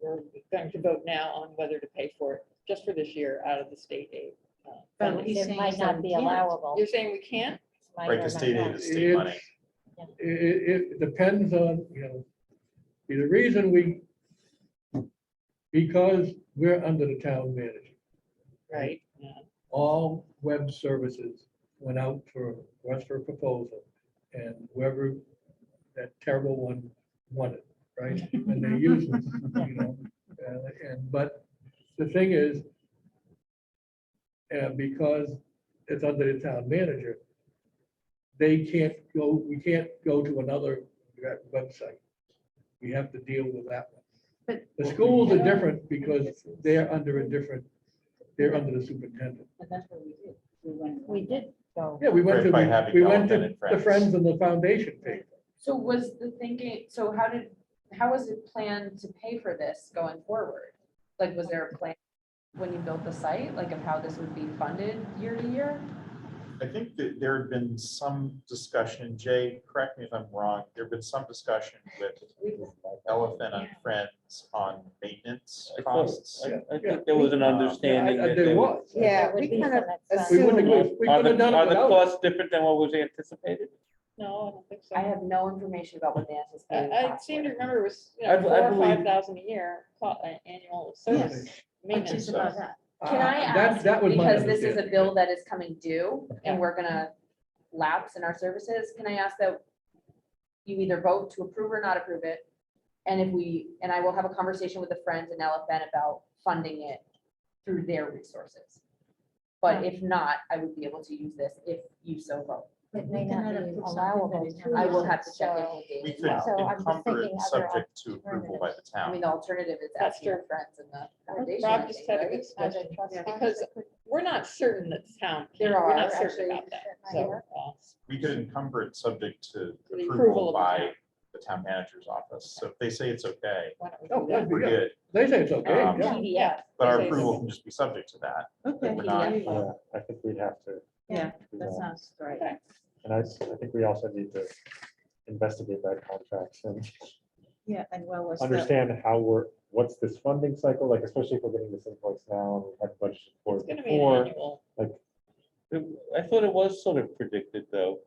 S1: to vote now on whether to pay for it, just for this year, out of the state aid.
S5: But
S1: funding.
S5: he's
S6: It
S5: saying
S6: might
S5: that
S6: not
S5: we
S6: be
S5: can't.
S6: allowable.
S1: You're saying we can't?
S6: Might
S7: Right,
S6: or
S7: because
S6: might
S7: state aid
S6: not.
S7: is state money.
S10: It depends on, the reason because we're under the town manager.
S1: Right. Yeah.
S10: All web services went out for proposal, and whoever that terrible one won it, right? And they used it, but the thing is, because it's under the town manager, we can't go to another website. We have to deal with that one.
S5: But-
S10: The schools are different because they're under the superintendent.
S5: But that's what we did. We went.
S6: We did go.
S10: Yeah, we went
S7: Right,
S10: to,
S7: by having
S10: we went
S7: Elephant
S10: to
S7: and
S10: the
S7: Friends.
S10: Friends and the Foundation page.
S3: So was the thinking, so how was it planned to pay for this going forward? Like, was there a plan when you built the site, like of how this would be funded year to year?
S7: I think that there had been some discussion, Jay, correct me if I'm wrong, there had been some discussion with Elephant and Friends on maintenance
S2: I thought-
S7: costs.
S2: I think there was an understanding that they
S10: There
S2: would.
S10: was.
S6: There
S12: Yeah,
S6: would
S12: we
S6: be
S12: kind
S6: some
S12: of
S6: expense.
S10: We wouldn't
S12: assumed,
S10: have, we
S2: Are
S10: could have
S2: the,
S10: done it
S2: are the
S10: without.
S2: costs different than what was anticipated?
S1: No, I don't think so.
S3: I have no information about what the anticipated
S1: I
S3: costs
S1: seem to
S3: were.
S1: remember it was,
S2: I
S1: $4,000 or
S2: believe-
S1: $5,000 a year, annual service
S5: Which
S1: maintenance.
S5: is about that.
S3: Can I ask,
S10: That was my
S3: because this is a
S10: understanding.
S3: bill that is coming due
S1: Yeah.
S3: and we're gonna lapse in our services, can I ask that you either vote to approve or not approve it? And I will have a conversation with the Friends and LFN about funding it through their resources. But if not, I would be able to use this if you so vote.
S6: It may
S5: We
S6: not
S5: cannot
S6: be
S5: approve something
S6: allowable.
S5: that is
S6: to
S3: I will
S6: use
S3: have
S6: it,
S3: to check in
S6: so-
S3: with Dave
S7: We
S3: as
S7: could
S3: well.
S6: So I'm just
S7: encumber
S6: thinking
S7: it
S6: other
S7: subject to approval by the
S3: I
S7: town.
S3: mean, the alternative is
S1: That's
S3: asking the
S1: true.
S3: Friends and the foundation.
S1: Rob
S3: I
S1: just
S3: think,
S1: had a
S3: right?
S1: good
S6: Are
S1: discussion,
S6: there trust funds
S1: because
S6: that could-
S1: we're not certain that the town,
S3: There
S1: we're not
S3: are,
S1: certain
S3: actually.
S1: about that,
S6: Right
S1: so.
S6: here.
S7: We could encumber it subject to
S1: the approval
S7: approval
S1: of the
S7: by
S1: town.
S7: the town manager's office. So if they say it's okay,
S1: Why don't we
S10: Oh,
S1: do that?
S10: that'd be
S7: we're
S10: good.
S7: good.
S10: They say it's okay.
S7: Um,
S10: yeah.
S3: PDF.
S7: But our
S1: They say it's
S7: approval
S1: okay.
S7: can just be subject to that.
S5: Okay.
S7: We're not-
S4: Yeah, I think we'd have to.
S5: Yeah,
S4: do
S5: that sounds right.
S1: Okay.
S4: And I think we also need to investigate that contract and
S5: Yeah, and what was the,
S4: understand what's this funding cycle, like, especially if we're getting this invoice now and we had budgeted for
S1: It's
S4: it
S1: gonna be an
S4: before.
S1: annual,
S2: I thought it was sort of predicted, though.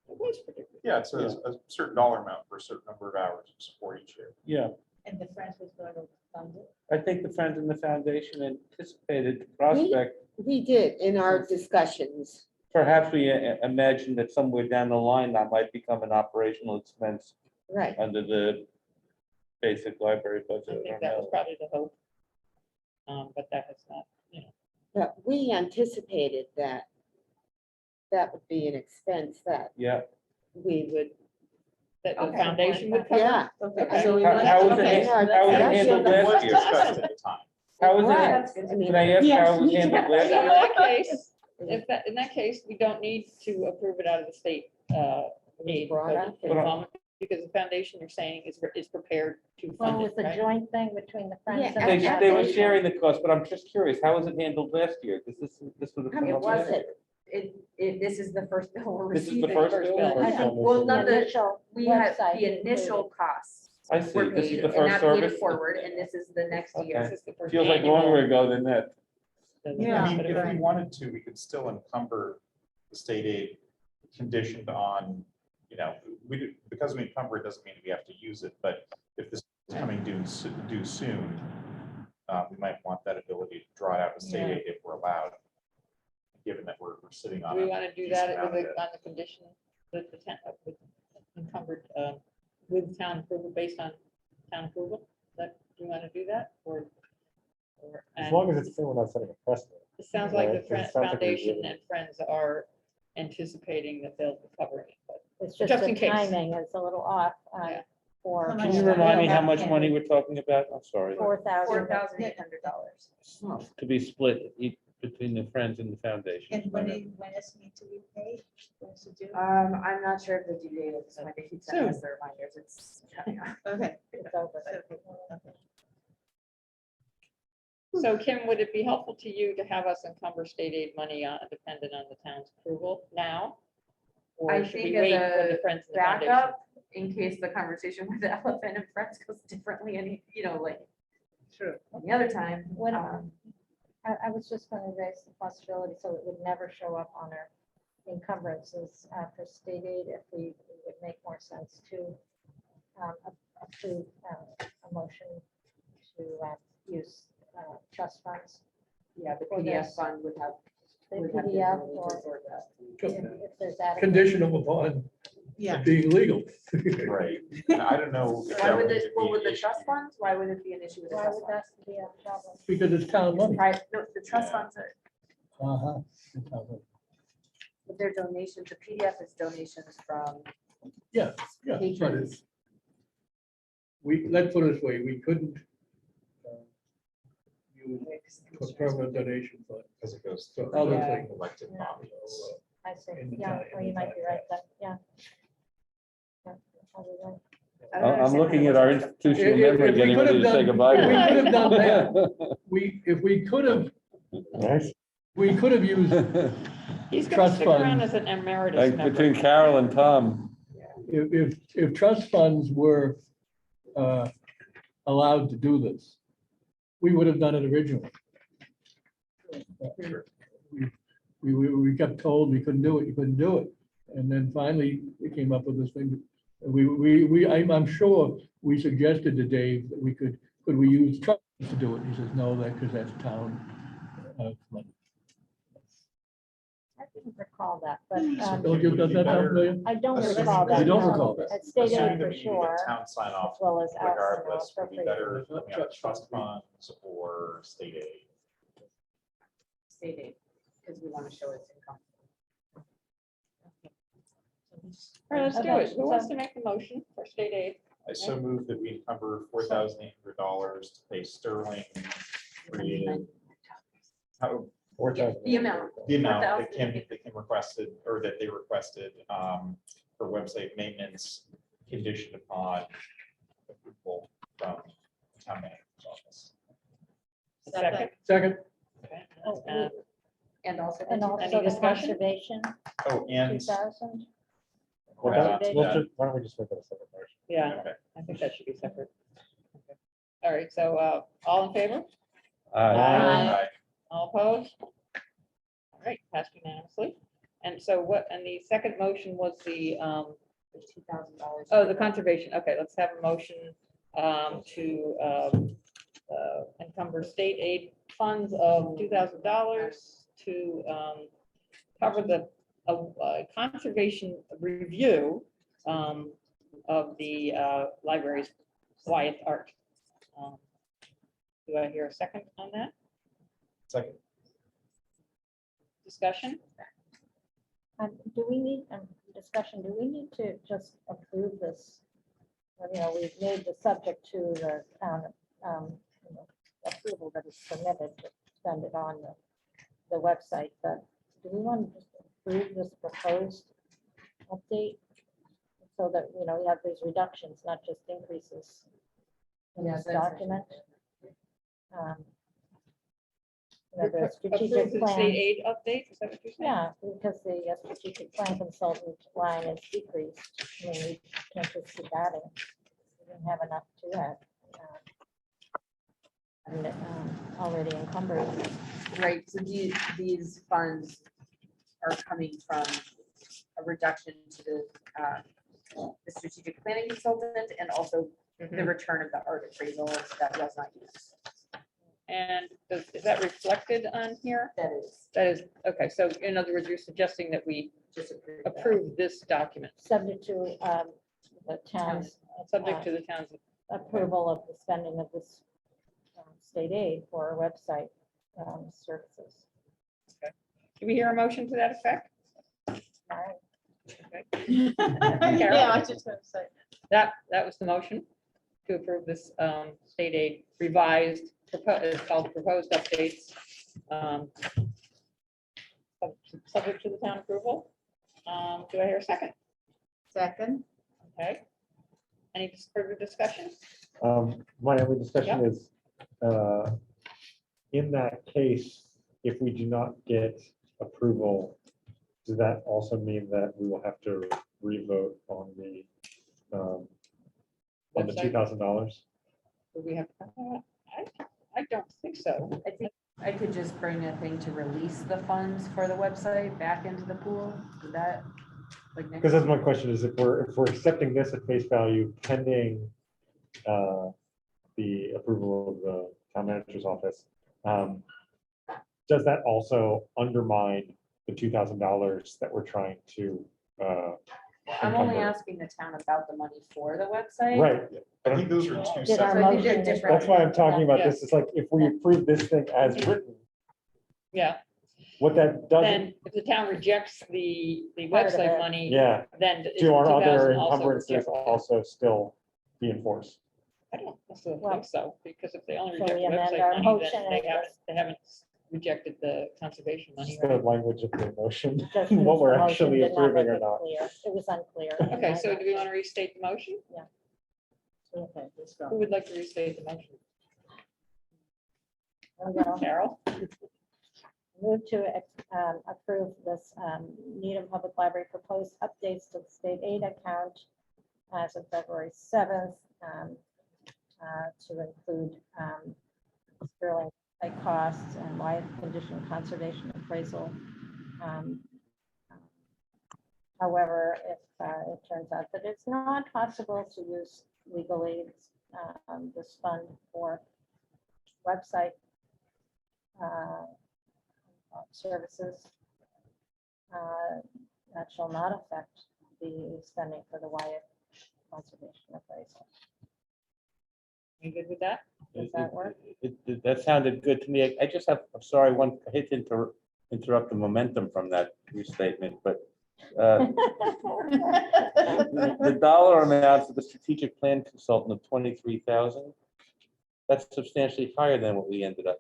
S1: it was predicted.
S7: Yeah, it's a certain dollar amount for a certain number of hours of support each year.
S2: Yeah,
S5: and the Friends was going to fund it?
S2: I think the Friends and the Foundation anticipated the prospect.
S12: We did in our discussions.
S2: Perhaps we imagined that somewhere down the line that might become an operational expense
S12: Right.
S2: under the basic library
S1: I
S2: budget. I
S1: think
S2: don't
S1: that was
S2: know.
S1: probably the hope. But that has not,
S12: But we anticipated that would be an expense that
S2: Yeah.
S12: we would,
S1: that the
S3: Okay.
S1: foundation would cover.
S12: yeah.
S5: Okay.
S12: So we
S2: How-
S12: might-
S2: how was it
S12: okay,
S2: handled-
S12: no,
S2: how was it
S12: that's-
S2: handled
S7: It
S2: last
S7: was
S2: year?
S7: discussed at the time.
S2: How was
S12: Right.
S2: it,
S12: I mean,
S2: can I ask
S5: Yes,
S2: how it was
S5: me too.
S2: handled
S1: So
S2: last
S1: in
S2: year?
S1: that case, in that case, we don't need to approve it out of the state aid
S12: brought
S1: budget
S12: up.
S1: for the moment, because the foundation you're saying is prepared to
S6: Well,
S1: fund
S6: it
S1: it,
S6: was a
S1: right?
S6: joint thing between the Friends
S12: Yeah,
S6: and.
S2: They,
S6: the
S2: they were
S6: Foundation.
S2: sharing the cost, but I'm just curious, how was it handled last year? Because this would have
S12: How
S2: come
S12: much
S2: up
S12: was
S2: last
S12: it?
S2: year.
S3: This is the first bill we're
S2: This is the
S3: receiving.
S2: first bill?
S1: bill.
S6: I think
S3: Well, none of
S6: the
S3: the,
S6: initial
S3: we had
S6: website
S3: the initial
S6: included.
S3: costs
S2: I see,
S3: were
S2: this is
S3: paid,
S2: the
S3: and
S2: first
S3: that paid it
S2: service?
S3: forward, and this is the next year.
S1: This is the first
S2: Feels like
S1: annual-
S2: longer ago than that.
S5: Yeah.
S7: I mean, if we
S5: right.
S7: wanted to, we could still encumber the state aid conditioned on, because we encumber it doesn't mean we have to use it, but if this is coming due soon, we might want that ability to draw it out of state
S5: Yeah.
S7: aid if we're allowed, given that we're sitting
S1: Do
S7: on.
S1: we
S7: a
S1: want to do
S7: decent
S1: that
S7: amount
S1: with
S7: of it.
S1: on the condition that the town, with encumbered, with town approval, based on town approval? Do you want to do that, or?
S4: As
S1: and
S4: long as it's clear we're not setting a precedent.
S1: It sounds like the
S4: Right, 'cause it sounds like we
S1: foundation
S4: really-
S1: and Friends are anticipating that they'll be covering it, but
S6: It's just
S1: just
S6: the
S1: in case.
S6: timing is a little off
S1: Yeah.
S6: for.
S5: How
S2: Can
S5: much
S2: you
S5: money
S2: remind me
S5: do
S2: how
S5: we
S2: much
S5: have?
S2: money we're talking about? I'm sorry.
S6: $4,000.
S3: $4,800.
S2: To be split between the Friends and the Foundation.
S5: And when it's need to be paid, what's to do?
S3: I'm not sure if the due date is when they keep sending us the reminders, it's coming up.
S5: Okay.
S6: It's over.
S5: Okay.
S1: So Kim, would it be helpful to you to have us encumber state aid money dependent on the town's approval now? Or
S3: I
S1: should we
S3: think as
S1: wait for
S3: a
S1: the Friends and the Foundation?
S3: backup, in case the conversation with the elephant and Friends goes differently, and, like,
S5: True.
S3: any other time.
S6: When- I was just going to raise the possibility, so it would never show up on our encumbrances for state aid, if it would make more sense to approve a motion to use trust funds.
S3: Yeah, the
S6: For
S3: PDF
S6: this.
S3: fund would have.
S6: The
S3: would have the
S6: PDF
S3: ability to
S6: or
S3: absorb that.
S6: if there's that.
S10: Conditional upon
S5: Yeah.
S10: being legal.
S7: Right. And I don't know. if
S3: Why
S7: that
S3: would
S7: would
S3: it, what
S7: be
S3: would
S7: an
S3: the
S7: issue.
S3: trust funds, why would it be an issue with the
S6: Why
S3: trust
S6: would
S3: funds?
S6: that be a problem?
S10: Because it's town money.
S3: Right, no, the trust funds are,
S10: Uh-huh.
S3: but their donations, the PDF is donations from.
S10: Yeah, yeah, but
S3: Patrons.
S10: it's, let's put it this way, we couldn't use permanent donation fund.
S7: Because it goes
S10: So
S7: through
S10: other
S7: the
S10: things.
S7: elected
S3: Yeah.
S7: bodies.
S6: I see,
S10: In the
S6: yeah,
S10: time-
S6: well,
S10: in
S6: you
S10: the
S6: might be
S10: time.
S6: right, but, yeah. Yeah, probably right.
S3: I don't
S2: I'm
S3: understand
S2: looking
S3: how
S2: at our
S3: it was-
S2: institutional
S10: If- if
S2: memory,
S10: we
S2: getting
S10: could
S2: ready
S10: have
S2: to say
S10: done-
S2: goodbye.
S10: if we
S2: to
S10: could have done
S2: it.
S10: If we could have,
S4: Nice.
S10: we could have used,
S1: He's going to
S10: Trust
S1: stick around
S10: fund.
S1: as an emeritus
S2: Like
S1: member.
S2: between Carol and Tom.
S10: if trust funds were allowed to do this, we would have done it originally. We kept told we couldn't do it, you couldn't do it. And then finally, we came up with this thing. I'm sure we suggested to Dave that could we use trust to do it? He says, no, because that's town money.
S6: I didn't recall that, but
S10: Don't you, does that sound familiar?
S6: I don't
S7: Assuming
S6: recall
S7: that
S6: that.
S10: You don't
S6: no.
S10: recall that?
S6: At state
S7: Assuming
S6: aid
S7: that
S6: for
S7: we need to
S6: sure,
S7: get town sign
S6: as
S7: off
S6: well as us.
S7: regardless, would be better
S10: It's not
S7: coming out of trust funds or state aid.
S3: State aid, because we want to show its income.
S1: All right, let's do
S6: Okay,
S1: it. Who wants
S6: so-
S1: to make the motion for state aid?
S7: I so move that we encumber $4,800 to pay Sterling created. How-
S3: The amount.
S7: The amount that
S3: 4,000.
S7: can requested, or that they requested for website maintenance conditioned upon approval from town manager's office.
S1: Second.
S10: Second,
S1: Okay,
S6: Oh,
S3: And also.
S6: And also
S1: Any
S6: the
S1: discussion?
S6: conservation,
S7: Oh, and
S6: 2,000.
S7: We'll add on to
S4: We'll
S7: that.
S4: just- Why don't we just make it a separate motion?
S1: Yeah,
S7: Okay.
S1: I think that should be separate. Okay. All right, so all in favor?
S7: Aye.
S1: All opposed? All right, passed unanimously. And so what, and the second motion was the,
S3: $2,000.
S1: oh, the conservation. Okay, let's have a motion to encumber state aid funds of $2,000 to cover the conservation review of the library's quiet art. Do I hear a second on that?
S7: Second.
S1: Discussion?
S6: Do we need, discussion, do we need to just approve this? You know, we've made the subject to the town, you know, approval that is permitted to send it on the website, but do we want to just approve this proposed update? So that, you know, we have these reductions, not just increases in
S3: Yeah,
S6: this
S3: that's actually
S6: document. You know,
S1: Approve
S6: the
S1: the
S6: strategic
S1: state
S6: plan.
S1: aid update, is that what you're saying?
S6: Yeah, because the strategic plan consultant line is decreased. I mean, we can't just keep adding. We didn't have enough to add. And already encumbered.
S3: Right, so these funds are coming from a reduction to the strategic planning consultant and also the return of the art appraisal that was not used.
S1: And is that reflected on here?
S3: That is
S1: That is, okay, so in other words, you're suggesting that we
S3: just approved.
S1: approve this document,
S6: Subject to the town's
S1: subject to the town's.
S6: approval of the spending of this state aid for our website services.
S1: Do we hear a motion to that effect?
S6: All right.
S1: Okay.
S5: Yeah, I was just gonna say.
S1: That was the motion to approve this state aid revised, it's called proposed updates. Subject to the town approval. Do I hear a second?
S5: Second.
S1: Okay. Any further discussion?
S4: My only discussion is, in that case, if we do not get approval, does that also mean that we will have to revote on the
S1: Website?
S4: $2,000?
S1: Do we have, I don't think so.
S3: I think I could just bring a thing to release the funds for the website back into the pool. Would that, like, next?
S4: Because that's my question, is if we're accepting this at face value pending the approval of the town manager's office, does that also undermine the $2,000 that we're trying to?
S3: I'm only
S4: encumber?
S3: asking the town about the money for the website.
S4: Right,
S7: I think those are two
S6: Did our
S3: So I think they're
S6: motion-
S3: different.
S4: that's why I'm talking about
S1: Yeah.
S4: this, it's like, if we approve this thing as written,
S1: Yeah,
S4: what that doesn't,
S1: then if the town rejects the
S6: Part of
S1: website
S6: it.
S1: money,
S4: yeah,
S1: then. is
S4: do our
S1: the
S4: other
S1: 2,000 also
S4: encumbrances
S1: rejected?
S4: also still be enforced?
S1: I don't necessarily
S6: Well,
S1: think so, because if they only
S6: so
S1: reject
S6: we amend
S1: website
S6: our
S1: money,
S6: motion
S1: then
S6: and
S1: they haven't rejected the conservation money,
S4: Just the
S1: right?
S4: language of the motion,
S6: Just
S4: what
S6: means
S4: we're
S6: the motion
S4: actually
S6: did not make
S4: approving or
S6: it
S4: not.
S6: clear. It was unclear.
S1: Okay, so do we want to restate the motion?
S5: Okay, let's
S1: Who
S5: go.
S1: would like to restate the motion?
S6: Well,
S1: Carol?
S6: Move to approve this Needham Public Library proposed updates to the state aid account as of February 7th to include sterling site costs and life condition conservation appraisal. However, if it turns out that it's not possible to use legal aid, this fund for website services, That shall not affect the spending for the Wyatt Conservation Appraisal.
S1: You good with that?
S6: Does that work?
S2: That sounded good to me. I just have, I'm sorry, I hate to interrupt the momentum from that restatement, but the dollar amount for the strategic plan consultant of 23,000, that's substantially higher than what we ended up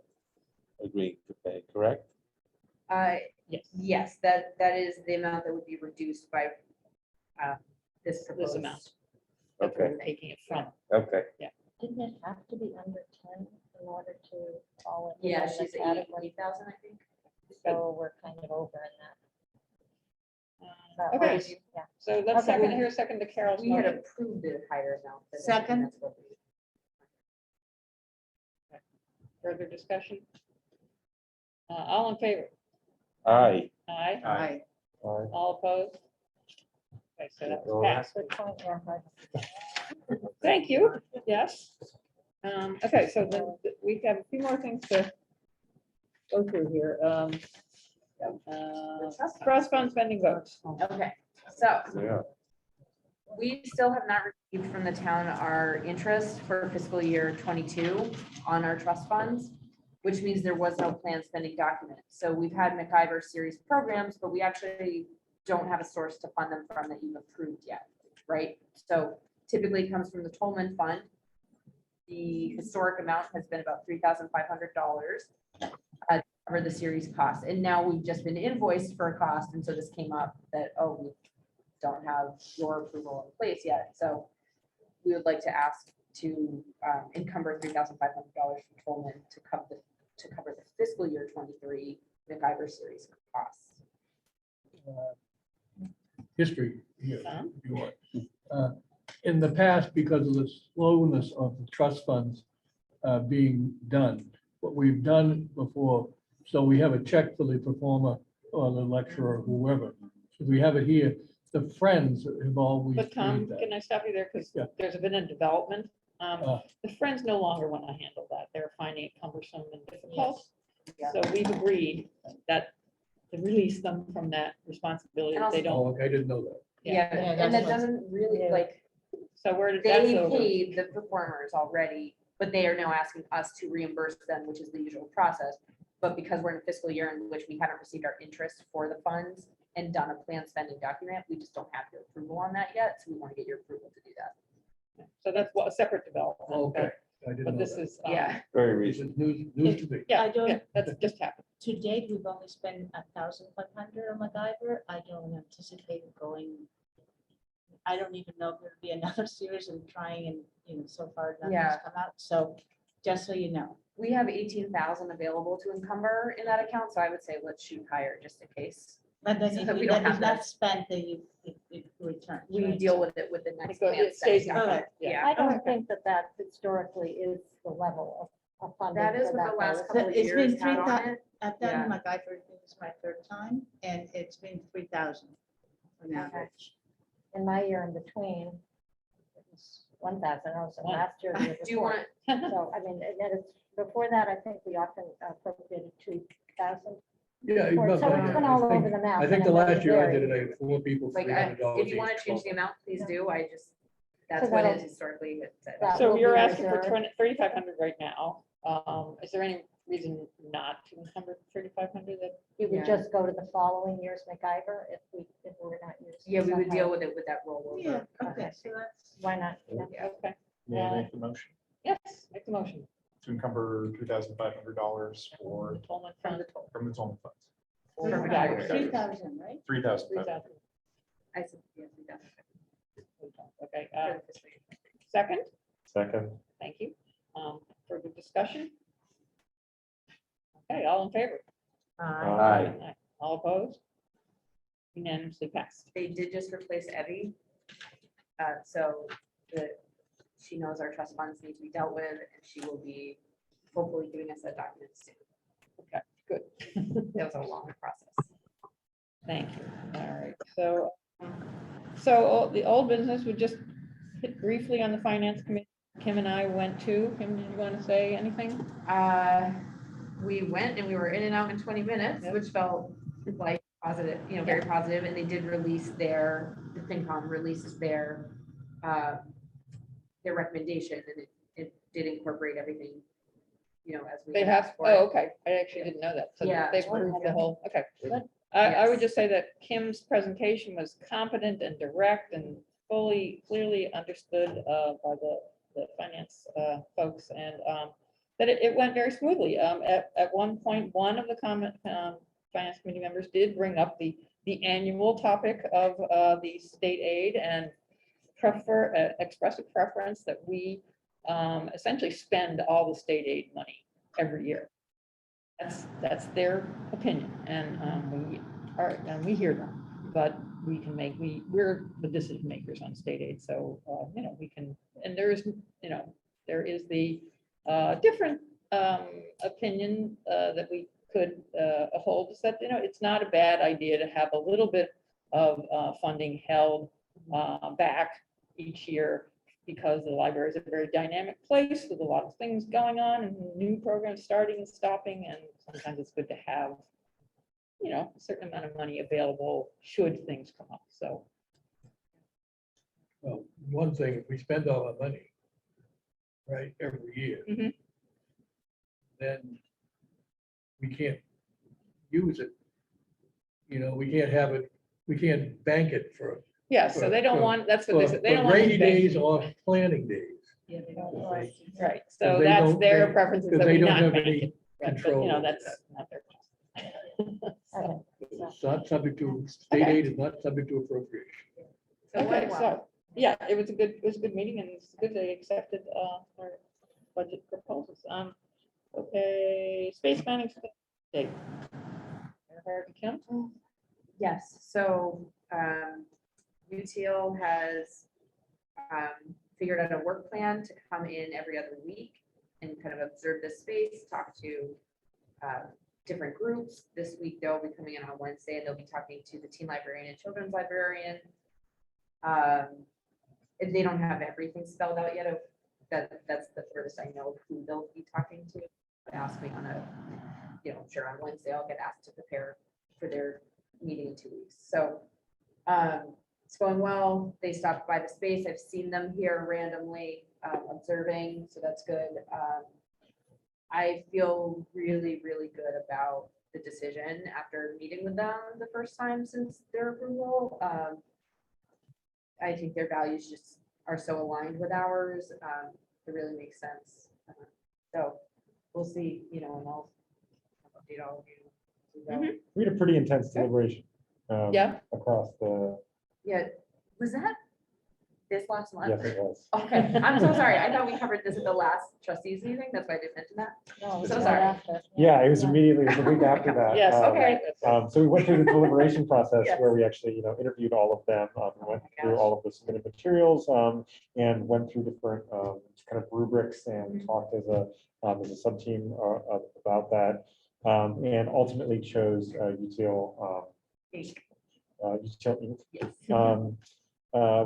S2: agreeing to pay, correct?
S1: Yes.
S3: Yes, that is the amount that would be reduced by this proposed.
S1: amount. That's where we're taking it from.
S2: Okay.
S6: Didn't it have to be under 10 in order to fall into
S3: Yeah,
S6: the
S3: she's at
S6: category?
S3: 8,000, I think.
S6: So we're kind of over in that.
S1: Okay,
S6: Yeah.
S1: so let's
S6: Okay.
S1: second, here's second to Carol's
S3: We had
S1: motion.
S3: approved a higher amount. than
S5: Second.
S3: that's what we-
S1: Further discussion? All in favor?
S2: Aye.
S1: Aye.
S7: Aye.
S1: All opposed? Okay, so that was
S2: All
S1: passed.
S6: Good point, yeah, right.
S1: Thank you, yes. Okay, so then we have a few more things to go through here. Trust fund spending votes.
S3: Okay, so
S2: Yeah.
S3: we still have not received from the town our interest for fiscal year 22 on our trust funds, which means there was no planned spending document. So we've had MacIver series programs, but we actually don't have a source to fund them from that you've approved yet, right? So typically it comes from the Tolman Fund. The historic amount has been about $3,500 to cover the series costs. And now we've just been invoiced for a cost. And so this came up that, oh, we don't have your approval in place yet. So we would like to ask to encumber $3,500 from Tolman to cover the fiscal year 23 MacIver series costs.
S10: History here,
S1: Tom?
S10: if you want. In the past, because of the slowness of the trust funds being done, what we've done before, so we have a check for the performer or the lecturer, whoever. So we have it here. The Friends have always
S1: But Tom,
S10: paid that.
S1: can I stop you there? Because
S10: Yeah.
S1: there's been a development.
S10: Uh.
S1: The Friends no longer want to handle that. They're finding it cumbersome and difficult.
S3: Yeah.
S1: So we've agreed that to release them from that responsibility.
S3: And
S1: If they don't,
S10: Oh, okay, I didn't know that.
S3: Yeah,
S1: Yeah,
S3: and that doesn't really
S6: Yeah.
S3: like,
S1: so where did that
S3: they
S1: go?
S3: paid the performers already, but they are now asking us to reimburse them, which is the usual process. But because we're in a fiscal year in which we haven't received our interest for the funds and done a planned spending document, we just don't have your approval on that yet. So we want to get your approval to do that.
S1: So that's a separate development.
S10: Okay, I didn't
S1: But
S10: know
S1: this
S10: that.
S1: is.
S3: Yeah.
S2: Very
S10: This
S2: reasonable.
S10: is news to me.
S1: Yeah,
S5: I don't-
S1: yeah, that's just happened.
S5: To date, we've only spent 1,500 on MacGyver. I don't anticipate going. I don't even know if there'll be another series and trying and, so far nothing's
S3: Yeah.
S5: come out. So just so you know.
S3: We have 18,000 available to encumber in that account, so I would say let's shoot higher just in case.
S5: But then
S3: So
S5: if
S3: that we
S5: you
S3: don't
S5: that
S3: have
S5: is
S3: that.
S5: not spent, then it returns.
S3: We
S5: right?
S3: deal with it with the
S1: It
S3: next.
S1: goes-
S3: planned
S1: it stays
S3: spending
S1: in
S3: document.
S1: fund, yeah.
S3: Yeah,
S6: I don't
S5: Okay.
S6: think that historically is the level of funding.
S3: that is
S6: for
S3: what the
S6: that
S3: last
S6: goes.
S3: couple of
S5: It's been
S3: years had on
S5: 3,000.
S3: it.
S5: I've
S3: Yeah.
S5: done MacGyver, this is my third time, and it's been 3,000 on average.
S6: In my year in between, it was 1,000, I was in
S1: One.
S6: last year. the year
S3: Do you
S6: before.
S3: want,
S6: So, I mean, and it's, before that, I think we often appropriated 2,000.
S10: Yeah.
S6: So it's been all over the map.
S10: I think
S6: and
S10: the
S6: it may
S10: last year I
S6: vary.
S10: did it, I had 4 people,
S3: like,
S10: $300
S3: if you want
S10: each.
S3: to change the amount, please do. I just,
S6: So
S3: that's what
S6: that'll-
S3: is historically. it's at.
S6: that
S1: So
S6: will
S1: you're
S6: be
S1: asking for
S6: reserved.
S1: 3,500 right now. Is there any reason not to encumber 3,500 that?
S6: It would
S3: Yeah.
S6: just go to the following year's MacGyver if we're not using.
S3: Yeah, we would
S6: somehow.
S3: deal with it with that rollover.
S5: Yeah, okay, so that's.
S6: Why not? Yeah.
S3: Yeah.
S1: Okay,
S7: May I make the motion
S1: yes, make the motion.
S7: to encumber $3,500 for,
S1: The Tolman
S3: From
S1: Fund
S3: the total.
S7: from the Tolman funds?
S1: for
S3: From
S1: MacGyver.
S3: MacGyver.
S5: 3,000, right?
S7: 3,500.
S1: 3,000.
S3: I said, yeah, 3,000
S1: Okay,
S3: for the fiscal year.
S1: second,
S4: Second.
S1: thank you. Further discussion? Okay, all in favor?
S2: Aye.
S1: All opposed? Unanimously passed.
S3: They did just replace Evie. So she knows our trust funds need to be dealt with, and she will be hopefully giving us that document soon.
S1: Okay, good.
S3: That was a long process.
S1: Thank you. All right, so the old business would just hit briefly on the finance committee. Kim and I went to. Kim, did you want to say anything?
S3: We went and we were in and out in 20 minutes,
S1: Yep.
S3: which felt like positive, very positive, and they did release the FinCom released their recommendation, and it did incorporate everything, as we
S1: They
S3: had
S1: have,
S3: asked for.
S1: oh, okay, I actually didn't know that. So
S3: Yeah.
S1: they approved the whole, okay.
S6: Good.
S1: I would
S3: Yes.
S1: just say that Kim's presentation was competent and direct and clearly understood by the finance folks, and that it went very smoothly. At one point, one of the finance committee members did bring up the annual topic of the state aid and express a preference that we essentially spend all the state aid money every year. That's their opinion, and we hear them, but we're the decision makers on state aid, so we can, and there is the different opinion that we could hold, is that it's not a bad idea to have a little bit of funding held back each year, because the library is a very dynamic place with a lot of things going on and new programs starting and stopping, and sometimes it's good to have a certain amount of money available should things come up. So
S10: Well, one thing, if we spend all our money, right, every year,
S1: Mhm.
S10: then we can't use it. We can't have it, we can't bank it for.
S1: yeah, so they don't want, that's what they said, they don't want.
S10: Rainy
S1: to bank-
S10: days or planning days.
S1: Right,
S10: Because
S1: so
S10: they
S1: that's
S10: don't-
S1: their
S10: they-
S1: preference, is
S10: Because
S1: that
S10: they
S1: we
S10: don't
S1: not
S10: have
S1: bank
S10: any
S1: it. Right, but,
S10: control over
S1: that's
S10: that.
S1: not their.
S6: Okay.
S10: It's not subject to, state
S1: Okay.
S10: aid is not subject to appropriation.
S3: So it
S1: Okay,
S3: went well.
S1: so, yeah, it was a good meeting, and it's good they accepted our budget proposals. Okay, space planning. Dave. Kim?
S3: Yes, so UTL has figured out a work plan to come in every other week and kind of observe the space, talk to different groups. This week, they'll be coming in on Wednesday, and they'll be talking to the teen librarian and children's librarian. And they don't have everything spelled out yet of that's the furthest I know of who they'll be talking to. Ask me on sure, on Wednesday, I'll get asked to prepare for their meeting in 2 weeks. So it's going well. They stopped by the space. I've seen them here randomly observing, so that's good. I feel really, really good about the decision after meeting with them the first time since their approval. I think their values just are so aligned with ours. It really makes sense. So we'll see, and I'll update all of you. as we go.
S4: We had a pretty intense deliberation.
S1: Yeah.
S4: Across the,
S3: Yeah, was that this last month?
S4: yes, it was.
S3: Okay, I'm so sorry. I thought we covered this at the last trustees meeting. That's why I just mentioned that.
S6: No,
S3: So
S6: it's
S3: sorry.
S6: right after.
S4: Yeah, it was immediately, it was the week after that.
S1: Yes, okay.
S4: So we went through the deliberation process
S3: Yes.
S4: where we actually, interviewed all of them, went
S3: my
S4: through
S3: gosh.
S4: all of the submitted materials, and went through different kind of rubrics and
S3: Mhm.
S4: talked as a sub-team about that, and ultimately chose UTL Inc.
S3: Yes.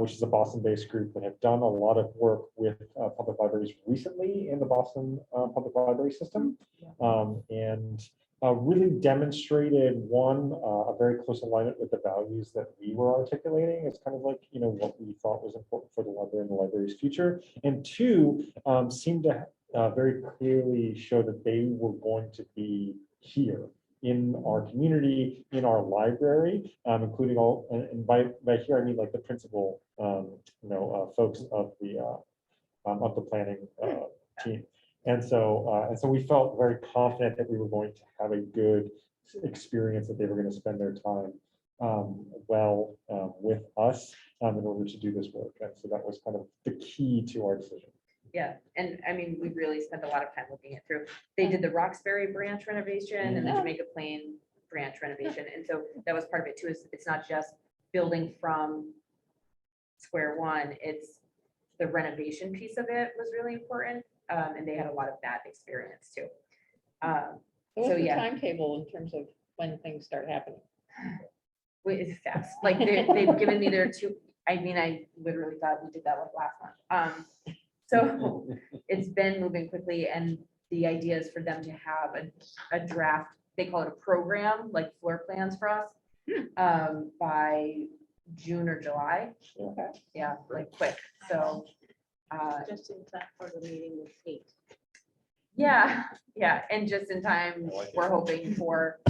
S4: Which is a Boston-based group that have done a lot of work with public libraries recently in the Boston public library system. And really demonstrated a very close alignment with the values that we were articulating. It's kind of like, what we thought was important for the library and the library's future. And two, seemed to very clearly show that they were going to be here in our community, in our library, including all, and by here, I mean like the principal, folks of the planning team. And so we felt very confident that we were going to have a good experience, that they were going to spend their time with us in order to do this work. And so that was kind of the key to our decision.
S3: Yeah, and I mean, we really spent a lot of time looking it through. They did the Roxbury branch renovation and the Jamaica Plain branch renovation. And so that was part of it too, is it's not just building from square one, it's the renovation piece of it was really important. And they had a lot of that experience too.
S1: What's
S3: So,
S1: the
S3: yeah.
S1: timetable in terms of when things start happening?
S3: It's fast, like they've given me their I literally thought we did that like last month. So it's been moving quickly, and the idea is for them to have a draft, they call it a program, like floor plans for us, by June or July.
S1: Okay.
S3: Yeah, like quick. So,
S5: Just in time for the meeting with Kate.
S3: yeah, yeah. And just in time,
S2: I like it.
S3: we're hoping for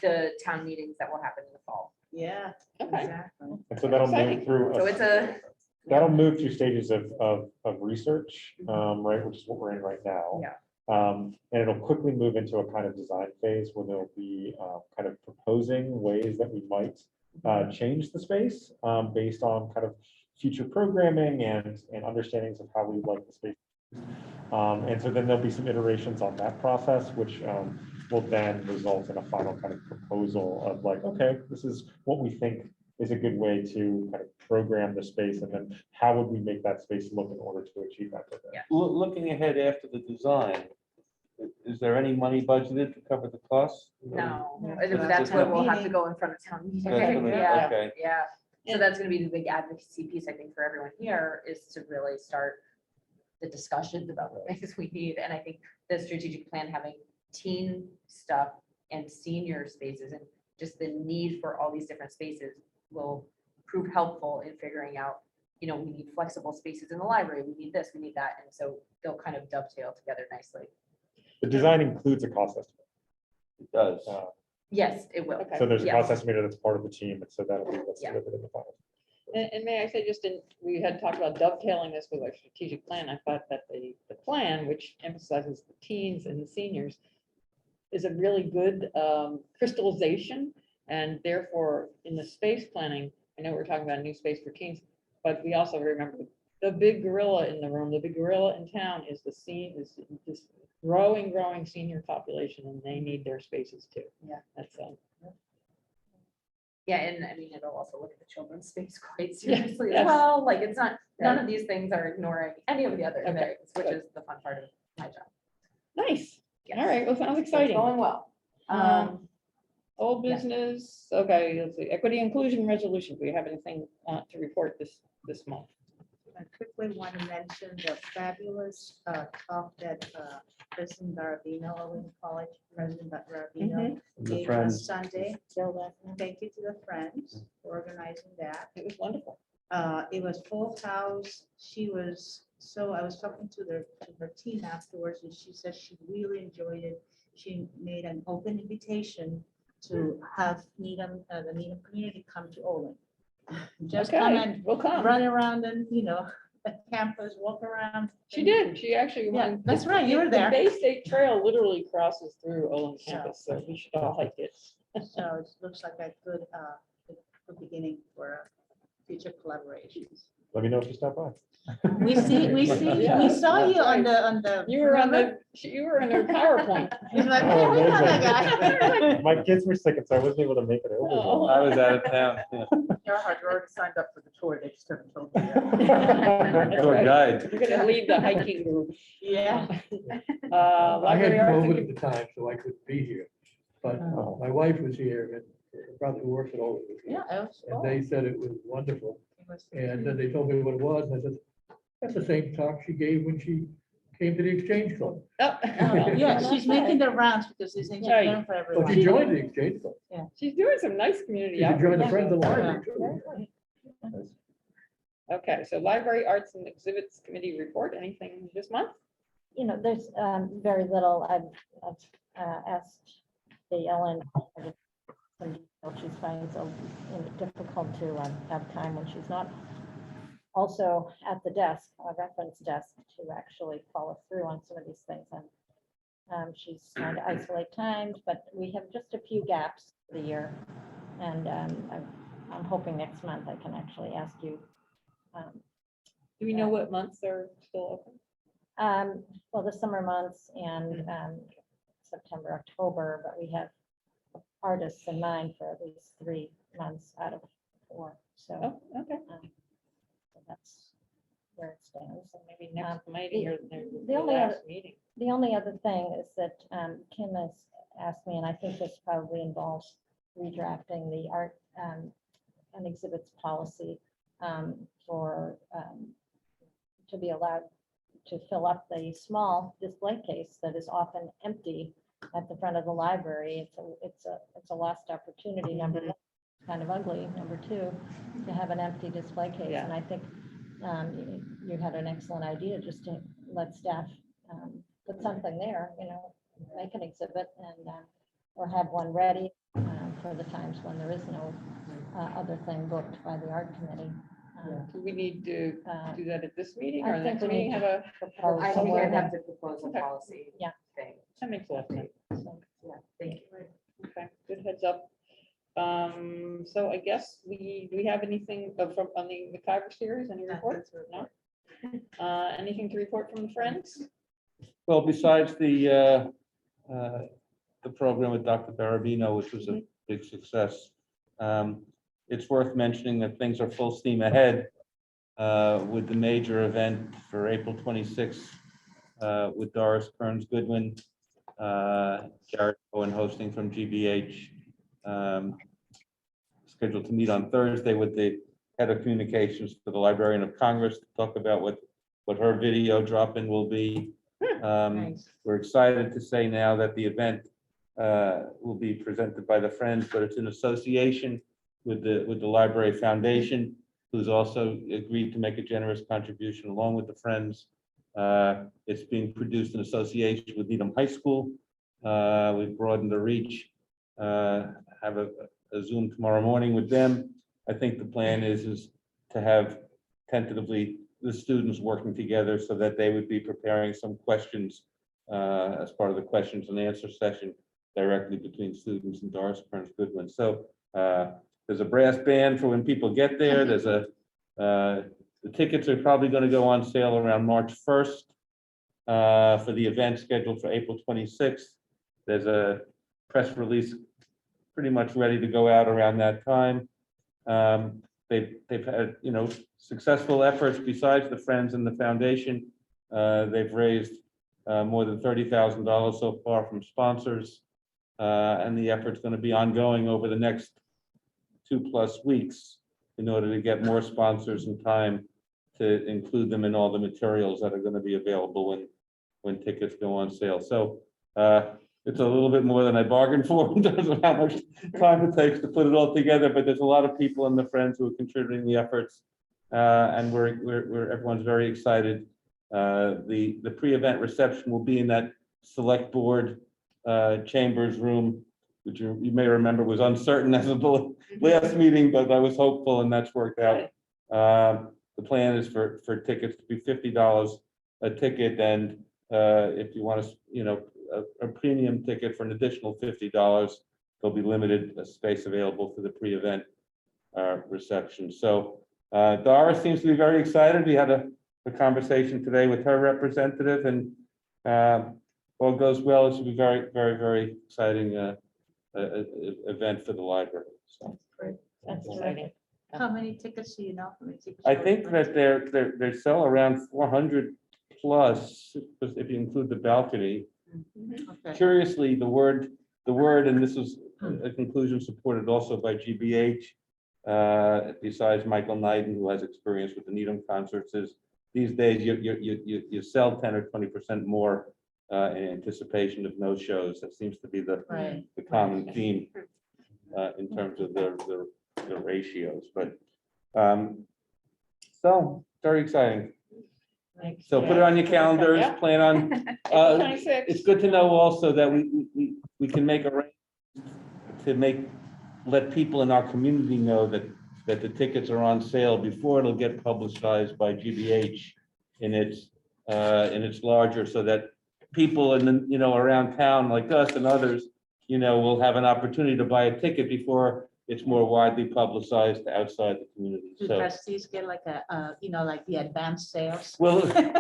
S3: the town meetings that will happen in the fall.
S5: Yeah,
S1: Okay.
S5: exactly.
S4: And so that'll
S1: Exciting.
S4: move through.
S3: So it's a,
S4: That'll move through stages of research, right, which is what we're in right now.
S3: Yeah.
S4: And it'll quickly move into a kind of design phase where there'll be kind of proposing ways that we might change the space based on kind of future programming and understandings of how we like the space. And so then there'll be some iterations on that process, which will then result in a final kind of proposal of like, okay, this is what we think is a good way to kind of program the space, and then how would we make that space look in order to achieve that?
S3: Yeah.
S2: Looking ahead after the design, is there any money budgeted to cover the costs?
S3: no,
S5: Yeah.
S3: that's where we'll have to go in front of town meeting.
S2: That's gonna-
S3: Yeah,
S2: Okay,
S3: yeah. So that's gonna be the big advocacy piece, I think, for everyone here, is to really start the discussions about what things we need. And I think the strategic plan, having teen stuff and senior spaces and just the need for all these different spaces will prove helpful in figuring out, we need flexible spaces in the library, we need this, we need that. And so they'll kind of dovetail together nicely.
S4: The design includes a cost estimate.
S2: it does.
S3: Yes, it will.
S1: Okay.
S4: So there's a
S3: Yes.
S4: cost estimator that's part of the team, and so that'll be what's
S3: Yeah.
S4: delivered in the final.
S1: And may I say, we had talked about dovetailing this with our strategic plan. I thought that the plan, which emphasizes the teens and the seniors, is a really good crystallization. And therefore, in the space planning, I know we're talking about a new space for teens, but we also remember the big gorilla in the room, the big gorilla in town is this growing senior population, and they need their spaces too.
S3: Yeah.
S1: That's
S3: Yeah, and I mean, it'll also look at the children's space quite
S1: Yeah,
S3: seriously
S1: yes.
S3: as well. Like, it's not, none of these things are ignoring any of the other
S1: Okay,
S3: things, which
S1: good.
S3: is the fun part of my job.
S1: nice.
S3: Yes.
S1: All right, well, sounds
S3: So it's
S1: exciting.
S3: going well.
S1: Old
S3: yeah.
S1: business, okay, let's see, equity inclusion resolution. Do we have anything to report this month?
S5: I quickly want to mention the fabulous talk that President Garavino, Owen College President Garavino
S2: The
S5: gave
S2: Friends.
S5: us Sunday.
S6: Still
S5: Thank you to the Friends for organizing that.
S1: It was wonderful.
S5: It was full house. I was talking to her team afterwards, and she said she really enjoyed it. She made an open invitation to have the Needham community come to Olin. Just come
S1: Okay,
S5: and
S1: we'll come.
S5: run around and, the campus, walk around.
S1: She did, she actually.
S5: Yeah,
S1: won-
S5: that's right, you were
S1: the
S5: there.
S1: Bay State Trail literally crosses through Olin
S5: So-
S1: campus, so we should all hike it.
S5: So it looks like a good beginning for future collaborations.
S4: Let me know if you stop by.
S5: We
S1: Yeah,
S5: we saw you
S1: that's
S5: on the.
S1: You were on
S5: remember?
S1: you were in her PowerPoint.
S5: He's like,
S4: Oh,
S5: "Yeah, we know that
S4: amazing.
S5: guy."
S4: My kids were sick, and so I wasn't able to make it
S1: Oh.
S4: over.
S2: I was out of town. yeah.
S11: Gerhard, you're already signed up for the tour, they just haven't told you yet.
S1: That's
S2: Tour
S1: right.
S2: guide.
S1: You're gonna lead the hiking group.
S5: Yeah.
S10: I had
S1: Library arts
S10: COVID
S1: and-
S10: at the time, so I couldn't be here. But
S4: Oh.
S10: my wife was here and her brother who works at Old was here.
S5: Yeah, it was
S10: And
S5: cool.
S10: they said it was wonderful.
S5: It was-
S10: And then they told me what it was. And I said, that's the same talk she gave when she came to the Exchange Club.
S1: Oh.
S5: Yeah, she's making the rounds because it's engineering for
S10: But she
S5: everyone.
S10: joined the Exchange Club.
S1: She's doing some nice community
S10: She could join the
S1: outreach.
S10: Friends of the Library too.
S1: Okay, so Library Arts and Exhibits Committee report, anything this month?
S6: There's very little. I've asked the Ellen. She finds it difficult to have time when she's not also at the desk, a reference desk, to actually follow through on some of these things. And she's trying to isolate times, but we have just a few gaps for the year. And I'm hoping next month I can actually ask you.
S1: Do we know what months are still open?
S6: Well, the summer months and September, October, but we have artists in mind for at least 3 months out of 4. So
S1: Oh, okay,
S6: so that's where it stands.
S1: so maybe next meeting or
S6: the
S1: the
S6: only
S1: last meeting.
S6: The only other thing is that Kim has asked me, and I think this probably involves redrafting the art and exhibits policy for to be allowed to fill up the small display case that is often empty at the front of the library. It's a lost opportunity, number one. kind of ugly, number two, to have an empty display case.
S1: Yeah.
S6: And I think you had an excellent idea, just to let staff put something there, make an exhibit and, or have one ready for the times when there is no other thing booked by the art committee.
S1: Do we need to do that at this meeting or
S6: I
S1: the
S6: think
S1: next
S6: we
S1: meeting?
S6: need
S1: Have
S6: to
S1: a,
S6: propose
S3: I
S6: some
S3: think we
S6: wording.
S3: have to propose a
S1: Okay.
S3: policy.
S6: Yeah.
S3: Thing.
S1: that makes a lot of sense.
S6: So,
S3: Yeah, thank you.
S1: Okay, good heads up. So I guess do we have anything from on the McIver series? Any reports? No? Anything to report from the Friends?
S2: Well, besides the program with Dr. Barabino, which was a big success, it's worth mentioning that things are full steam ahead with the major event for April 26th with Doris Kearns Goodwin, Jared Cohen hosting from GBH, scheduled to meet on Thursday with the head of communications for the Librarian of Congress to talk about what her video drop-in will be.
S6: Nice.
S2: We're excited to say now that the event will be presented by the Friends, but it's in association with the Library Foundation, who's also agreed to make a generous contribution along with the Friends. It's being produced in association with Needham High School. We've broadened the reach. Have a Zoom tomorrow morning with them. I think the plan is to have tentatively the students working together so that they would be preparing some questions as part of the questions and answer session directly between students and Doris Kearns Goodwin. So there's a brass band for when people get there. There's the tickets are probably going to go on sale around March 1st for the event scheduled for April 26th. There's a press release pretty much ready to go out around that time. They've had, successful efforts besides the Friends and the Foundation. They've raised more than $30,000 so far from sponsors. And the effort's going to be ongoing over the next 2+ weeks in order to get more sponsors and time to include them in all the materials that are going to be available when tickets go on sale. So it's a little bit more than I bargained for in terms of how much time it takes to put it all together, but there's a lot of people in the Friends who are contributing the efforts, and everyone's very excited. The pre-event reception will be in that select board chambers room, which you may remember was uncertain as of the last meeting, but I was hopeful and that's worked out. The plan is for tickets to be $50 a ticket, and if you want to, a premium ticket for an additional $50, there'll be limited space available for the pre-event reception. So Doris seems to be very excited. We had a conversation today with her representative, and all goes well. It should be very, very, very exciting event for the library. So
S6: That's exciting.
S5: How many tickets do you know? How many tickets
S2: I
S5: are
S2: think
S5: rented?
S2: that they sell around 400 plus, if you include the balcony.
S5: Okay.
S2: Curiously, the word, and this is a conclusion supported also by GBH, besides Michael Knighton, who has experience with the Needham concerts, is these days you sell 10 or 20% more in anticipation of no shows. That seems to be the common theme in terms of the ratios. But so very exciting. So put it on your calendars.
S1: Yeah.
S2: Plan on.
S1: April 26th.
S2: It's good to know also that we can make arrangements to let people in our community know that the tickets are on sale before it'll get publicized by GBH in its larger, so that people in the, around town like us and others, will have an opportunity to buy a ticket before it's more widely publicized outside the community.
S5: Do
S2: So
S5: trustees get like like the advanced sales?
S2: we'll let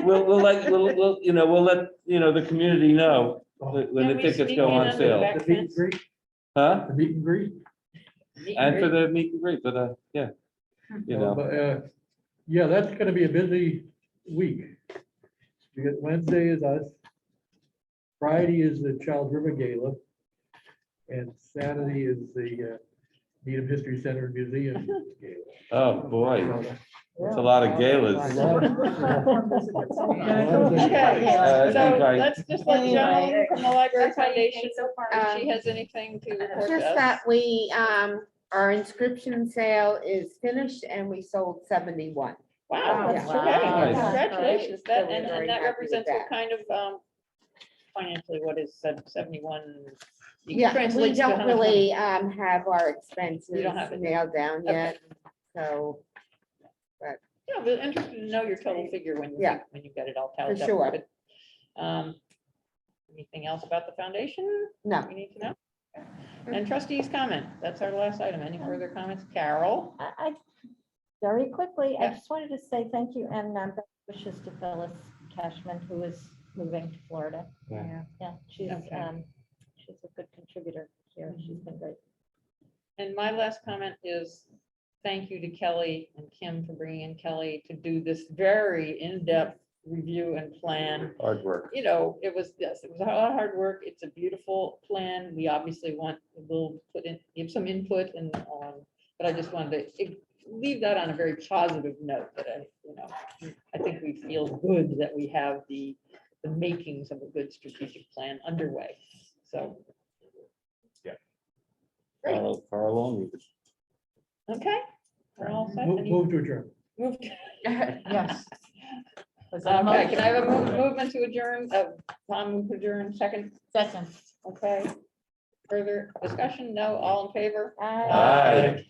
S2: the community know when
S1: Can
S2: the
S1: we
S2: tickets
S1: sneak
S2: go
S1: in
S2: on
S1: under the
S2: sale.
S1: back
S10: The meet and
S1: fence?
S10: greet,
S2: Huh?
S10: the meet and greet.
S1: Meet
S2: And for
S1: greet?
S2: the meet and greet, but yeah,
S10: But, yeah, that's gonna be a busy week. We got Wednesday is us. Friday is the Child River Gala. And Saturday is the Needham History Center Museum Gala.
S2: oh boy, it's a lot of galas.
S1: Okay, so
S2: Anyway.
S1: let's just let Joan from the Library
S3: That's what you
S1: Foundation,
S3: think so far?
S1: if she has anything to report to
S12: Just
S1: us.
S12: that we Our inscription sale is finished and we sold 71.
S1: Wow,
S6: That's
S1: okay,
S2: terrific.
S1: congratulations.
S12: So
S1: That,
S12: we're
S1: and
S12: very
S1: that
S12: happy with
S1: represents what
S12: that.
S1: kind of, financially, what is 71? You
S12: Yeah, we
S1: translates to how
S12: don't
S1: much money?
S12: really have our expenses
S1: have it.
S12: nailed down
S1: Okay.
S12: yet, so
S1: Yeah, but interested to know your total figure when you,
S12: Yeah.
S1: when you get it all tallied up.
S12: sure.
S1: But, anything else about the foundation
S12: no.
S1: we need to know? And trustees comment, that's our last item. Any further comments? Carol?
S6: Very quickly, I
S1: Yeah.
S6: just wanted to say thank you and best wishes to Phyllis Cashman, who is moving to Florida.
S4: Yeah.
S6: Yeah, she's,
S1: Okay.
S6: she's a good contributor here. She's been great.
S1: And my last comment is thank you to Kelly and Kim for bringing in Kelly to do this very in-depth review and plan.
S2: Hard work.
S1: You know, it was, yes, it was a lot of hard work. It's a beautiful plan. We obviously we'll put in, give some input and, but I just wanted to leave that on a very positive note that I think we feel good that we have the makings of a good strategic plan underway. So.
S7: Yeah.
S1: Great.
S2: Carl only.
S1: Okay. We're all set.
S10: Move
S1: Any-
S10: move to adjourn.
S1: move to-
S5: Yes. Was that a
S1: Okay, can I have a
S5: motion?
S1: movement to adjourn? Tom move to adjourn, second,
S5: Second.
S1: okay. Further discussion? No, all in favor?
S2: Aye.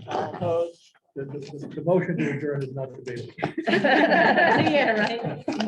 S1: All opposed?
S10: The motion to adjourn is not debatable.
S5: Yeah, right.